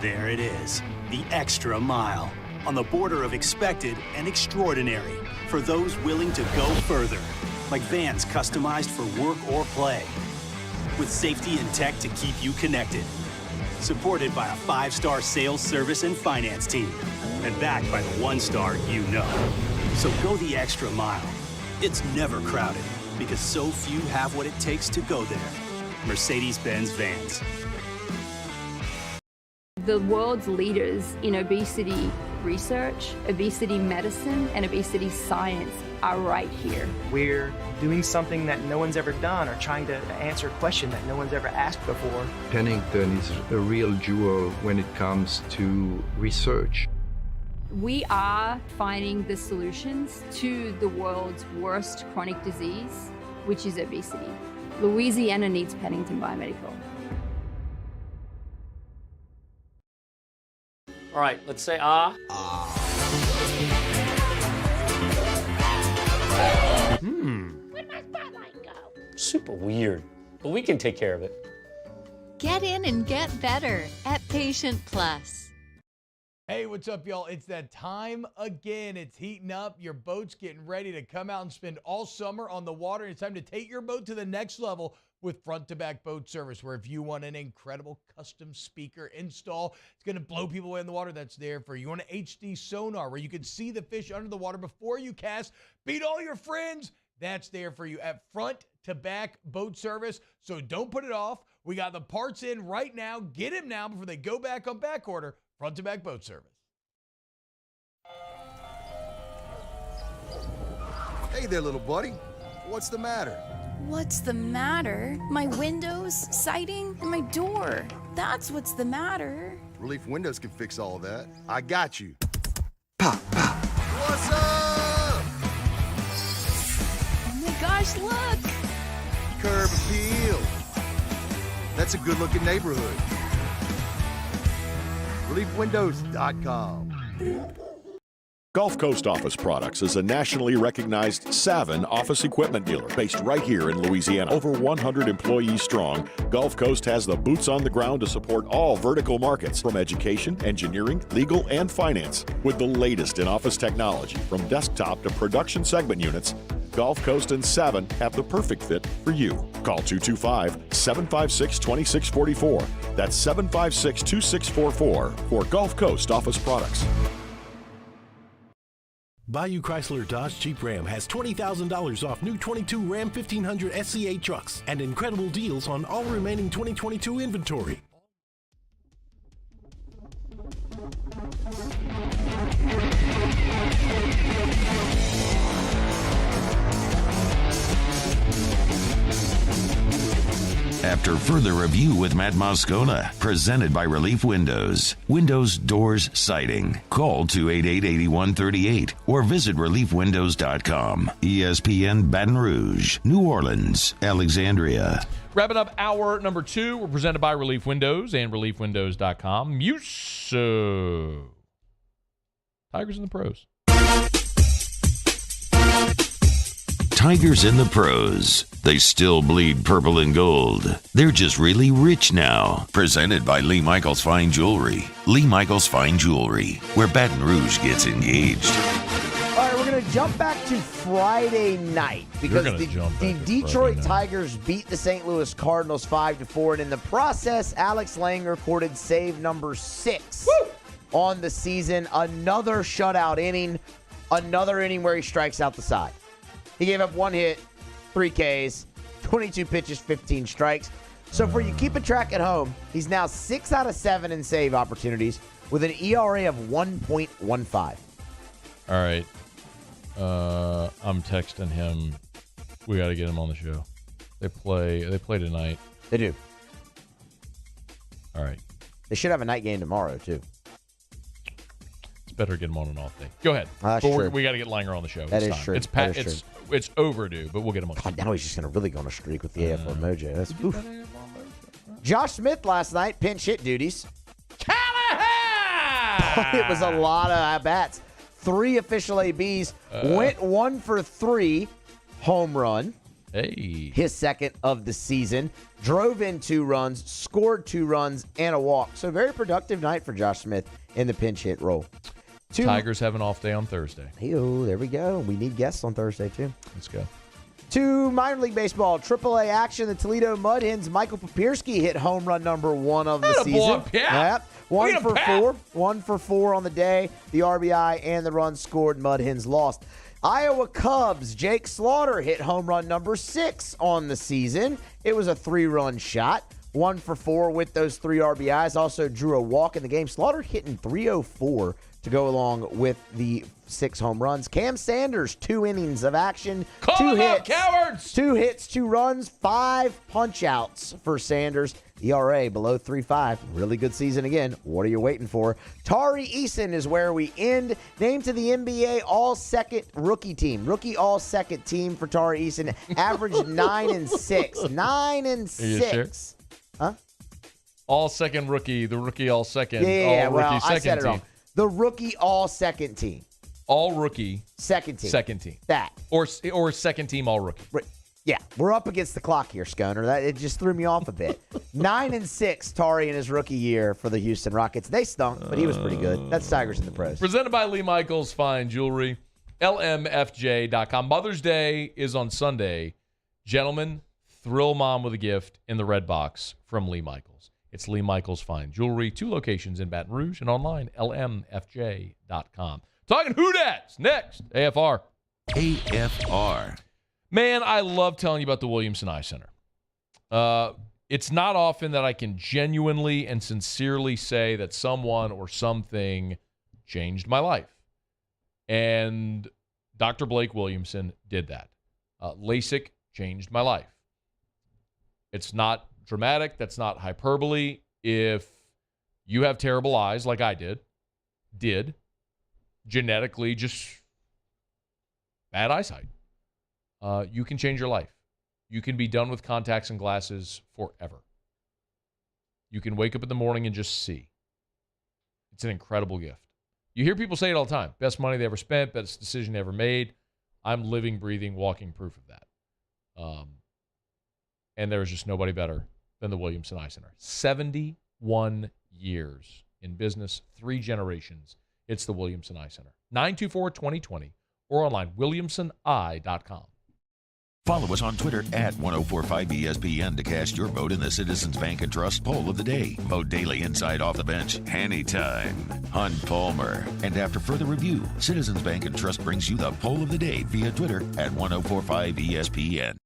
Speaker 14: There it is, the extra mile, on the border of expected and extraordinary for those willing to go further, like vans customized for work or play, with safety and tech to keep you connected, supported by a 5-star sales, service, and finance team, and backed by the 1-star you know. So go the extra mile. It's never crowded, because so few have what it takes to go there. Mercedes-Benz Vans.
Speaker 17: The world's leaders in obesity research, obesity medicine, and obesity science are right here.
Speaker 21: We're doing something that no one's ever done, or trying to answer a question that no one's ever asked before.
Speaker 22: Pennington is a real jewel when it comes to research.
Speaker 17: We are finding the solutions to the world's worst chronic disease, which is obesity. Louisiana needs Pennington Biomedical.
Speaker 15: All right, let's say ah.
Speaker 16: Where'd my spotlight go?
Speaker 15: Super weird, but we can take care of it.
Speaker 23: Get in and get better at Patient Plus.
Speaker 1: Hey, what's up, y'all? It's that time again. It's heating up. Your boat's getting ready to come out and spend all summer on the water. It's time to take your boat to the next level with front-to-back boat service, where if you want an incredible custom speaker install, it's going to blow people away in the water, that's there for you. You want an HD sonar where you can see the fish under the water before you cast, beat all your friends, that's there for you at front-to-back boat service. So don't put it off. We got the parts in right now. Get them now before they go back on back order. Front-to-back boat service.
Speaker 12: Hey there, little buddy. What's the matter?
Speaker 13: What's the matter? My windows, siding, and my door. That's what's the matter.
Speaker 12: Relief Windows can fix all of that. I got you. Pop, pop. What's up?
Speaker 13: Oh my gosh, look!
Speaker 12: Curb appeal. That's a good-looking neighborhood. ReliefWindows.com.
Speaker 10: Gulf Coast Office Products is a nationally recognized Savin office equipment dealer based right here in Louisiana. Over 100 employees strong, Gulf Coast has the boots on the ground to support all vertical markets, from education, engineering, legal, and finance. With the latest in office technology, from desktop to production segment units, Gulf Coast and Savin have the perfect fit for you. Call 225-756-2644. That's 756-2644 for Gulf Coast Office Products.
Speaker 24: Bayou Chrysler Dodge Jeep Ram has $20,000 off new 22 Ram 1500 SCA trucks and incredible deals on all remaining 2022 inventory.
Speaker 3: After further review with Matt Moscona, presented by Relief Windows. Windows, doors, siding. Call 288-8138 or visit reliefwindows.com. ESPN Baton Rouge, New Orleans, Alexandria.
Speaker 6: Wrapping up hour number 2. We're presented by Relief Windows and reliefwindows.com. Muso. Tigers in the pros.
Speaker 3: Tigers in the pros. They still bleed purple and gold. They're just really rich now. Presented by Lee Michaels Fine Jewelry. Lee Michaels Fine Jewelry, where Baton Rouge gets engaged.
Speaker 8: All right, we're going to jump back to Friday night because the Detroit Tigers beat the St. Louis Cardinals 5-4, and in the process, Alex Lang recorded save number 6 on the season. Another shutout inning, another inning where he strikes out the side. He gave up 1 hit, 3 Ks, 22 pitches, 15 strikes. So for you keeping track at home, he's now 6 out of 7 in save opportunities with an ERA of 1.15.
Speaker 6: All right. I'm texting him. We got to get him on the show. They play tonight.
Speaker 8: They do.
Speaker 6: All right.
Speaker 8: They should have a night game tomorrow, too.
Speaker 6: It's better to get him on an off day. Go ahead.
Speaker 8: True.
Speaker 6: We got to get Langer on the show.
Speaker 8: That
Speaker 6: it's
Speaker 8: is
Speaker 6: time.
Speaker 8: true.
Speaker 6: It's overdue, but we'll get him on.
Speaker 8: God, now he's just going to really go on a streak with the AFR mojo. That's Josh Smith last night, pinch hit duties.
Speaker 6: Callahan!
Speaker 8: It was a lot of at-bats. 3 official ABs. Went 1 for 3. Home run.
Speaker 6: Hey.
Speaker 8: His second of the season. Drove in 2 runs. Scored 2 runs and a walk. So very productive night for Josh Smith in the pinch hit role.
Speaker 6: Tigers have an off day on Thursday.
Speaker 8: Hey-oh, there we go. We need guests on Thursday, too.
Speaker 6: Let's go.
Speaker 8: To minor league baseball, AAA action. The Toledo Mud Hens, Michael Papierski hit home run number 1 of the season. Yep. 1 for 4. 1 for 4 on the day. The RBI and the run scored. Mud Hens lost. Iowa Cubs, Jake Slaughter hit home run number 6 on the season. It was a 3-run shot. 1 for 4 with those 3 RBIs. Also drew a walk in the game. Slaughter hitting .304 to go along with the 6 home runs. Cam Sanders, 2 innings of action.
Speaker 6: Call
Speaker 8: 2
Speaker 6: them
Speaker 8: hits.
Speaker 6: out, cowards!
Speaker 8: 2 hits, 2 runs, 5 punch-outs for Sanders. ERA below 3.5. Really good season again. What are you waiting for? Tari Eason is where we end. Named to the NBA All-Second Rookie Team. Rookie All-Second Team for Tari Eason. Averaged 9-6. 9-6.
Speaker 6: Are you sure?
Speaker 8: Huh?
Speaker 6: All-second rookie. The rookie all-second.
Speaker 8: Yeah,
Speaker 6: all-rookie
Speaker 8: well,
Speaker 6: second
Speaker 8: I said it
Speaker 6: team.
Speaker 8: wrong. The Rookie All-Second Team.
Speaker 6: All-rookie.
Speaker 8: Second team.
Speaker 6: Second team.
Speaker 8: That.
Speaker 6: Or second team all-rookie.
Speaker 8: Yeah, we're up against the clock here, Sconer. It just threw me off a bit. 9-6, Tari in his rookie year for the Houston Rockets. They stunk, but he was pretty good. That's Tigers in the pros.
Speaker 6: Presented by Lee Michaels Fine Jewelry, lmfj.com. Mother's Day is on Sunday. Gentlemen, thrill mom with a gift in the red box from Lee Michaels. It's Lee Michaels Fine Jewelry, 2 locations in Baton Rouge and online, lmfj.com. Talking Who-Dats next, AFR.
Speaker 3: AFR.
Speaker 6: Man, I love telling you about the Williamson Eye Center. It's not often that I can genuinely and sincerely say that someone or something changed my life. And Dr. Blake Williamson did that. LASIK changed my life. It's not dramatic. That's not hyperbole. If you have terrible eyes like I did, genetically just bad eyesight, you can change your life. You can be done with contacts and glasses forever. You can wake up in the morning and just see. It's an incredible gift. You hear people say it all the time. Best money they ever spent, best decision they ever made. I'm living, breathing, walking proof of that. And there's just nobody better than the Williamson Eye Center. 71 years in business, 3 generations. It's the Williamson Eye Center. 924-2020 or online, williamsoneye.com.
Speaker 3: Follow us on Twitter at 1045ESPN to cast your vote in the Citizens Bank and Trust poll of the day. Vote daily inside off the bench, anytime. Hunt Palmer. And after further review, Citizens Bank and Trust brings you the poll of the day via Twitter at 1045ESPN.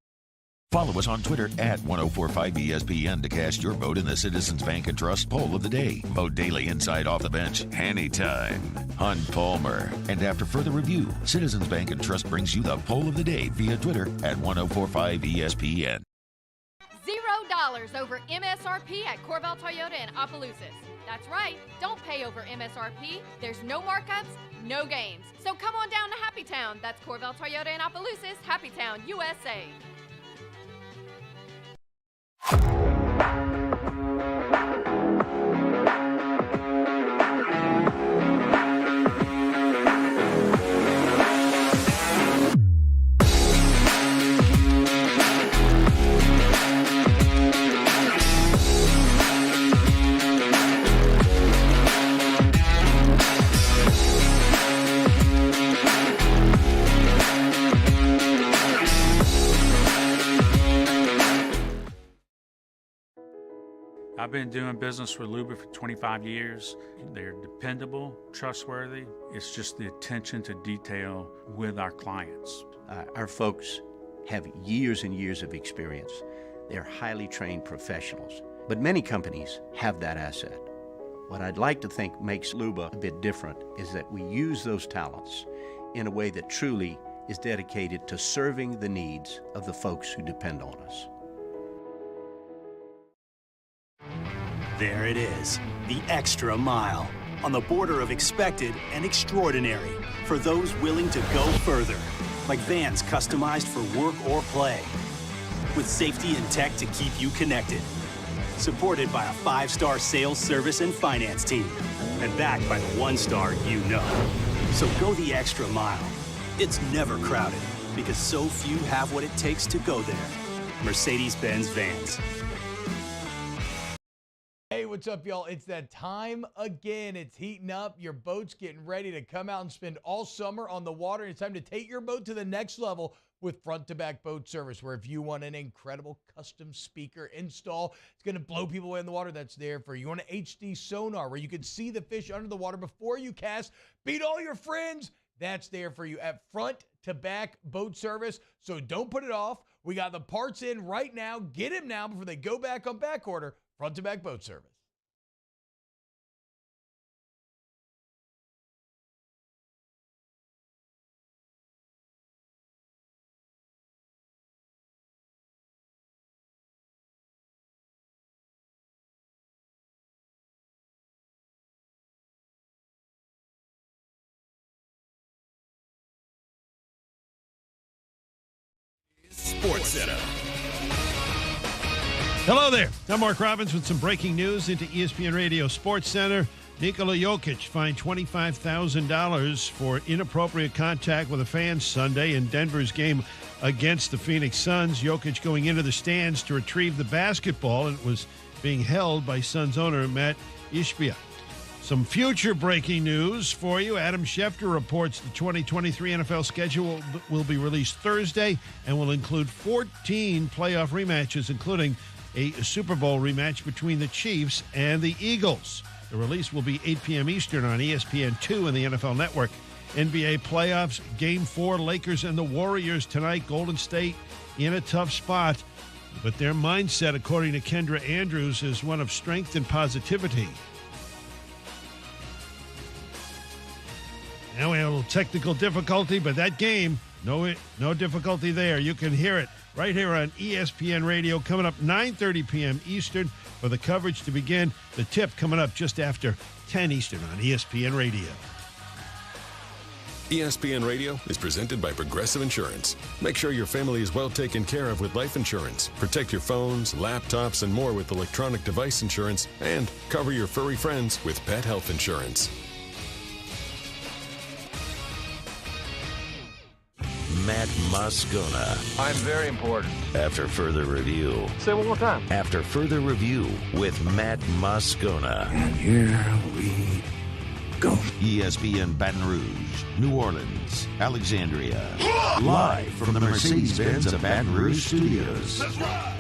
Speaker 3: Follow us on Twitter at 1045ESPN to cast your vote in the Citizens Bank and Trust poll of the day. Vote daily inside off the bench, anytime. Hunt Palmer. And after further review, Citizens Bank and Trust brings you the poll of the day via Twitter at 1045ESPN.
Speaker 11: $0 over MSRP at Corval Toyota in Opelousas. That's right, don't pay over MSRP. There's no markups, no games. So come on down to Happy Town. That's Corval Toyota in Opelousas, Happy Town, USA.
Speaker 4: I've been doing business with Luba for 25 years. They're dependable, trustworthy. It's just the attention to detail with our clients.
Speaker 9: Our folks have years and years of experience. They're highly trained professionals. But many companies have that asset. What I'd like to think makes Luba a bit different is that we use those talents in a way that truly is dedicated to serving the needs of the folks who depend on us.
Speaker 14: There it is, the extra mile, on the border of expected and extraordinary for those willing to go further, like vans customized for work or play, with safety and tech to keep you connected, supported by a 5-star sales, service, and finance team, and backed by the 1-star you know. So go the extra mile. It's never crowded, because so few have what it takes to go there. Mercedes-Benz Vans.
Speaker 1: Hey, what's up, y'all? It's that time again. It's heating up. Your boat's getting ready to come out and spend all summer on the water. It's time to take your boat to the next level with front-to-back boat service, where if you want an incredible custom speaker install, it's going to blow people away in the water, that's there for you. You want an HD sonar where you can see the fish under the water before you cast, beat all your friends, that's there for you at front-to-back boat service. So don't put it off. We got the parts in right now. Get them now before they go back on back order. Front-to-back boat service.
Speaker 5: SportsCenter.
Speaker 18: Hello there. I'm Mark Robbins with some breaking news into ESPN Radio SportsCenter. Nikola Jokic fined $25,000 for inappropriate contact with a fan Sunday in Denver's game against the Phoenix Suns. Jokic going into the stands to retrieve the basketball, and it was being held by Suns owner Matt Ishbia. Some future breaking news for you. Adam Schefter reports the 2023 NFL schedule will be released Thursday and will include 14 playoff rematches, including a Super Bowl rematch between the Chiefs and the Eagles. The release will be 8 p.m. Eastern on ESPN2 and the NFL Network. NBA playoffs, Game 4, Lakers and the Warriors tonight. Golden State in a tough spot, but their mindset, according to Kendra Andrews, is one of strength and positivity. Now we have a little technical difficulty, but that game, no difficulty there. You can hear it right here on ESPN Radio, coming up 9:30 p.m. Eastern for the coverage to begin. The tip coming up just after 10 Eastern on ESPN Radio.
Speaker 5: ESPN Radio is presented by Progressive Insurance. Make sure your family is well taken care of with life insurance. Protect your phones, laptops, and more with electronic device insurance, and cover your furry friends with pet health insurance.
Speaker 3: Matt Moscona.
Speaker 19: I'm very important.
Speaker 3: After further review.
Speaker 19: Say it one more time.
Speaker 3: After further review with Matt Moscona.
Speaker 19: And here we go.
Speaker 3: ESPN Baton Rouge, New Orleans, Alexandria. Live from the Mercedes-Benz of Baton Rouge Studios.
Speaker 19: That's right.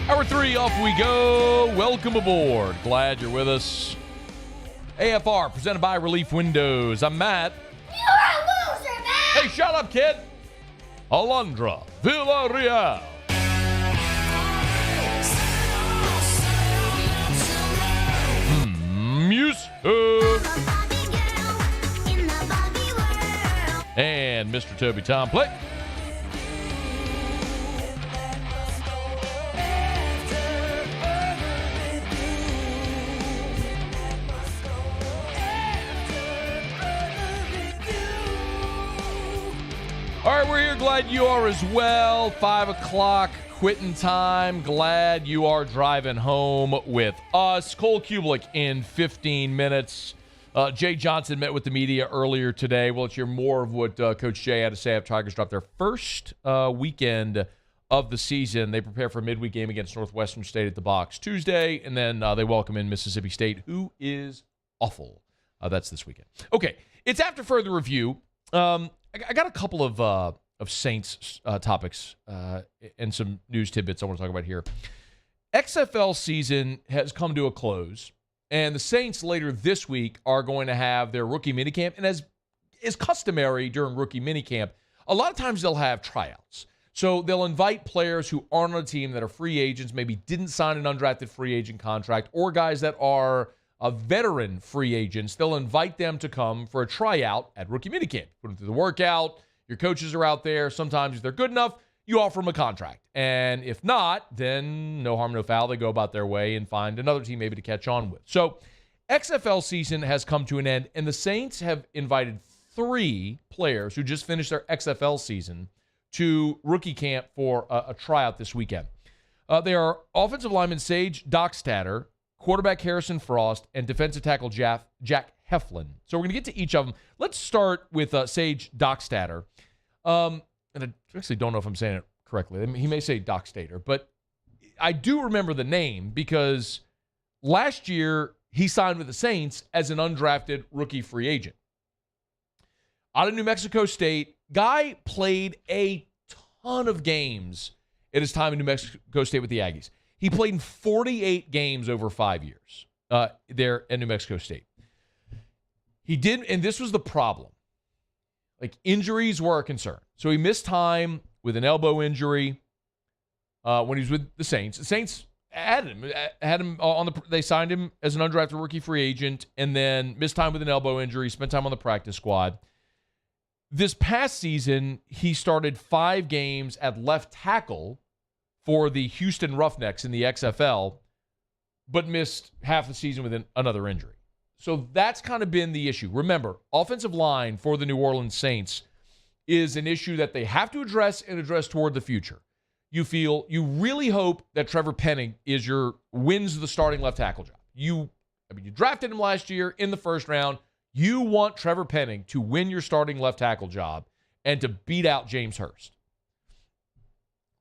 Speaker 6: Hour 3, off we go. Welcome aboard. Glad you're with us. AFR, presented by Relief Windows. I'm Matt.
Speaker 16: You're a loser, man!
Speaker 6: Hey, shut up, kid. Alondra Villarreal. Music. And Mr. Toby Tomplay. All right, we're here. Glad you are as well. 5 o'clock quitting time. Glad you are driving home with us. Cole Cubelic in 15 minutes. Jay Johnson met with the media earlier today. We'll hear more of what Coach Jay had to say after Tigers dropped their first weekend of the season. They prepare for a midweek game against Northwestern State at the Box Tuesday, and then they welcome in Mississippi State, who is awful. That's this weekend. Okay, it's after further review. I got a couple of Saints topics and some news tidbits I want to talk about here. XFL season has come to a close, and the Saints later this week are going to have their rookie minicamp. And as is customary during rookie minicamp, a lot of times they'll have tryouts. So they'll invite players who aren't on a team that are free agents, maybe didn't sign an undrafted free agent contract, or guys that are veteran free agents. They'll invite them to come for a tryout at rookie minicamp. Put them through the workout. Your coaches are out there. Sometimes if they're good enough, you offer them a contract. And if not, then no harm, no foul. They go about their way and find another team maybe to catch on with. So XFL season has come to an end, and the Saints have invited 3 players who just finished their XFL season to rookie camp for a tryout this weekend. They are offensive lineman Sage Dockstader, quarterback Harrison Frost, and defensive tackle Jack Heflin. So we're going to get to each of them. Let's start with Sage Dockstader. And I actually don't know if I'm saying it correctly. I mean, he may say Dockstader, but I do remember the name because last year he signed with the Saints as an undrafted rookie free agent. Out of New Mexico State, guy played a ton of games in his time in New Mexico State with the Aggies. He played in 48 games over 5 years there at New Mexico State. He did, and this was the problem. Like, injuries were a concern. So he missed time with an elbow injury when he was with the Saints. The Saints had him on the. They signed him as an undrafted rookie free agent, and then missed time with an elbow injury. Spent time on the practice squad. This past season, he started 5 games at left tackle for the Houston Roughnecks in the XFL, but missed half the season with another injury. So that's kind of been the issue. Remember, offensive line for the New Orleans Saints is an issue that they have to address and address toward the future. You really hope that Trevor Penning wins the starting left tackle job. You drafted him last year in the first round. You want Trevor Penning to win your starting left tackle job and to beat out James Hurst.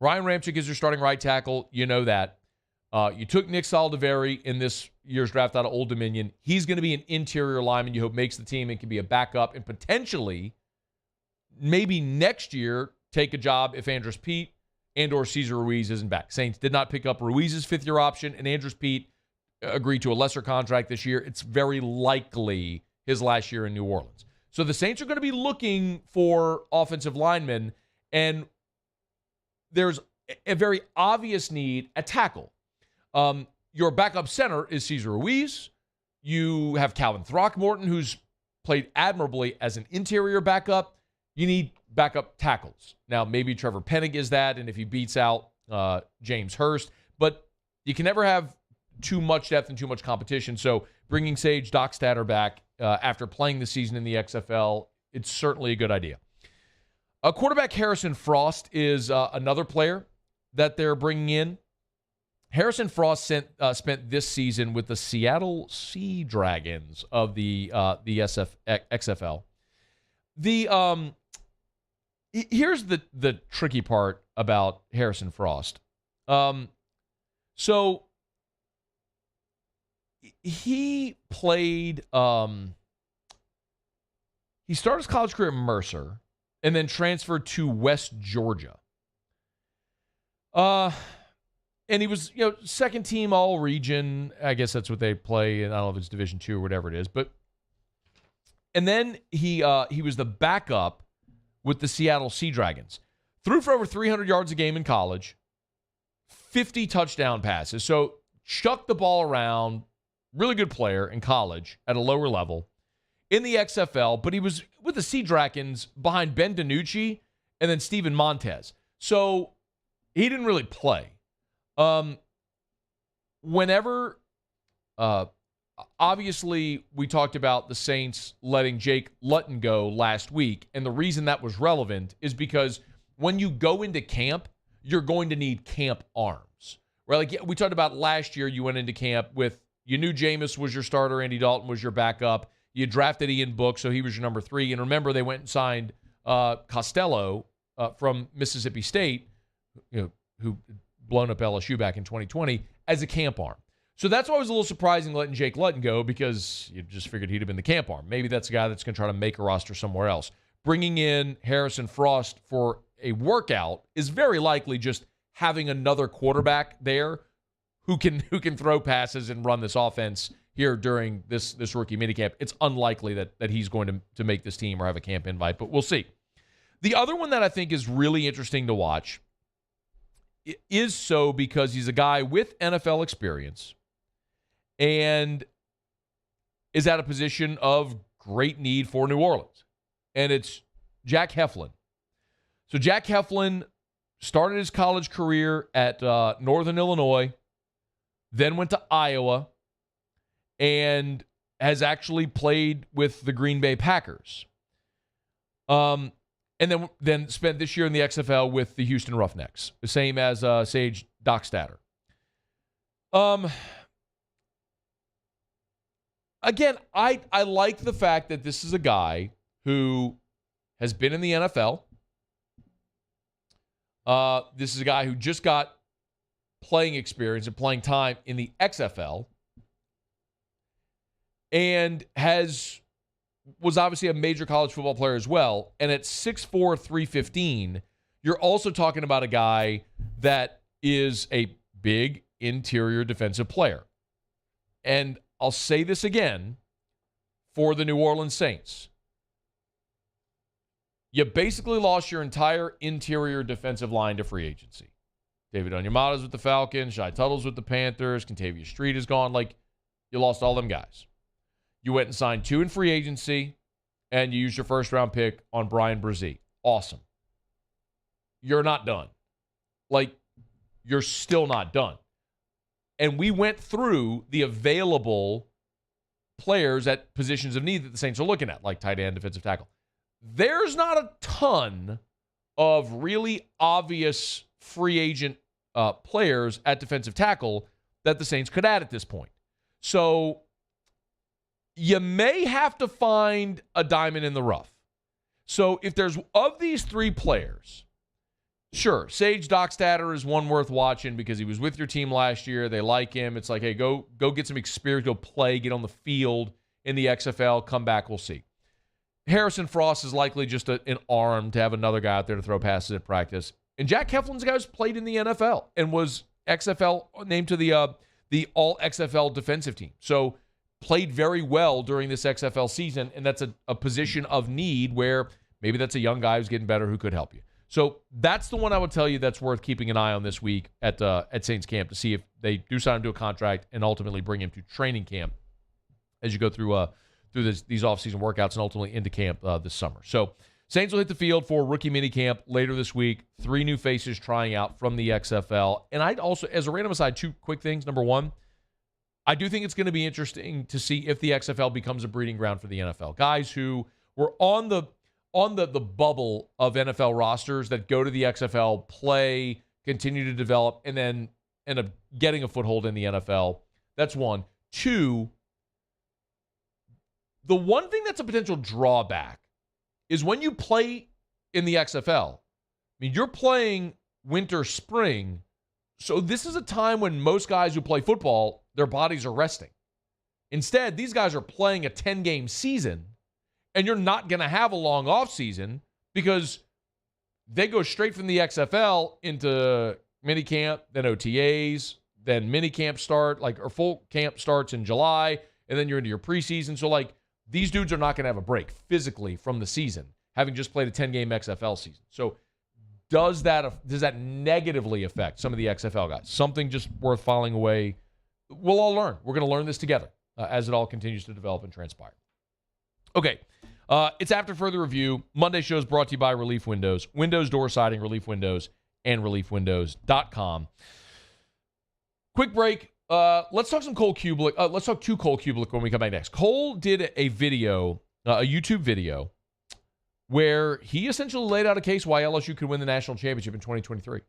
Speaker 6: Ryan Ramczyk is your starting right tackle. You know that. You took Nick Saldiveri in this year's draft out of Old Dominion. He's going to be an interior lineman you hope makes the team and can be a backup and potentially, maybe next year, take a job if Andrus Peat and or Cesar Ruiz isn't back. Saints did not pick up Ruiz's fifth-year option, and Andrus Peat agreed to a lesser contract this year. It's very likely his last year in New Orleans. So the Saints are going to be looking for offensive linemen, and there's a very obvious need at tackle. Your backup center is Cesar Ruiz. You have Calvin Throckmorton, who's played admirably as an interior backup. You need backup tackles. Now, maybe Trevor Penning is that, and if he beats out James Hurst, but you can never have too much depth and too much competition. So bringing Sage Dockstader back after playing the season in the XFL, it's certainly a good idea. Quarterback Harrison Frost is another player that they're bringing in. Harrison Frost spent this season with the Seattle Sea Dragons of the XFL. Here's the tricky part about Harrison Frost. So he played. He started his college career at Mercer and then transferred to West Georgia. And he was, second team all region. I guess that's what they play. And I don't know if it's Division II or whatever it is. And then he was the backup with the Seattle Sea Dragons. Threw for over 300 yards a game in college. 50 touchdown passes. So chucked the ball around. Really good player in college at a lower level. In the XFL, but he was with the Sea Dragons behind Ben DiNucci and then Steven Montez. So he didn't really play. Obviously, we talked about the Saints letting Jake Luton go last week, and the reason that was relevant is because when you go into camp, you're going to need camp arms, right? Like we talked about last year, you went into camp with, you knew Jameis was your starter, Andy Dalton was your backup, you drafted Ian Book, so he was your number 3, and remember, they went and signed Costello from Mississippi State, who blown up LSU back in 2020, as a camp arm. So that's why it was a little surprising letting Jake Luton go, because you just figured he'd have been the camp arm. Maybe that's a guy that's going to try to make a roster somewhere else. Bringing in Harrison Frost for a workout is very likely just having another quarterback there who can throw passes and run this offense here during this rookie minicamp. It's unlikely that he's going to make this team or have a camp invite, but we'll see. The other one that I think is really interesting to watch is so because he's a guy with NFL experience and is at a position of great need for New Orleans. And it's Jack Heflin. So Jack Heflin started his college career at Northern Illinois, then went to Iowa, and has actually played with the Green Bay Packers. And then spent this year in the XFL with the Houston Roughnecks, the same as Sage Dockstader. Again, I like the fact that this is a guy who has been in the NFL. This is a guy who just got playing experience and playing time in the XFL and was obviously a major college football player as well. And at 6'4", 315, you're also talking about a guy that is a big interior defensive player. And I'll say this again for the New Orleans Saints. You basically lost your entire interior defensive line to free agency. David Onyemata's with the Falcons, Shai Tuttle's with the Panthers, Kentavious Street is gone. Like, you lost all them guys. You went and signed 2 in free agency, and you used your first-round pick on Brian Brzee. Awesome. You're not done. Like, you're still not done. And we went through the available players at positions of need that the Saints are looking at, like tight end, defensive tackle. There's not a ton of really obvious free agent players at defensive tackle that the Saints could add at this point. So you may have to find a diamond in the rough. So if there's, of these three players, sure, Sage Dockstader is one worth watching because he was with your team last year. They like him. It's like, hey, go get some experience, go play, get on the field in the XFL, come back, we'll see. Harrison Frost is likely just an arm to have another guy out there to throw passes at practice. And Jack Heflin's a guy who's played in the NFL and was XFL named to the All XFL defensive team. So played very well during this XFL season, and that's a position of need where maybe that's a young guy who's getting better who could help you. So that's the one I would tell you that's worth keeping an eye on this week at Saints camp to see if they do sign him to a contract and ultimately bring him to training camp as you go through these offseason workouts and ultimately into camp this summer. So Saints will hit the field for rookie minicamp later this week. 3 new faces trying out from the XFL. And I'd also, as a random aside, 2 quick things. Number one, I do think it's going to be interesting to see if the XFL becomes a breeding ground for the NFL. Guys who were on the bubble of NFL rosters that go to the XFL, play, continue to develop, and then end up getting a foothold in the NFL. That's one. 2, the one thing that's a potential drawback is when you play in the XFL, I mean, you're playing winter, spring, so this is a time when most guys who play football, their bodies are resting. Instead, these guys are playing a 10-game season, and you're not going to have a long offseason because they go straight from the XFL into minicamp, then OTAs, then minicamp start, or full camp starts in July, and then you're into your preseason. So, these dudes are not going to have a break physically from the season, having just played a 10-game XFL season. So does that negatively affect some of the XFL guys? Something just worth filing away. We'll all learn. We're going to learn this together as it all continues to develop and transpire. Okay, it's after further review. Monday show is brought to you by Relief Windows. Windows door siding, Relief Windows, and ReliefWindows.com. Quick break. Let's talk some Cole Cubelic. Let's talk to Cole Cubelic when we come back next. Cole did a video, a YouTube video, where he essentially laid out a case why LSU could win the national championship in 2023.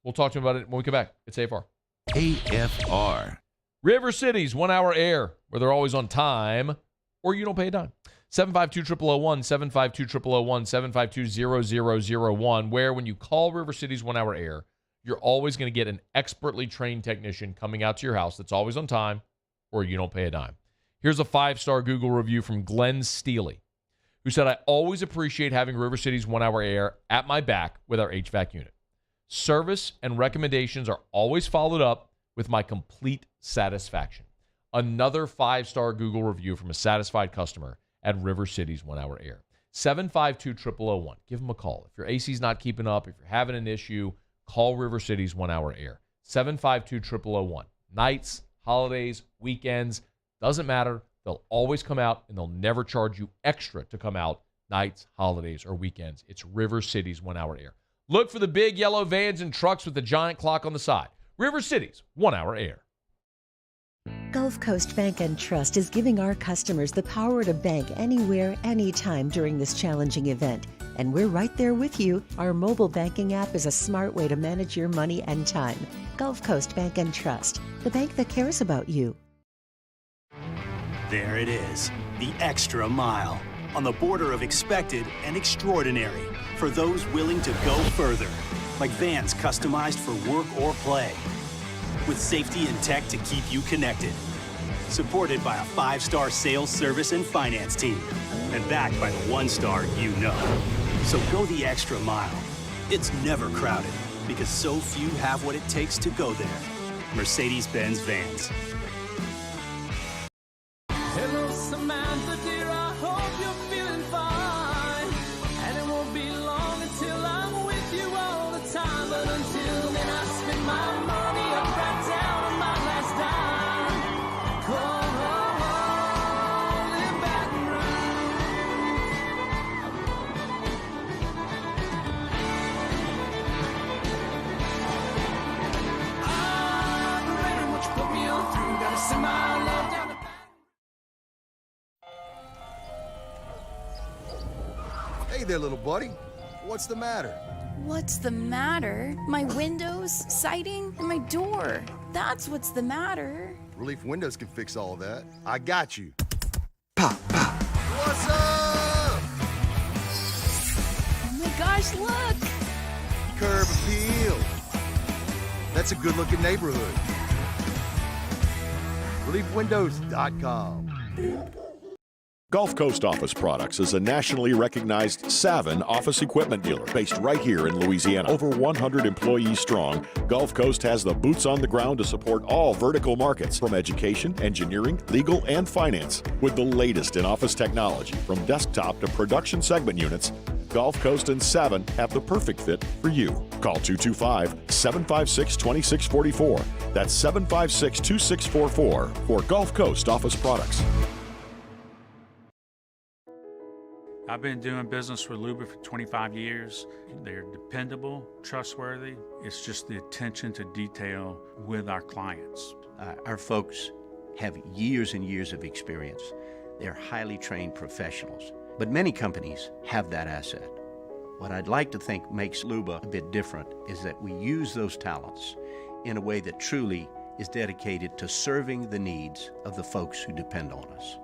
Speaker 6: We'll talk to him about it when we come back. It's AFR.
Speaker 3: AFR.
Speaker 6: River City's 1 hour air, where they're always on time, or you don't pay a dime. 752-0001, 752-0001, 752-0001, where when you call River City's 1 hour air, you're always going to get an expertly trained technician coming out to your house that's always on time, or you don't pay a dime. Here's a 5-star Google review from Glenn Steely, who said, I always appreciate having River City's 1 hour air at my back with our HVAC unit. Service and recommendations are always followed up with my complete satisfaction. Another 5-star Google review from a satisfied customer at River City's 1 hour air. 752-0001. Give them a call. If your AC's not keeping up, if you're having an issue, call River City's 1 hour air. 752-0001. Nights, holidays, weekends, doesn't matter. They'll always come out, and they'll never charge you extra to come out nights, holidays, or weekends. It's River City's 1 hour air. Look for the big yellow vans and trucks with the giant clock on the side. River City's 1 hour air.
Speaker 2: Gulf Coast Bank and Trust is giving our customers the power to bank anywhere, anytime during this challenging event. And we're right there with you. Our mobile banking app is a smart way to manage your money and time. Gulf Coast Bank and Trust, the bank that cares about you.
Speaker 14: There it is, the extra mile, on the border of expected and extraordinary, for those willing to go further, like vans customized for work or play, with safety and tech to keep you connected, supported by a 5-star sales, service, and finance team, and backed by the 1-star you know. So go the extra mile. It's never crowded, because so few have what it takes to go there. Mercedes-Benz Vans.
Speaker 7: Hello, Samantha, dear, I hope you're feeling fine. And it won't be long until I'm with you all the time. But until then, I spend my money up right down on my last dime. Come home in Baton Rouge.
Speaker 12: Hey there, little buddy. What's the matter?
Speaker 13: What's the matter? My windows, siding, and my door. That's what's the matter.
Speaker 12: Relief Windows can fix all of that. I got you. Pop, pop. What's up?
Speaker 13: Oh my gosh, look!
Speaker 12: Curb appeal. That's a good-looking neighborhood. ReliefWindows.com.
Speaker 10: Gulf Coast Office Products is a nationally recognized Savin office equipment dealer based right here in Louisiana. Over 100 employees strong, Gulf Coast has the boots on the ground to support all vertical markets, from education, engineering, legal, and finance. With the latest in office technology, from desktop to production segment units, Gulf Coast and Savin have the perfect fit for you. Call 225-756-2644. That's 756-2644 for Gulf Coast Office Products.
Speaker 4: I've been doing business with Luba for 25 years. They're dependable, trustworthy. It's just the attention to detail with our clients.
Speaker 9: Our folks have years and years of experience. They're highly trained professionals, but many companies have that asset. What I'd like to think makes Luba a bit different is that we use those talents in a way that truly is dedicated to serving the needs of the folks who depend on us.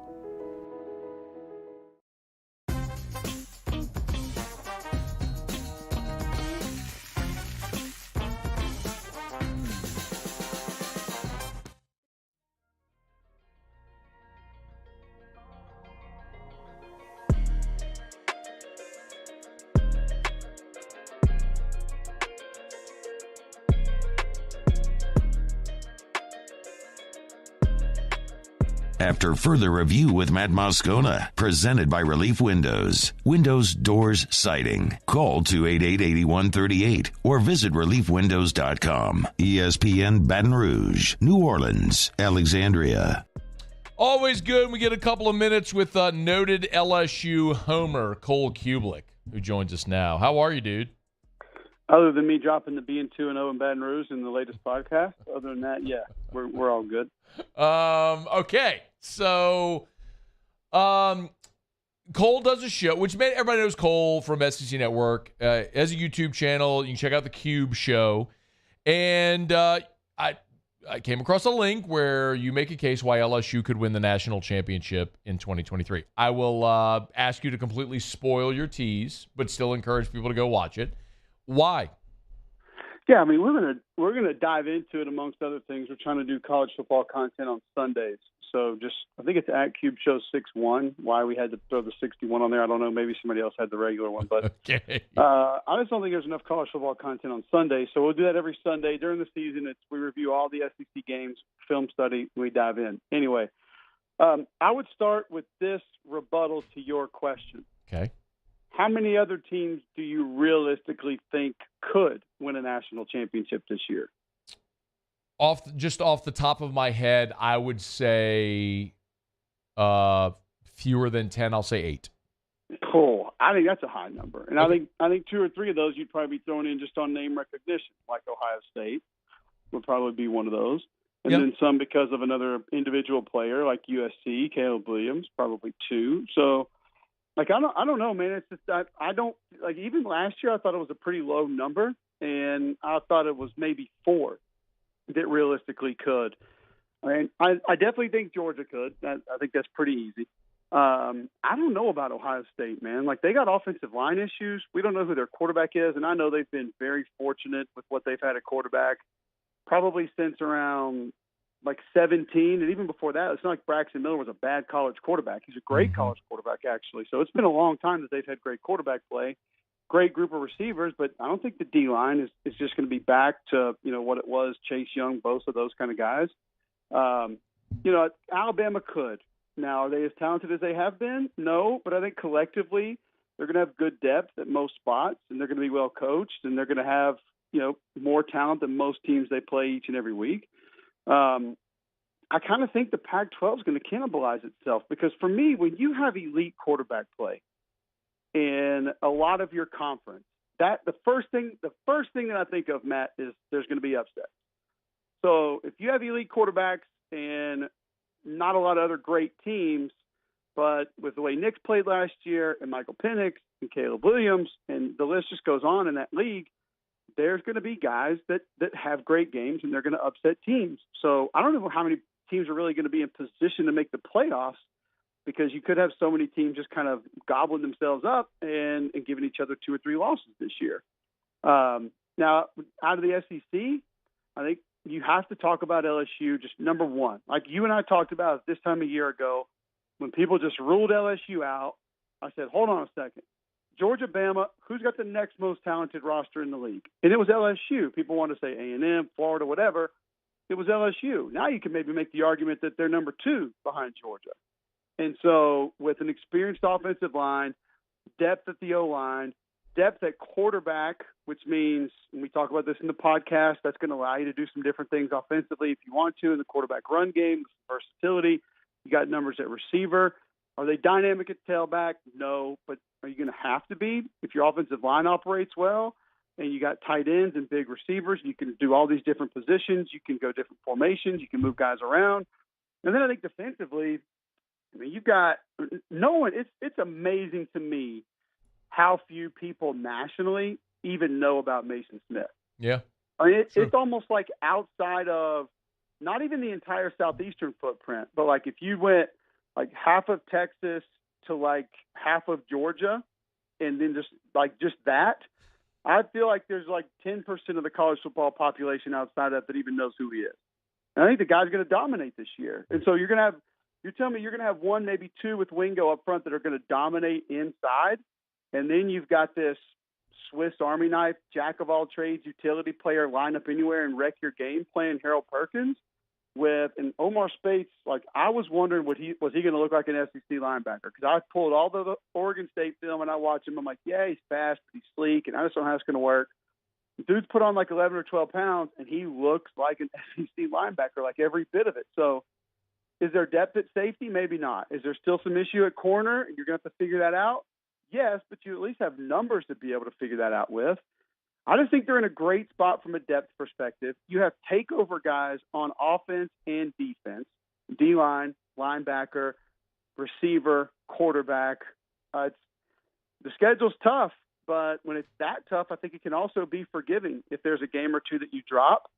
Speaker 3: After further review with Matt Moscona, presented by Relief Windows. Windows, doors, siding. Call 288-8138 or visit reliefwindows.com. ESPN Baton Rouge, New Orleans, Alexandria.
Speaker 6: Always good when we get a couple of minutes with noted LSU homer Cole Cubelic, who joins us now. How are you, dude?
Speaker 17: Other than me dropping the being 2-0 in Baton Rouge in the latest podcast, other than that, yeah, we're all good.
Speaker 6: Okay, so Cole does a show, which everybody knows Cole from SEC Network, has a YouTube channel. You can check out the Cube Show, and I came across a link where you make a case why LSU could win the national championship in 2023. I will ask you to completely spoil your tease, but still encourage people to go watch it. Why?
Speaker 17: Yeah, I mean, we're gonna dive into it amongst other things. We're trying to do college football content on Sundays. So I think it's at Cube Show 61. Why we had to throw the 61 on there, I don't know. Maybe somebody else had the regular one, but
Speaker 6: okay.
Speaker 17: I just don't think there's enough college football content on Sunday. So we'll do that every Sunday during the season. We review all the SEC games, film study, we dive in. Anyway, I would start with this rebuttal to your question.
Speaker 6: Okay.
Speaker 17: How many other teams do you realistically think could win a national championship this year?
Speaker 6: Off the top of my head, I would say fewer than 10. I'll say 8.
Speaker 17: Cool. I think that's a high number. And okay. I think 2 or 3 of those you'd probably be throwing in just on name recognition, like Ohio State would probably be one of those. And then some because of another individual player like USC, Caleb Williams, probably 2. So I don't know, man. It's just I don't like. Even last year, I thought it was a pretty low number, and I thought it was maybe 4 that realistically could. I definitely think Georgia could. I think that's pretty easy. I don't know about Ohio State, man. Like, they got offensive line issues. We don't know who their quarterback is, and I know they've been very fortunate with what they've had at quarterback, probably since around like 17, and even before that. It's not like Braxton Miller was a bad college quarterback. He's a great college quarterback, actually. So it's been a long time that they've had great quarterback play, great group of receivers, but I don't think the D-line is just going to be back to, what it was, Chase Young, both of those kind of guys. Alabama could. Now, are they as talented as they have been? No, but I think collectively they're going to have good depth at most spots, and they're going to be well coached, and they're going to have, more talent than most teams they play each and every week. I kind of think the Pac-12 is going to cannibalize itself, because for me, when you have elite quarterback play in a lot of your conference, the first thing that I think of, Matt, is there's going to be upsets. So if you have elite quarterbacks and not a lot of other great teams, But with the way Nick's played last year and Michael Penix and Caleb Williams, and the list just goes on in that league, there's going to be guys that have great games and they're going to upset teams. So I don't know how many teams are really going to be in position to make the playoffs, because you could have so many teams just kind of gobbling themselves up and giving each other 2 or 3 losses this year. Now, out of the SEC, I think you have to talk about LSU, just number one. Like you and I talked about this time a year ago, when people just ruled LSU out, I said, hold on a second. Georgia, Bama, who's got the next most talented roster in the league? And it was LSU. People want to say A&M, Florida, whatever. It was LSU. Now you can maybe make the argument that they're number 2 behind Georgia. And so with an experienced offensive line, depth at the O-line, depth at quarterback, which means, when we talk about this in the podcast, that's going to allow you to do some different things offensively if you want to in the quarterback run game, versatility. You got numbers at receiver. Are they dynamic at tailback? No, but are you going to have to be if your offensive line operates well and you got tight ends and big receivers? You can do all these different positions. You can go different formations. You can move guys around. And then I think defensively, I mean, you've got no one. It's amazing to me how few people nationally even know about Mason Smith.
Speaker 6: Yeah.
Speaker 17: I mean, it's almost like outside of not even the entire southeastern footprint, but like if you went like half of Texas to like half of Georgia and then just that, I feel like there's like 10% of the college football population outside of that even knows who he is. And I think the guy's going to dominate this year. And so you're telling me you're going to have 1, maybe 2 with Wingo up front that are going to dominate inside. And then you've got this Swiss Army knife, jack of all trades, utility player, line up anywhere and wreck your game playing Harold Perkins with an Omar Spates. Like, I was wondering was he going to look like an SEC linebacker? Because I pulled all the Oregon State film and I watched him. I'm like, yeah, he's fast, but he's sleek, and I just don't know how it's going to work. The dude's put on like 11 or 12 pounds, and he looks like an SEC linebacker, like every bit of it. So is there depth at safety? Maybe not. Is there still some issue at corner, and you're going to have to figure that out? Yes, but you at least have numbers to be able to figure that out with. I just think they're in a great spot from a depth perspective. You have takeover guys on offense and defense, D-line, linebacker, receiver, quarterback. The schedule's tough, but when it's that tough, I think it can also be forgiving if there's a game or two that you drop,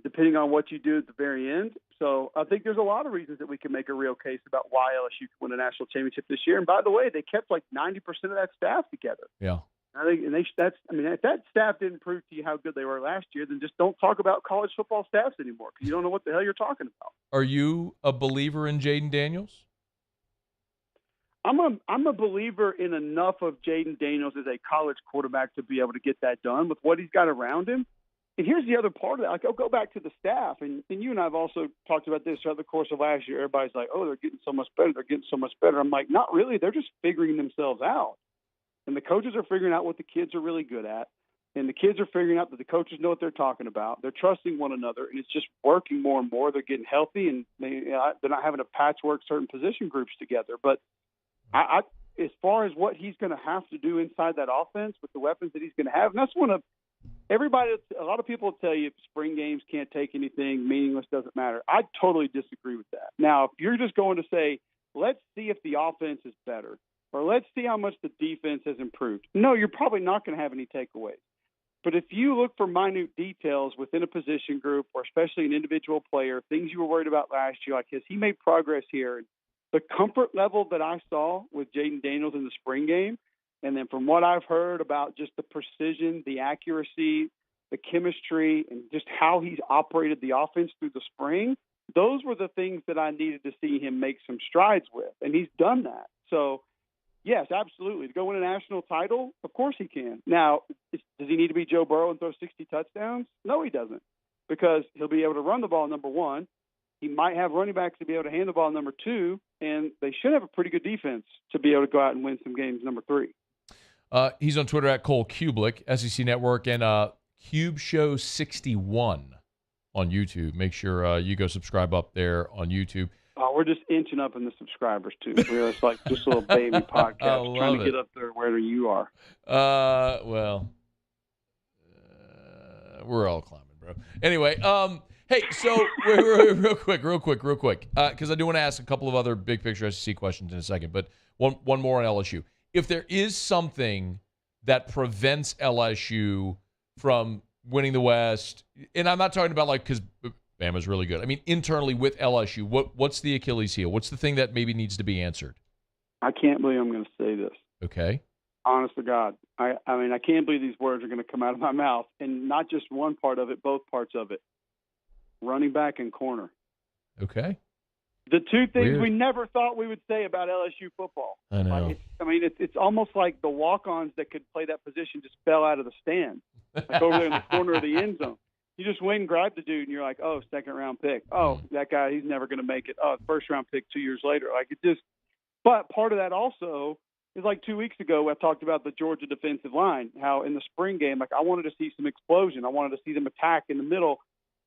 Speaker 17: depending on what you do at the very end. So I think there's a lot of reasons that we can make a real case about why LSU could win a national championship this year. And by the way, they kept like 90% of that staff together.
Speaker 6: Yeah.
Speaker 17: I think, if that staff didn't prove to you how good they were last year, then just don't talk about college football staffs anymore, because you don't know what the hell you're talking about.
Speaker 6: Are you a believer in Jaden Daniels?
Speaker 17: I'm a believer in enough of Jaden Daniels as a college quarterback to be able to get that done with what he's got around him. And here's the other part of that. Like, I'll go back to the staff, and you and I have also talked about this throughout the course of last year. Everybody's like, oh, they're getting so much better. They're getting so much better. I'm like, not really. They're just figuring themselves out. And the coaches are figuring out what the kids are really good at. And the kids are figuring out that the coaches know what they're talking about. They're trusting one another, and it's just working more and more. They're getting healthy, and they're not having to patchwork certain position groups together. But I as far as what he's going to have to do inside that offense with the weapons that he's going to have, and that's one of a lot of people will tell you spring games can't take anything, meaningless, doesn't matter. I totally disagree with that. Now, if you're just going to say, let's see if the offense is better, or let's see how much the defense has improved. No, you're probably not going to have any takeaways. But if you look for minute details within a position group, or especially an individual player, things you were worried about last year, like, has he made progress here? The comfort level that I saw with Jaden Daniels in the spring game, and then from what I've heard about just the precision, the accuracy, the chemistry, and just how he's operated the offense through the spring, those were the things that I needed to see him make some strides with, and he's done that. So, yes, absolutely. To go win a national title, of course he can. Now, does he need to be Joe Burrow and throw 60 touchdowns? No, he doesn't, because he'll be able to run the ball, number one. He might have running backs to be able to hand the ball, number two, and they should have a pretty good defense to be able to go out and win some games, number three.
Speaker 6: He's on Twitter at Cole Cubelic, SEC Network, and Cube Show 61 on YouTube. Make sure you go subscribe up there on YouTube.
Speaker 17: Oh, we're just inching up in the subscribers, too. We're just like just a little baby podcast trying to get up there where you are.
Speaker 6: We're all climbing, bro. Anyway, Hey, so real quick, because I do want to ask a couple of other big picture SEC questions in a second, but one more on LSU. If there is something that prevents LSU from winning the West, and I'm not talking about because Bama's really good. I mean, internally with LSU, what's the Achilles heel? What's the thing that maybe needs to be answered?
Speaker 17: I can't believe I'm going to say this.
Speaker 6: Okay.
Speaker 17: Honest to God. I mean, I can't believe these words are going to come out of my mouth, and not just one part of it, both parts of it. Running back and corner.
Speaker 6: Okay.
Speaker 17: The two things
Speaker 6: Weird.
Speaker 17: we never thought we would say about LSU football.
Speaker 6: I know.
Speaker 17: It's almost like the walk-ons that could play that position just fell out of the stand, like over there in the corner of the end zone. You just went and grabbed the dude, and you're like, oh, second-round pick. Oh, that guy, he's never going to make it. Oh, first-round pick 2 years later. But part of that also is like 2 weeks ago, I talked about the Georgia defensive line, how in the spring game, I wanted to see some explosion. I wanted to see them attack in the middle.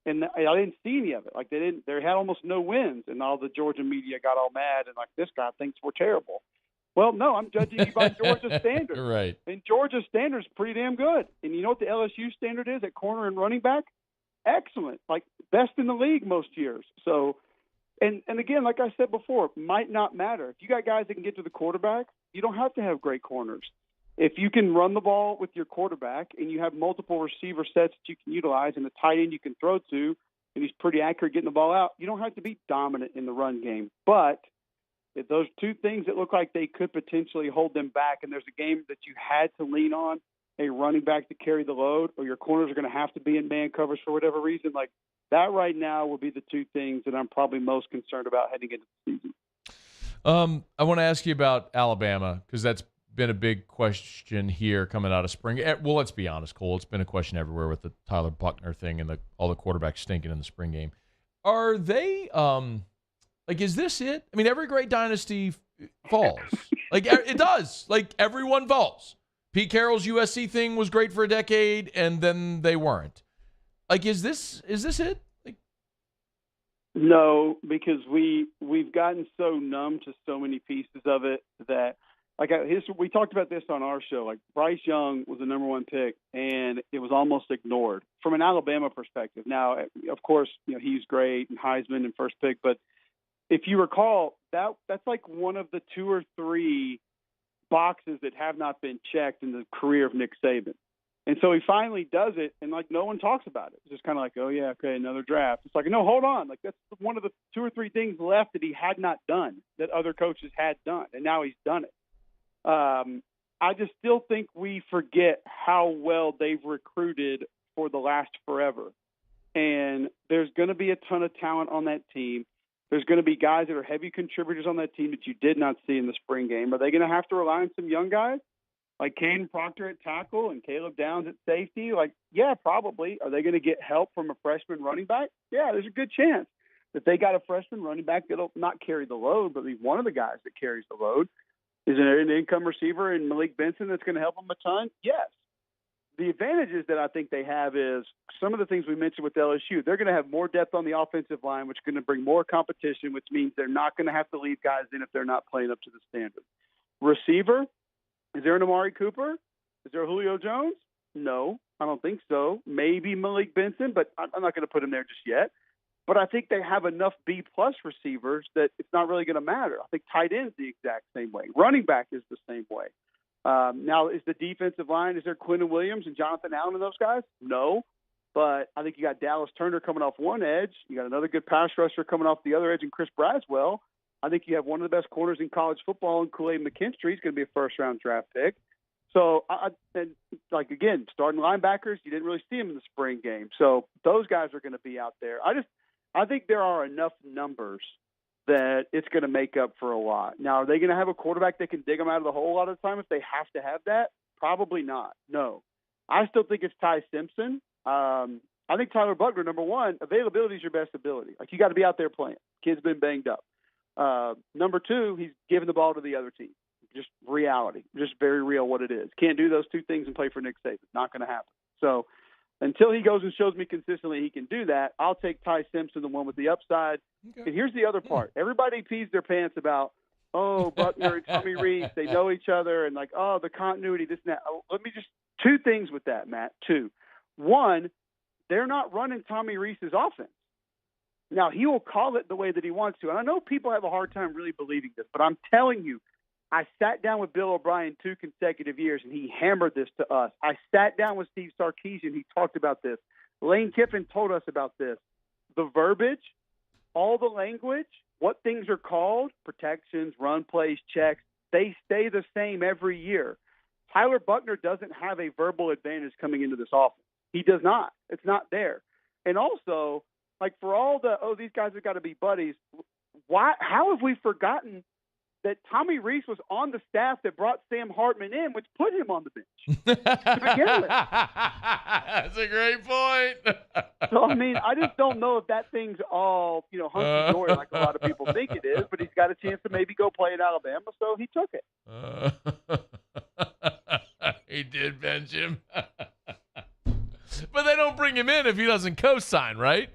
Speaker 17: And I didn't see any of it. They had almost no wins, and all the Georgia media got all mad and this guy thinks we're terrible. Well, no, I'm judging you by Georgia standards.
Speaker 6: Right.
Speaker 17: And Georgia's standard is pretty damn good. And you know what the LSU standard is at corner and running back? Excellent, best in the league most years. So, and again, like I said before, might not matter. If you got guys that can get to the quarterback, you don't have to have great corners. If you can run the ball with your quarterback and you have multiple receiver sets that you can utilize and a tight end you can throw to, and he's pretty accurate getting the ball out, you don't have to be dominant in the run game. But if those two things that look like they could potentially hold them back, and there's a game that you had to lean on a running back to carry the load, or your corners are going to have to be in man covers for whatever reason, that right now will be the two things that I'm probably most concerned about heading into the season.
Speaker 6: I want to ask you about Alabama, because that's been a big question here coming out of spring. Well, let's be honest, Cole. It's been a question everywhere with the Tyler Buckner thing and all the quarterbacks stinking in the spring game. Are they is this it? I mean, every great dynasty falls. It does. Everyone falls. Pete Carroll's USC thing was great for a decade, and then they weren't. Is this it?
Speaker 17: No, because we've gotten so numb to so many pieces of it that we talked about this on our show. Bryce Young was the number one pick, and it was almost ignored from an Alabama perspective. Now, of course, he's great and Heisman and first pick, but if you recall, that's one of the 2 or 3 boxes that have not been checked in the career of Nick Saban. And so he finally does it, and no one talks about it. It's just kind of oh yeah, okay, another draft. It's no, hold on, that's one of the 2 or 3 things left that he had not done that other coaches had done, and now he's done it. I just still think we forget how well they've recruited for the last forever. And there's going to be a ton of talent on that team. There's going to be guys that are heavy contributors on that team that you did not see in the spring game. Are they going to have to rely on some young guys like Caden Proctor at tackle and Caleb Downs at safety? Yeah, probably. Are they going to get help from a freshman running back? Yeah, there's a good chance that they got a freshman running back that'll not carry the load, but be one of the guys that carries the load. Is there an income receiver in Malik Benson that's going to help them a ton? Yes. The advantages that I think they have is some of the things we mentioned with LSU. They're going to have more depth on the offensive line, which is going to bring more competition, which means they're not going to have to leave guys in if they're not playing up to the standard. Receiver, is there an Amari Cooper? Is there a Julio Jones? No, I don't think so. Maybe Malik Benson, but I'm not going to put him there just yet. But I think they have enough B-plus receivers that it's not really going to matter. I think tight end is the exact same way. Running back is the same way. Now, is the defensive line, is there Quinton Williams and Jonathan Allen and those guys? No. But I think you got Dallas Turner coming off one edge. You got another good pass rusher coming off the other edge in Chris Braswell. I think you have one of the best corners in college football in Kool-Aid McKinstry. He's going to be a first-round draft pick. So, again, starting linebackers, you didn't really see him in the spring game. So those guys are going to be out there. I think there are enough numbers that it's going to make up for a lot. Now, are they going to have a quarterback that can dig them out of the hole a lot of the time if they have to have that? Probably not. No. I still think it's Ty Simpson. I think Tyler Buckner, number one, availability is your best ability. You got to be out there playing. Kid's been banged up. Number two, he's giving the ball to the other team. Just reality. Just very real what it is. Can't do those two things and play for Nick Saban. Not going to happen. So until he goes and shows me consistently he can do that, I'll take Ty Simpson, the one with the upside. Okay. And here's the other part. Everybody pees their pants about, Buckner and Tommy Rees, they know each other, and the continuity, this and that. Let me just two things with that, Matt. Two. One, they're not running Tommy Rees's offense. Now, he will call it the way that he wants to. And I know people have a hard time really believing this, but I'm telling you, I sat down with Bill O'Brien 2 consecutive years, and he hammered this to us. I sat down with Steve Sarkisian. He talked about this. Lane Kiffin told us about this. The verbiage, all the language, what things are called, protections, run plays, checks, they stay the same every year. Tyler Buckner doesn't have a verbal advantage coming into this offense. He does not. It's not there. And also, like for all the, these guys have got to be buddies, how have we forgotten that Tommy Reese was on the staff that brought Sam Hartman in, which put him on the bench to begin with?
Speaker 6: That's a great point.
Speaker 17: So, I mean, I just don't know if that thing's all, hunky-dory like a lot of people think it is, but he's got a chance to maybe go play at Alabama, so he took it.
Speaker 6: He did bench him. But they don't bring him in if he doesn't co-sign, right?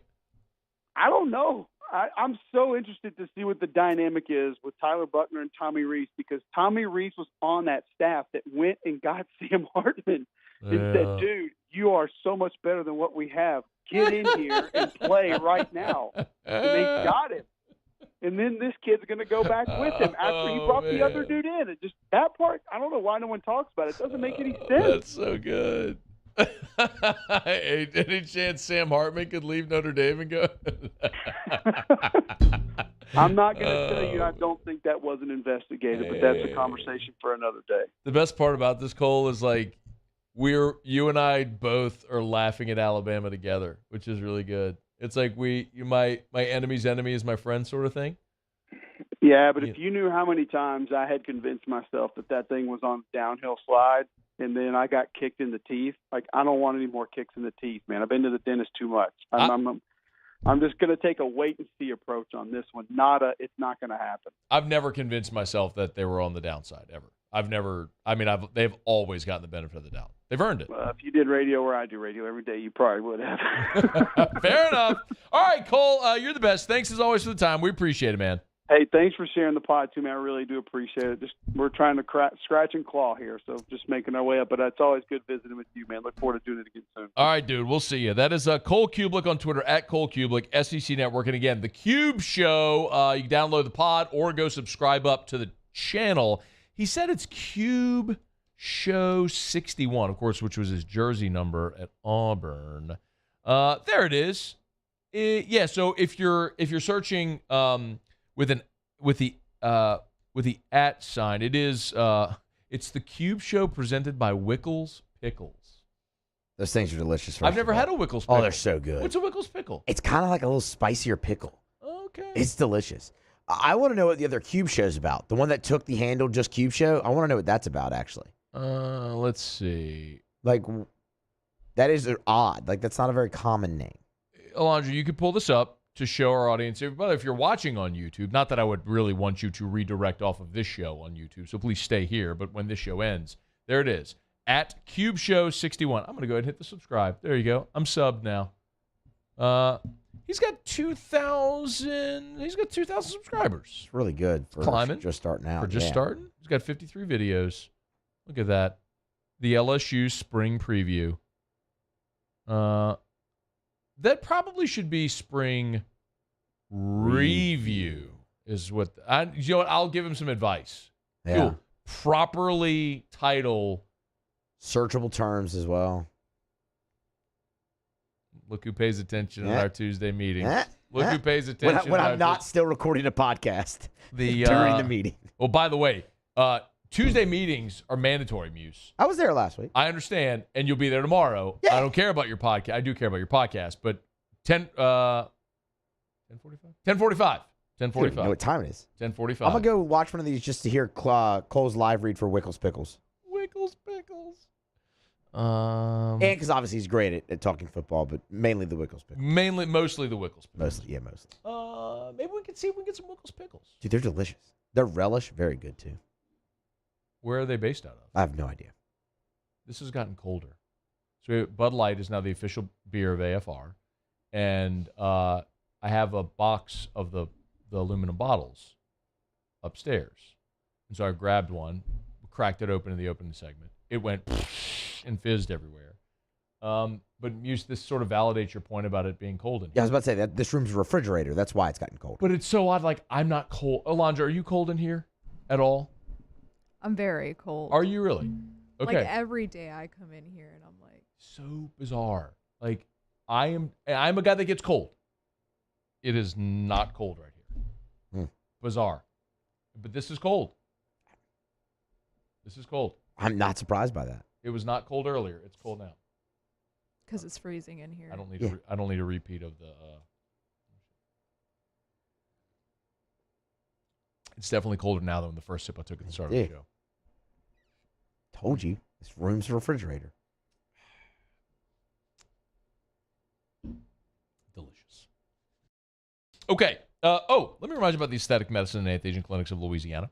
Speaker 17: I don't know. I'm so interested to see what the dynamic is with Tyler Buckner and Tommy Reese, because Tommy Reese was on that staff that went and got Sam Hartman and said, dude, you are so much better than what we have. Get in here and play right now. And they got him. And then this kid's going to go back with him after he brought the other dude in. And just that part, I don't know why no one talks about it. It doesn't make any sense.
Speaker 6: That's so good. Hey, any chance Sam Hartman could leave Notre Dame and go?
Speaker 17: I'm not going to tell you I don't think that wasn't investigated, but that's a conversation for another day.
Speaker 6: The best part about this, Cole, is like you and I both are laughing at Alabama together, which is really good. It's like my enemy's enemy is my friend sort of thing.
Speaker 17: Yeah, but if you knew how many times I had convinced myself that thing was on downhill slide, and then I got kicked in the teeth. Like, I don't want any more kicks in the teeth, man. I've been to the dentist too much. I'm just going to take a wait-and-see approach on this one. It's not going to happen.
Speaker 6: I've never convinced myself that they were on the downside, ever. They've always gotten the benefit of the doubt. They've earned it.
Speaker 17: Well, if you did radio where I do radio every day, you probably would have.
Speaker 6: Fair enough. All right, Cole, you're the best. Thanks, as always, for the time. We appreciate it, man.
Speaker 17: Hey, thanks for sharing the pod, too, man. I really do appreciate it. We're trying to scratch and claw here, so just making our way up. But it's always good visiting with you, man. Look forward to doing it again soon.
Speaker 6: All right, dude. We'll see you. That is Cole Cubelic on Twitter, at Cole Cubelic, SEC Network. And again, The Cube Show, you can download the pod or go subscribe up to the channel. He said it's Cube Show 61, of course, which was his jersey number at Auburn. There it is. Yeah, so if you're searching with the @ sign, it is it's the Cube Show presented by Wickles Pickles.
Speaker 8: Those things are delicious.
Speaker 6: I've never had a Wickles pickle.
Speaker 8: Oh, they're so good.
Speaker 6: What's a Wickles pickle?
Speaker 8: It's kind of like a little spicier pickle.
Speaker 6: Okay.
Speaker 8: It's delicious. I want to know what the other Cube Show's about. The one that took the handle, just Cube Show. I want to know what that's about, actually.
Speaker 6: Let's see.
Speaker 8: Like, that is odd. Like, that's not a very common name.
Speaker 6: Alondra, you could pull this up to show our audience. But if you're watching on YouTube, not that I would really want you to redirect off of this show on YouTube, so please stay here. But when this show ends, there it is. At Cube Show 61. I'm going to go ahead and hit the subscribe. There you go. I'm subbed now. He's got 2,000. He's got 2,000 subscribers.
Speaker 8: It's really good for
Speaker 6: climbing.
Speaker 8: Just starting out.
Speaker 6: For just starting. He's got 53 videos. Look at that. The LSU spring preview. That probably should be spring review. Is what you know what? I'll give him some advice.
Speaker 8: Yeah.
Speaker 6: He'll properly title.
Speaker 8: Searchable terms as well.
Speaker 6: Look who pays attention at our Tuesday meetings. Look who pays
Speaker 8: When
Speaker 6: attention.
Speaker 8: I'm not still recording a podcast
Speaker 6: during
Speaker 8: the meeting.
Speaker 6: Well, by the way, Tuesday meetings are mandatory, Muse.
Speaker 8: I was there last week.
Speaker 6: I understand, and you'll be there tomorrow.
Speaker 8: Yeah.
Speaker 6: I don't care about your podcast. I do care about your podcast, but 10:45? 10:45. 10:45.
Speaker 8: You know what time it is.
Speaker 6: 10:45.
Speaker 8: I'm going to go watch one of these just to hear Cole's live read for Wickles Pickles.
Speaker 6: Wickles Pickles.
Speaker 8: And because obviously he's great at talking football, but mainly the Wickles Pickles.
Speaker 6: Mostly the Wickles Pickles.
Speaker 8: Mostly.
Speaker 6: Maybe we can see if we can get some Wickles Pickles.
Speaker 8: Dude, they're delicious. Their relish, very good too.
Speaker 6: Where are they based out of?
Speaker 8: I have no idea.
Speaker 6: This has gotten colder. So Bud Light is now the official beer of AFR. And I have a box of the aluminum bottles upstairs. And so I grabbed one, cracked it open in the opening segment. It went and fizzed everywhere. But Muse, this sort of validates your point about it being cold in here.
Speaker 8: Yeah, I was about to say that this room's a refrigerator. That's why it's gotten cold.
Speaker 6: But it's so odd. Like, I'm not cold. Alondra, are you cold in here at all?
Speaker 15: I'm very cold.
Speaker 6: Are you really? Okay.
Speaker 15: Like every day I come in here and I'm like,
Speaker 6: so bizarre. Like, I'm a guy that gets cold. It is not cold right here. Bizarre. But this is cold. This is cold.
Speaker 8: I'm not surprised by that.
Speaker 6: It was not cold earlier. It's cold now.
Speaker 15: because it's freezing in here.
Speaker 6: I don't need I don't need a repeat of the. It's definitely colder now than the first sip I took at the start of the show.
Speaker 8: Told you, this room's a refrigerator.
Speaker 6: Delicious. Okay. Let me remind you about the Aesthetic Medicine and Anti-Aging Clinics of Louisiana.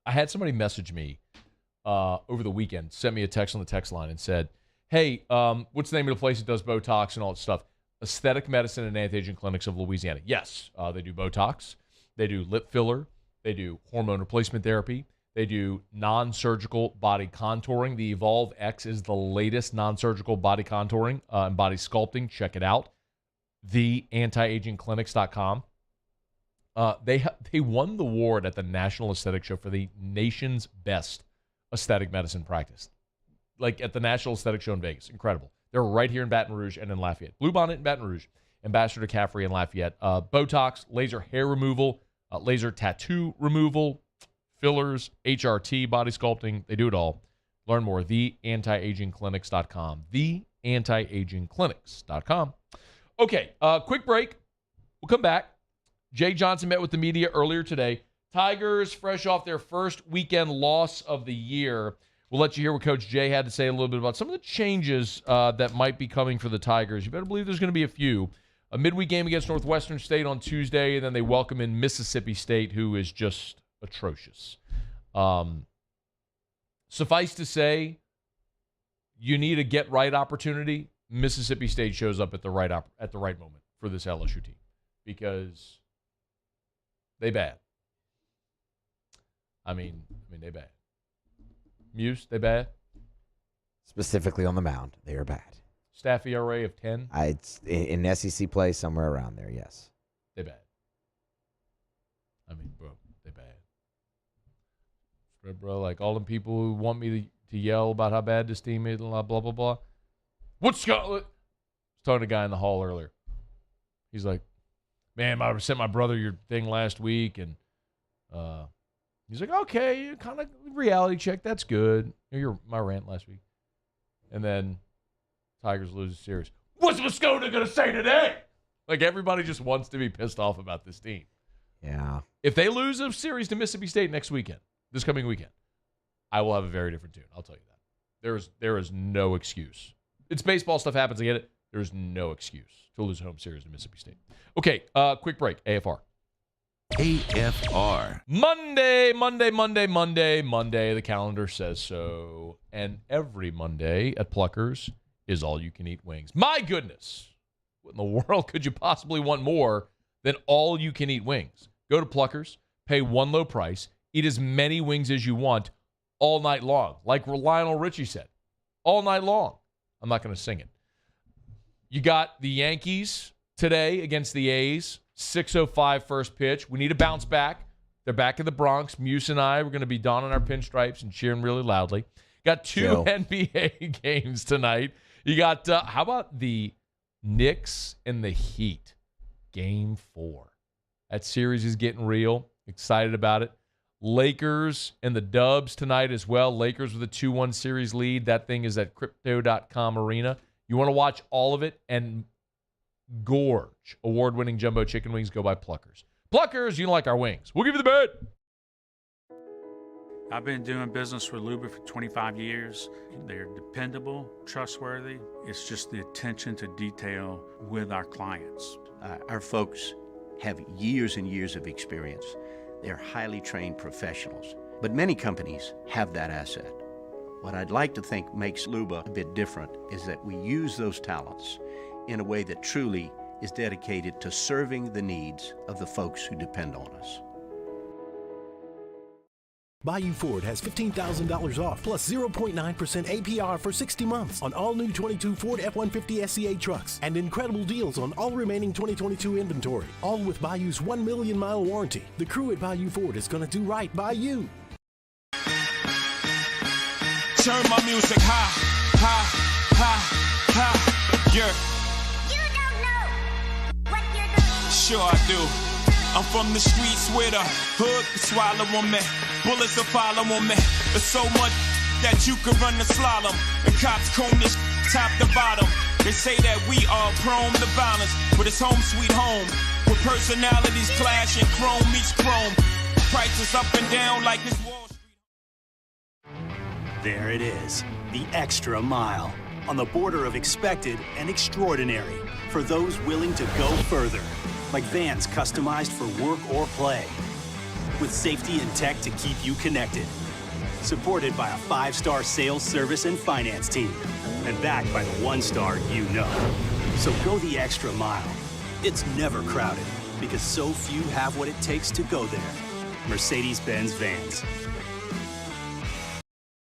Speaker 6: I had somebody message me over the weekend, sent me a text on the text line and said, hey, what's the name of the place that does Botox and all that stuff? Aesthetic Medicine and Anti-Aging Clinics of Louisiana. Yes, they do Botox. They do lip filler. They do hormone replacement therapy. They do non-surgical body contouring. The Evolve X is the latest non-surgical body contouring and body sculpting. Check it out. TheAntiAgingClinics.com. They won the award at the National Aesthetic Show for the nation's best aesthetic medicine practice. Like at the National Aesthetic Show in Vegas. Incredible. They're right here in Baton Rouge and in Lafayette. Bluebonnet in Baton Rouge. Ambassador DeCaffrey in Lafayette. Botox, laser hair removal, laser tattoo removal, fillers, HRT, body sculpting. They do it all. Learn more. TheAntiAgingClinics.com. TheAntiAgingClinics.com. Okay, quick break. We'll come back. Jay Johnson met with the media earlier today. Tigers, fresh off their first weekend loss of the year. We'll let you hear what Coach Jay had to say a little bit about some of the changes that might be coming for the Tigers. You better believe there's going to be a few. A midweek game against Northwestern State on Tuesday, and then they welcome in Mississippi State, who is just atrocious. Suffice to say, you need a get-right opportunity. Mississippi State shows up at the right moment for this LSU team because they bad. I mean they bad. Muse, they bad.
Speaker 8: Specifically on the mound, they are bad.
Speaker 6: Staff ERA of 10.
Speaker 8: It's in SEC play somewhere around there. Yes,
Speaker 6: they bad. I mean, bro, they bad. Bro, like all the people who want me to yell about how bad this team is, blah blah blah blah. What's Scott? I was talking to a guy in the hall earlier. He's like, man, I sent my brother your thing last week, and he's like, okay, kind of reality check. That's good. My rant last week. And then Tigers lose the series. What's Moscona going to say today? Like, everybody just wants to be pissed off about this team.
Speaker 8: Yeah.
Speaker 6: If they lose a series to Mississippi State this coming weekend, I will have a very different tune. I'll tell you that. There is no excuse. It's baseball stuff happens. I get it. There's no excuse to lose a home series to Mississippi State. Okay, quick break. AFR.
Speaker 3: AFR.
Speaker 6: Monday. The calendar says so. And every Monday at Pluckers is all-you-can-eat wings. My goodness. What in the world could you possibly want more than all-you-can-eat wings? Go to Pluckers, pay one low price, eat as many wings as you want all night long. Like Lionel Richie said, all night long. I'm not going to sing it. You got the Yankees today against the A's. 6:05 first pitch. We need a bounce back. They're back in the Bronx. Muse and I, we're going to be donning our pinstripes and cheering really loudly. Got two NBA games tonight. You got, how about the Knicks and the Heat? Game 4. That series is getting real. Excited about it. Lakers and the Dubs tonight as well. Lakers with a 2-1 series lead. That thing is at Crypto.com Arena. You want to watch all of it and gorge award-winning jumbo chicken wings, go by Pluckers. Pluckers, you like our wings. We'll give you the bid.
Speaker 4: I've been doing business with Luba for 25 years. They're dependable, trustworthy. It's just the attention to detail with our clients.
Speaker 9: Our folks have years and years of experience. They're highly trained professionals, but many companies have that asset. What I'd like to think makes Luba a bit different is that we use those talents in a way that truly is dedicated to serving the needs of the folks who depend on us.
Speaker 24: Bayou Ford has $15,000 off, plus 0.9% APR for 60 months on all new 22 Ford F-150 SCA trucks, and incredible deals on all remaining 2022 inventory, all with Bayou's 1 million mile warranty. The crew at Bayou Ford is going to do right by you.
Speaker 20: Turn my music high, high, high, high, yeah.
Speaker 16: You don't know what you're doing.
Speaker 20: Sure I do. I'm from the streets where the hood can swallow on me. Bullets will follow on me. There's so much that you can run the slalom. The cops comb this top to bottom. They say that we are prone to violence, but it's home sweet home. With personalities clashing, chrome meets chrome. Prices up and down like this Wall Street.
Speaker 14: There it is, the extra mile, on the border of expected and extraordinary, for those willing to go further. Like vans customized for work or play, with safety and tech to keep you connected. Supported by a 5-star sales, service, and finance team, and backed by the 1-star you know. So go the extra mile. It's never crowded, because so few have what it takes to go there. Mercedes-Benz Vans.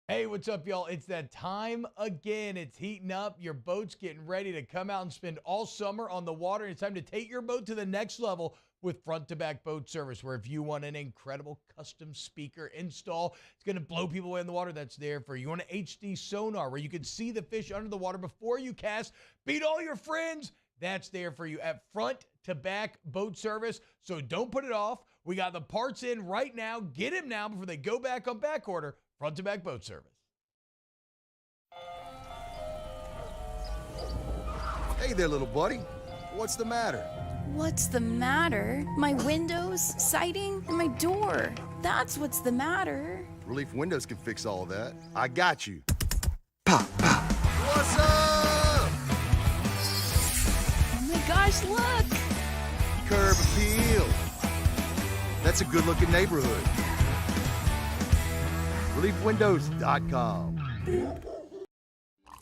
Speaker 1: Hey, what's up, y'all? It's that time again. It's heating up. Your boat's getting ready to come out and spend all summer on the water. It's time to take your boat to the next level with front-to-back boat service, where if you want an incredible custom speaker install, it's going to blow people away in the water, that's there for you. You want an HD sonar where you can see the fish under the water before you cast, beat all your friends, that's there for you at front-to-back boat service. So don't put it off. We got the parts in right now. Get them now before they go back on back order. Front-to-back boat service.
Speaker 12: Hey there, little buddy. What's the matter?
Speaker 13: What's the matter? My windows, siding, and my door. That's what's the matter.
Speaker 12: Relief Windows can fix all of that. I got you. Pop, pop. What's up?
Speaker 13: Oh my gosh, look!
Speaker 12: Curb appeal. That's a good-looking neighborhood. ReliefWindows.com.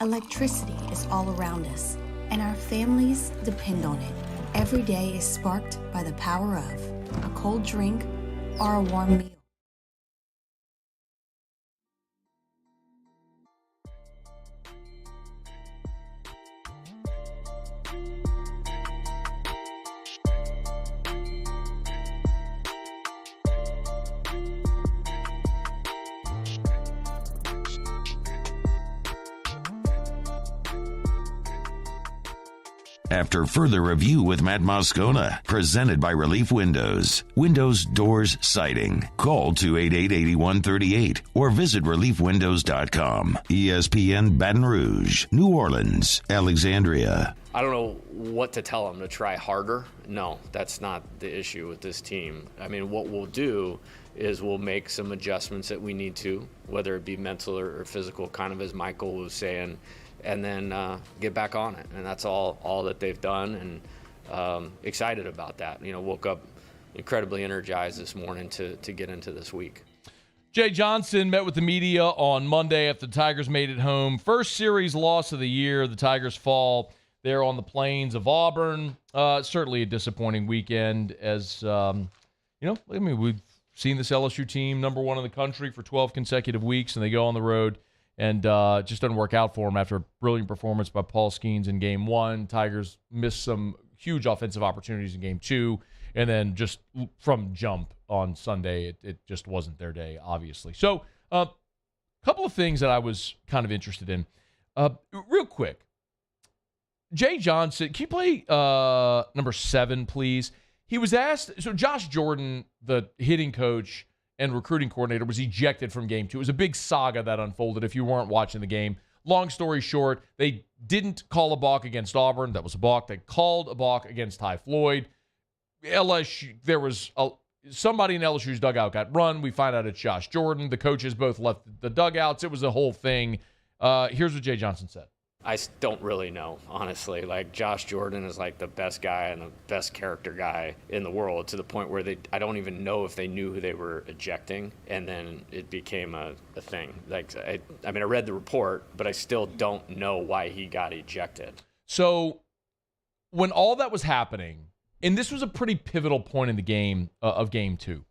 Speaker 21: Electricity is all around us, and our families depend on it. Every day is sparked by the power of a cold drink or a warm meal.
Speaker 3: After further review with Matt Moscona, presented by Relief Windows. Windows, doors, siding. Call 288-8138 or visit reliefwindows.com. ESPN Baton Rouge, New Orleans, Alexandria.
Speaker 22: I don't know what to tell them, to try harder. No, that's not the issue with this team. I mean, what we'll do is we'll make some adjustments that we need to, whether it be mental or physical, kind of as Michael was saying, and then get back on it. And that's all that they've done, and excited about that. You know, woke up incredibly energized this morning to get into this week.
Speaker 6: Jay Johnson met with the media on Monday after the Tigers made it home. First series loss of the year. The Tigers fall there on the plains of Auburn. Certainly a disappointing weekend, as we've seen this LSU team number one in the country for 12 consecutive weeks, and they go on the road and just doesn't work out for them after a brilliant performance by Paul Skeens in Game 1. Tigers missed some huge offensive opportunities in Game 2, and then just from jump on Sunday, it just wasn't their day, obviously. So a couple of things that I was kind of interested in. Real quick, Jay Johnson, can you play number 7, please? He was asked, so Josh Jordan, the hitting coach and recruiting coordinator, was ejected from Game 2. It was a big saga that unfolded if you weren't watching the game. Long story short, they didn't call a balk against Auburn. That was a balk. They called a balk against Ty Floyd. LSU, there was somebody in LSU's dugout got run. We find out it's Josh Jordan. The coaches both left the dugouts. It was a whole thing. Here's what Jay Johnson said.
Speaker 22: I don't really know, honestly. Like, Josh Jordan is like the best guy and the best character guy in the world, to the point where I don't even know if they knew who they were ejecting, and then it became a thing. Like, I mean, I read the report, but I still don't know why he got ejected.
Speaker 6: So when all that was happening, and this was a pretty pivotal point in the game of Game 2,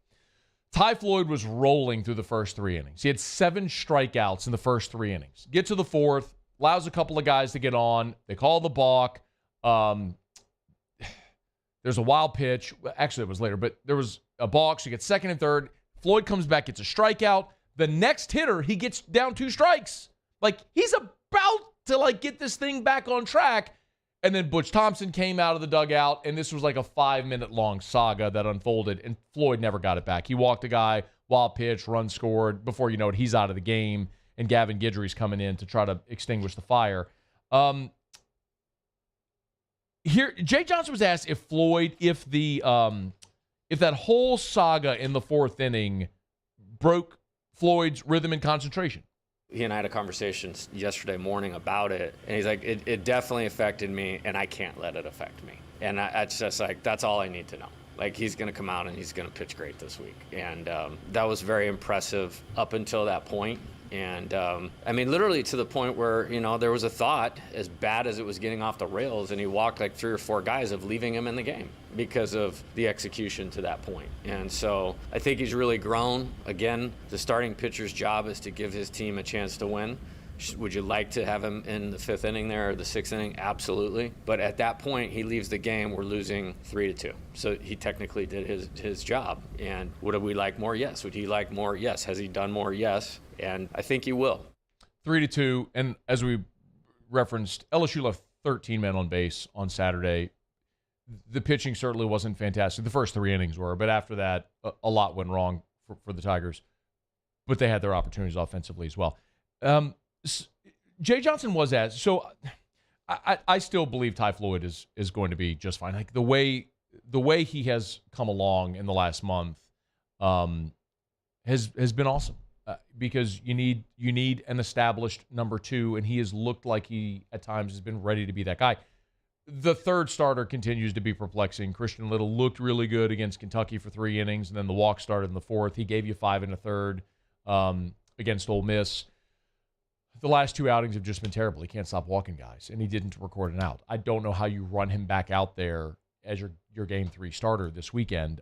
Speaker 6: Ty Floyd was rolling through the first 3 innings. He had 7 strikeouts in the first 3 innings. Get to the 4th, allows a couple of guys to get on. They call the balk. There's a wild pitch. Actually, it was later, but there was a balk. So you get 2nd and 3rd. Floyd comes back, gets a strikeout. The next hitter, he gets down 2 strikes. Like, he's about to, get this thing back on track. And then Butch Thompson came out of the dugout, and this was like a 5-minute-long saga that unfolded, and Floyd never got it back. He walked a guy, wild pitch, run scored. Before you know it, he's out of the game, and Gavin Guidry's coming in to try to extinguish the fire. Here, Jay Johnson was asked if that whole saga in the 4th inning broke Floyd's rhythm and concentration.
Speaker 22: He and I had a conversation yesterday morning about it, and he's like, it definitely affected me, and I can't let it affect me. And it's just like, that's all I need to know. Like, he's going to come out and he's going to pitch great this week. And that was very impressive up until that point. And, I mean, literally to the point where, there was a thought, as bad as it was getting off the rails, and he walked like 3 or 4 guys of leaving him in the game because of the execution to that point. And so I think he's really grown. Again, the starting pitcher's job is to give his team a chance to win. Would you like to have him in the 5th inning there or the 6th inning? Absolutely. But at that point, he leaves the game. We're losing 3-2. So he technically did his job. And would we like more? Yes. Would he like more? Yes. Has he done more? Yes. And I think he will.
Speaker 6: 3-2. And as we referenced, LSU left 13 men on base on Saturday. The pitching certainly wasn't fantastic. The first 3 innings were, but after that, a lot went wrong for the Tigers. But they had their opportunities offensively as well. Jay Johnson was asked, so I still believe Ty Floyd is going to be just fine. Like the way he has come along in the last month has been awesome because you need an established number 2, and he has looked like he at times has been ready to be that guy. The 3rd starter continues to be perplexing. Christian Little looked really good against Kentucky for 3 innings, and then the walk started in the 4th. He gave you 5 1/3 against Ole Miss. The last 2 outings have just been terrible. He can't stop walking guys, and he didn't record an out. I don't know how you run him back out there as your Game 3 starter this weekend.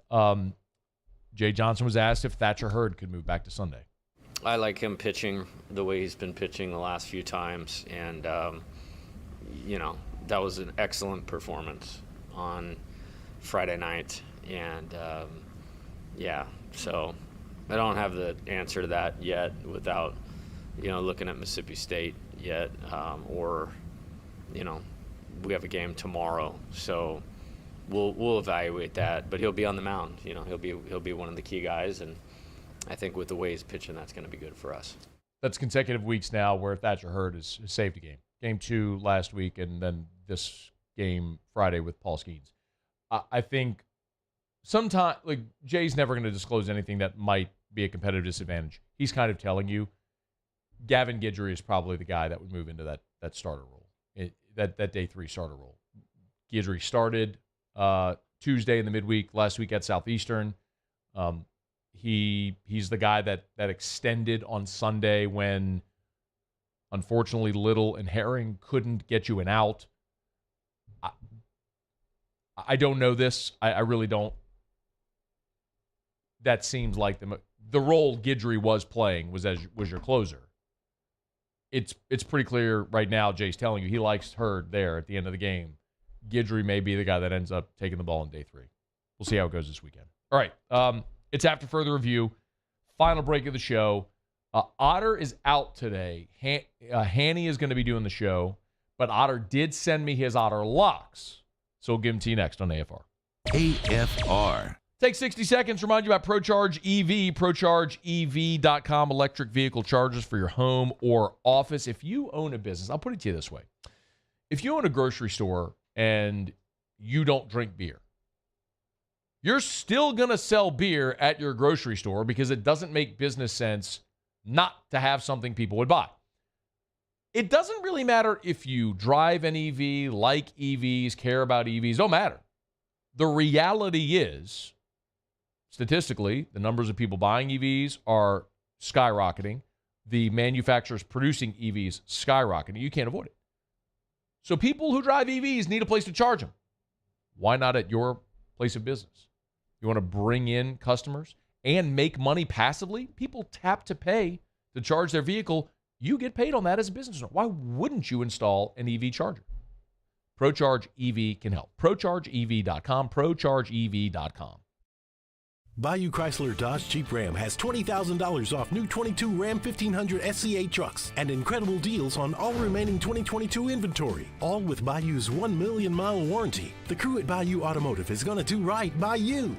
Speaker 6: Jay Johnson was asked if Thatcher Hurd could move back to Sunday.
Speaker 22: I like him pitching the way he's been pitching the last few times, and, that was an excellent performance on Friday night. And, so I don't have the answer to that yet without – looking at Mississippi State yet, we have a game tomorrow, so we'll evaluate that. But he'll be on the mound. He'll be one of the key guys, and I think with the way he's pitching, that's going to be good for us.
Speaker 6: That's consecutive weeks now where Thatcher Hurd has saved a game. Game 2 last week, and then this game Friday with Paul Skeens. I think sometimes Jay's never going to disclose anything that might be a competitive disadvantage. He's kind of telling you. Gavin Guidry is probably the guy that would move into that starter role, that day 3 starter role. Guidry started Tuesday in the midweek, last week at Southeastern. He's the guy that extended on Sunday when, unfortunately, Little and Herring couldn't get you an out. I don't know this. I really don't. That seems like the role Guidry was playing was your closer. It's pretty clear right now, Jay's telling you, he likes Hurd there at the end of the game. Guidry may be the guy that ends up taking the ball in day 3. We'll see how it goes this weekend. All right, it's after further review. Final break of the show. Otter is out today. Hanny is going to be doing the show, but Otter did send me his Otter locks, so we'll give them to you next on AFR.
Speaker 3: AFR.
Speaker 6: Take 60 seconds to remind you about ProCharge EV, ProChargeEV.com, electric vehicle chargers for your home or office. If you own a business, I'll put it to you this way. If you own a grocery store and you don't drink beer, you're still going to sell beer at your grocery store because it doesn't make business sense not to have something people would buy. It doesn't really matter if you drive an EV, like EVs, care about EVs, don't matter. The reality is, statistically, the numbers of people buying EVs are skyrocketing. The manufacturers producing EVs skyrocketing. You can't avoid it. So people who drive EVs need a place to charge them. Why not at your place of business? You want to bring in customers? and make money passively. People tap to pay to charge their vehicle. You get paid on that as a business owner. Why wouldn't you install an EV charger? ProCharge EV can help. ProChargeEV.com. ProChargeEV.com.
Speaker 24: Bayou Chrysler Dodge Jeep Ram has $20,000 off new 22 Ram 1500 SCA trucks and incredible deals on all remaining 2022 inventory, all with Bayou's 1 million mile warranty. The crew at Bayou Automotive is going to do right by you.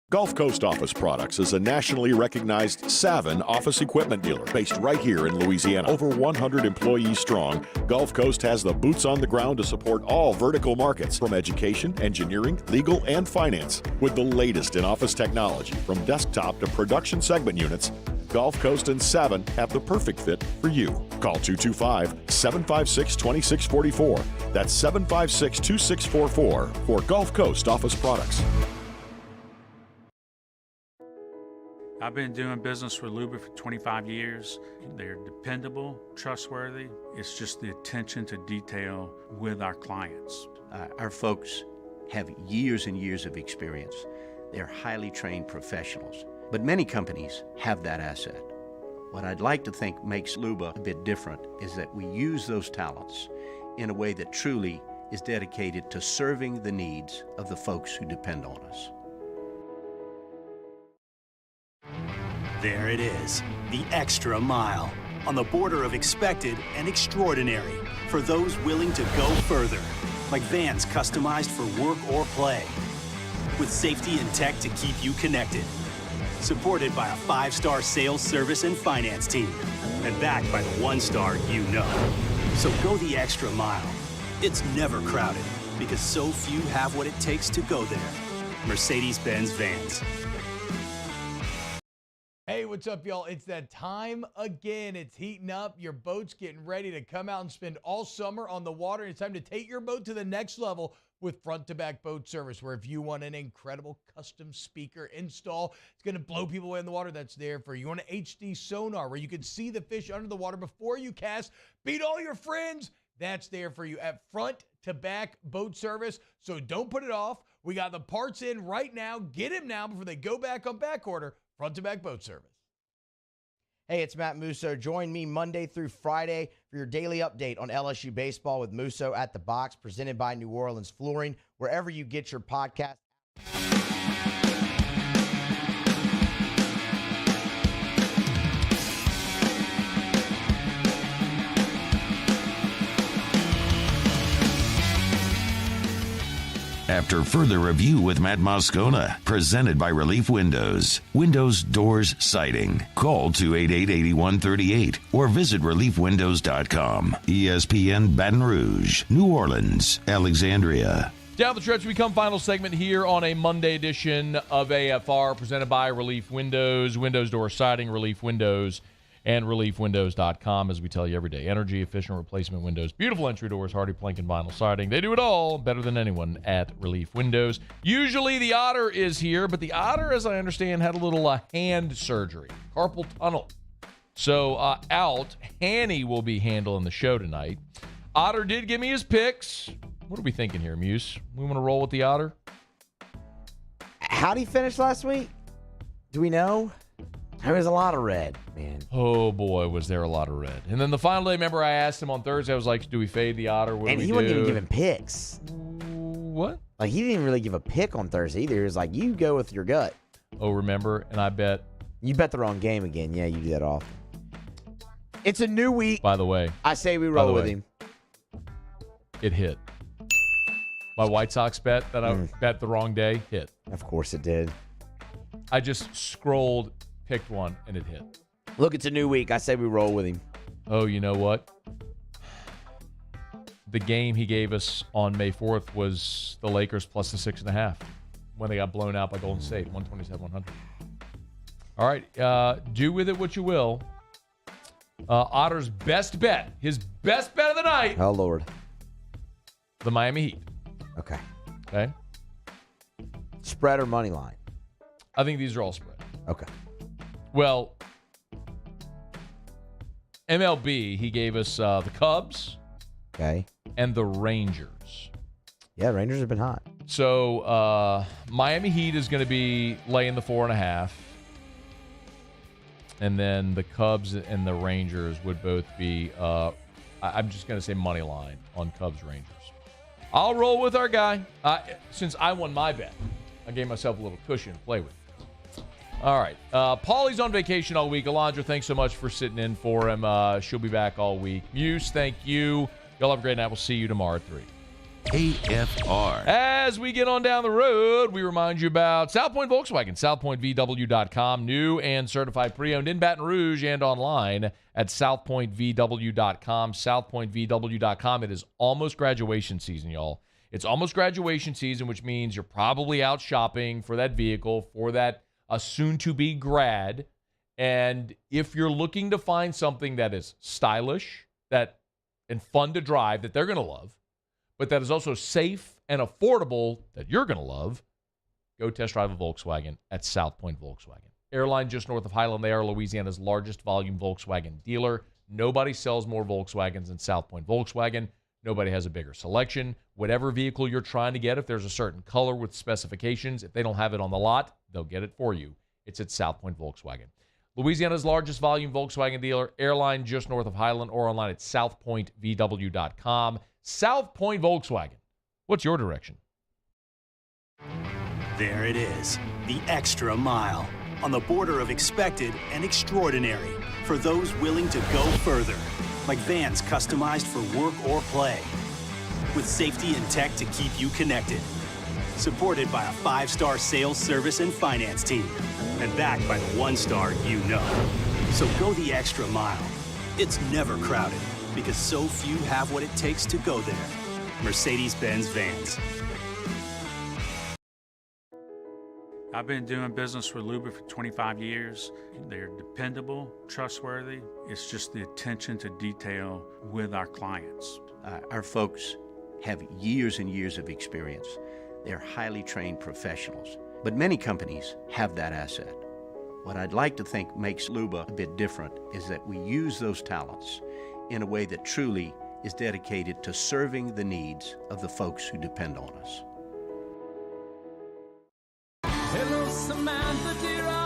Speaker 10: Gulf Coast Office Products is a nationally recognized Savin office equipment dealer based right here in Louisiana. Over 100 employees strong, Gulf Coast has the boots on the ground to support all vertical markets, from education, engineering, legal, and finance. With the latest in office technology, from desktop to production segment units, Gulf Coast and Savin have the perfect fit for you. Call 225-756-2644. That's 756-2644 for Gulf Coast Office Products.
Speaker 4: I've been doing business with Luba for 25 years. They're dependable, trustworthy. It's just the attention to detail with our clients.
Speaker 9: Our folks have years and years of experience. They're highly trained professionals. But many companies have that asset. What I'd like to think makes Luba a bit different is that we use those talents in a way that truly is dedicated to serving the needs of the folks who depend on us.
Speaker 14: There it is, the extra mile, on the border of expected and extraordinary for those willing to go further, like vans customized for work or play, with safety and tech to keep you connected, supported by a 5-star sales, service, and finance team, and backed by the 1-star you know. So go the extra mile. It's never crowded, because so few have what it takes to go there. Mercedes-Benz Vans.
Speaker 1: Hey, what's up, y'all? It's that time again. It's heating up. Your boat's getting ready to come out and spend all summer on the water. It's time to take your boat to the next level with front-to-back boat service, where if you want an incredible custom speaker install, it's going to blow people away in the water, that's there for you. You want an HD sonar where you can see the fish under the water before you cast, beat all your friends, that's there for you at front-to-back boat service. So don't put it off. We got the parts in right now. Get them now before they go back on back order. Front-to-back boat service.
Speaker 8: Hey, it's Matt Musso. Join me Monday through Friday for your daily update on LSU baseball with Musso at the Box, presented by New Orleans Flooring, wherever you get your podcast.
Speaker 3: After further review with Matt Moscona, presented by Relief Windows. Windows, doors, siding. Call 288-8138 or visit reliefwindows.com. ESPN Baton Rouge, New Orleans, Alexandria.
Speaker 6: Down the stretch, we come final segment here on a Monday edition of AFR, presented by Relief Windows. Windows, door, siding, Relief Windows, and reliefwindows.com, as we tell you every day. Energy efficient replacement windows, beautiful entry doors, hardy plank and vinyl siding. They do it all better than anyone at Relief Windows. Usually the Otter is here, but the Otter, as I understand, had a little hand surgery, carpal tunnel. So out, Hanny will be handling the show tonight. Otter did give me his picks. What are we thinking here, Muse? We want to roll with the Otter?
Speaker 8: How'd he finish last week? Do we know? There was a lot of red, man.
Speaker 6: Oh, boy, was there a lot of red. And then the final day, remember I asked him on Thursday, I was like, do we fade the Otter? What
Speaker 8: and
Speaker 6: do we
Speaker 8: he wasn't even giving picks.
Speaker 6: What?
Speaker 8: Like, he didn't even really give a pick on Thursday either. He was like, you go with your gut.
Speaker 6: Oh, remember? And I bet.
Speaker 8: You bet the wrong game again. Yeah, you do that often. It's a new week.
Speaker 6: By the way.
Speaker 8: I say we roll with him.
Speaker 6: It hit. My White Sox bet that I bet the wrong day hit.
Speaker 8: Of course it did.
Speaker 6: I just scrolled, picked one, and it hit.
Speaker 8: Look, it's a new week. I say we roll with him.
Speaker 6: Oh, you know what? The game he gave us on May 4th was the Lakers plus the 6.5. when they got blown out by Golden State, 127-100. All right, do with it what you will. Otter's best bet, his best bet of the night.
Speaker 8: Oh, Lord.
Speaker 6: The Miami Heat.
Speaker 8: Okay.
Speaker 6: Okay.
Speaker 8: Spread or money line?
Speaker 6: I think these are all spread.
Speaker 8: Okay.
Speaker 6: Well, MLB, he gave us the Cubs.
Speaker 8: Okay.
Speaker 6: And the Rangers.
Speaker 8: Yeah, Rangers have been hot.
Speaker 6: So Miami Heat is going to be laying the 4.5. And then the Cubs and the Rangers would both be, I'm just going to say money line on Cubs Rangers. I'll roll with our guy. Since I won my bet, I gave myself a little cushion to play with. All right. Paulie's on vacation all week. Alondra, thanks so much for sitting in for him. She'll be back all week. Muse, thank you. Y'all have a great night. We'll see you tomorrow at 3.
Speaker 3: AFR.
Speaker 6: As we get on down the road, we remind you about South Point Volkswagen, southpointvw.com, new and certified pre-owned in Baton Rouge and online at southpointvw.com, southpointvw.com. It is almost graduation season, y'all. It's almost graduation season, which means you're probably out shopping for that vehicle, for that soon-to-be grad. And if you're looking to find something that is stylish, and fun to drive, that they're going to love, but that is also safe and affordable that you're going to love, go test drive a Volkswagen at South Point Volkswagen. Airline just north of Highland. They are Louisiana's largest volume Volkswagen dealer. Nobody sells more Volkswagens than South Point Volkswagen. Nobody has a bigger selection. Whatever vehicle you're trying to get, if there's a certain color with specifications, if they don't have it on the lot, they'll get it for you. It's at South Point Volkswagen. Louisiana's largest volume Volkswagen dealer, Airline just north of Highland, or online at southpointvw.com. South Point Volkswagen. What's your direction?
Speaker 14: There it is, the extra mile, on the border of expected and extraordinary, for those willing to go further, like vans customized for work or play, with safety and tech to keep you connected, supported by a 5-star sales, service, and finance team, and backed by the 1-star you know. So go the extra mile. It's never crowded, because so few have what it takes to go there. Mercedes-Benz Vans.
Speaker 4: I've been doing business with Luba for 25 years. They're dependable, trustworthy. It's just the attention to detail with our clients.
Speaker 9: Our folks have years and years of experience. They're highly trained professionals, but many companies have that asset. What I'd like to think makes Luba a bit different is that we use those talents in a way that truly is dedicated to serving the needs of the folks who depend on us.
Speaker 7: Hello, Samantha, dear.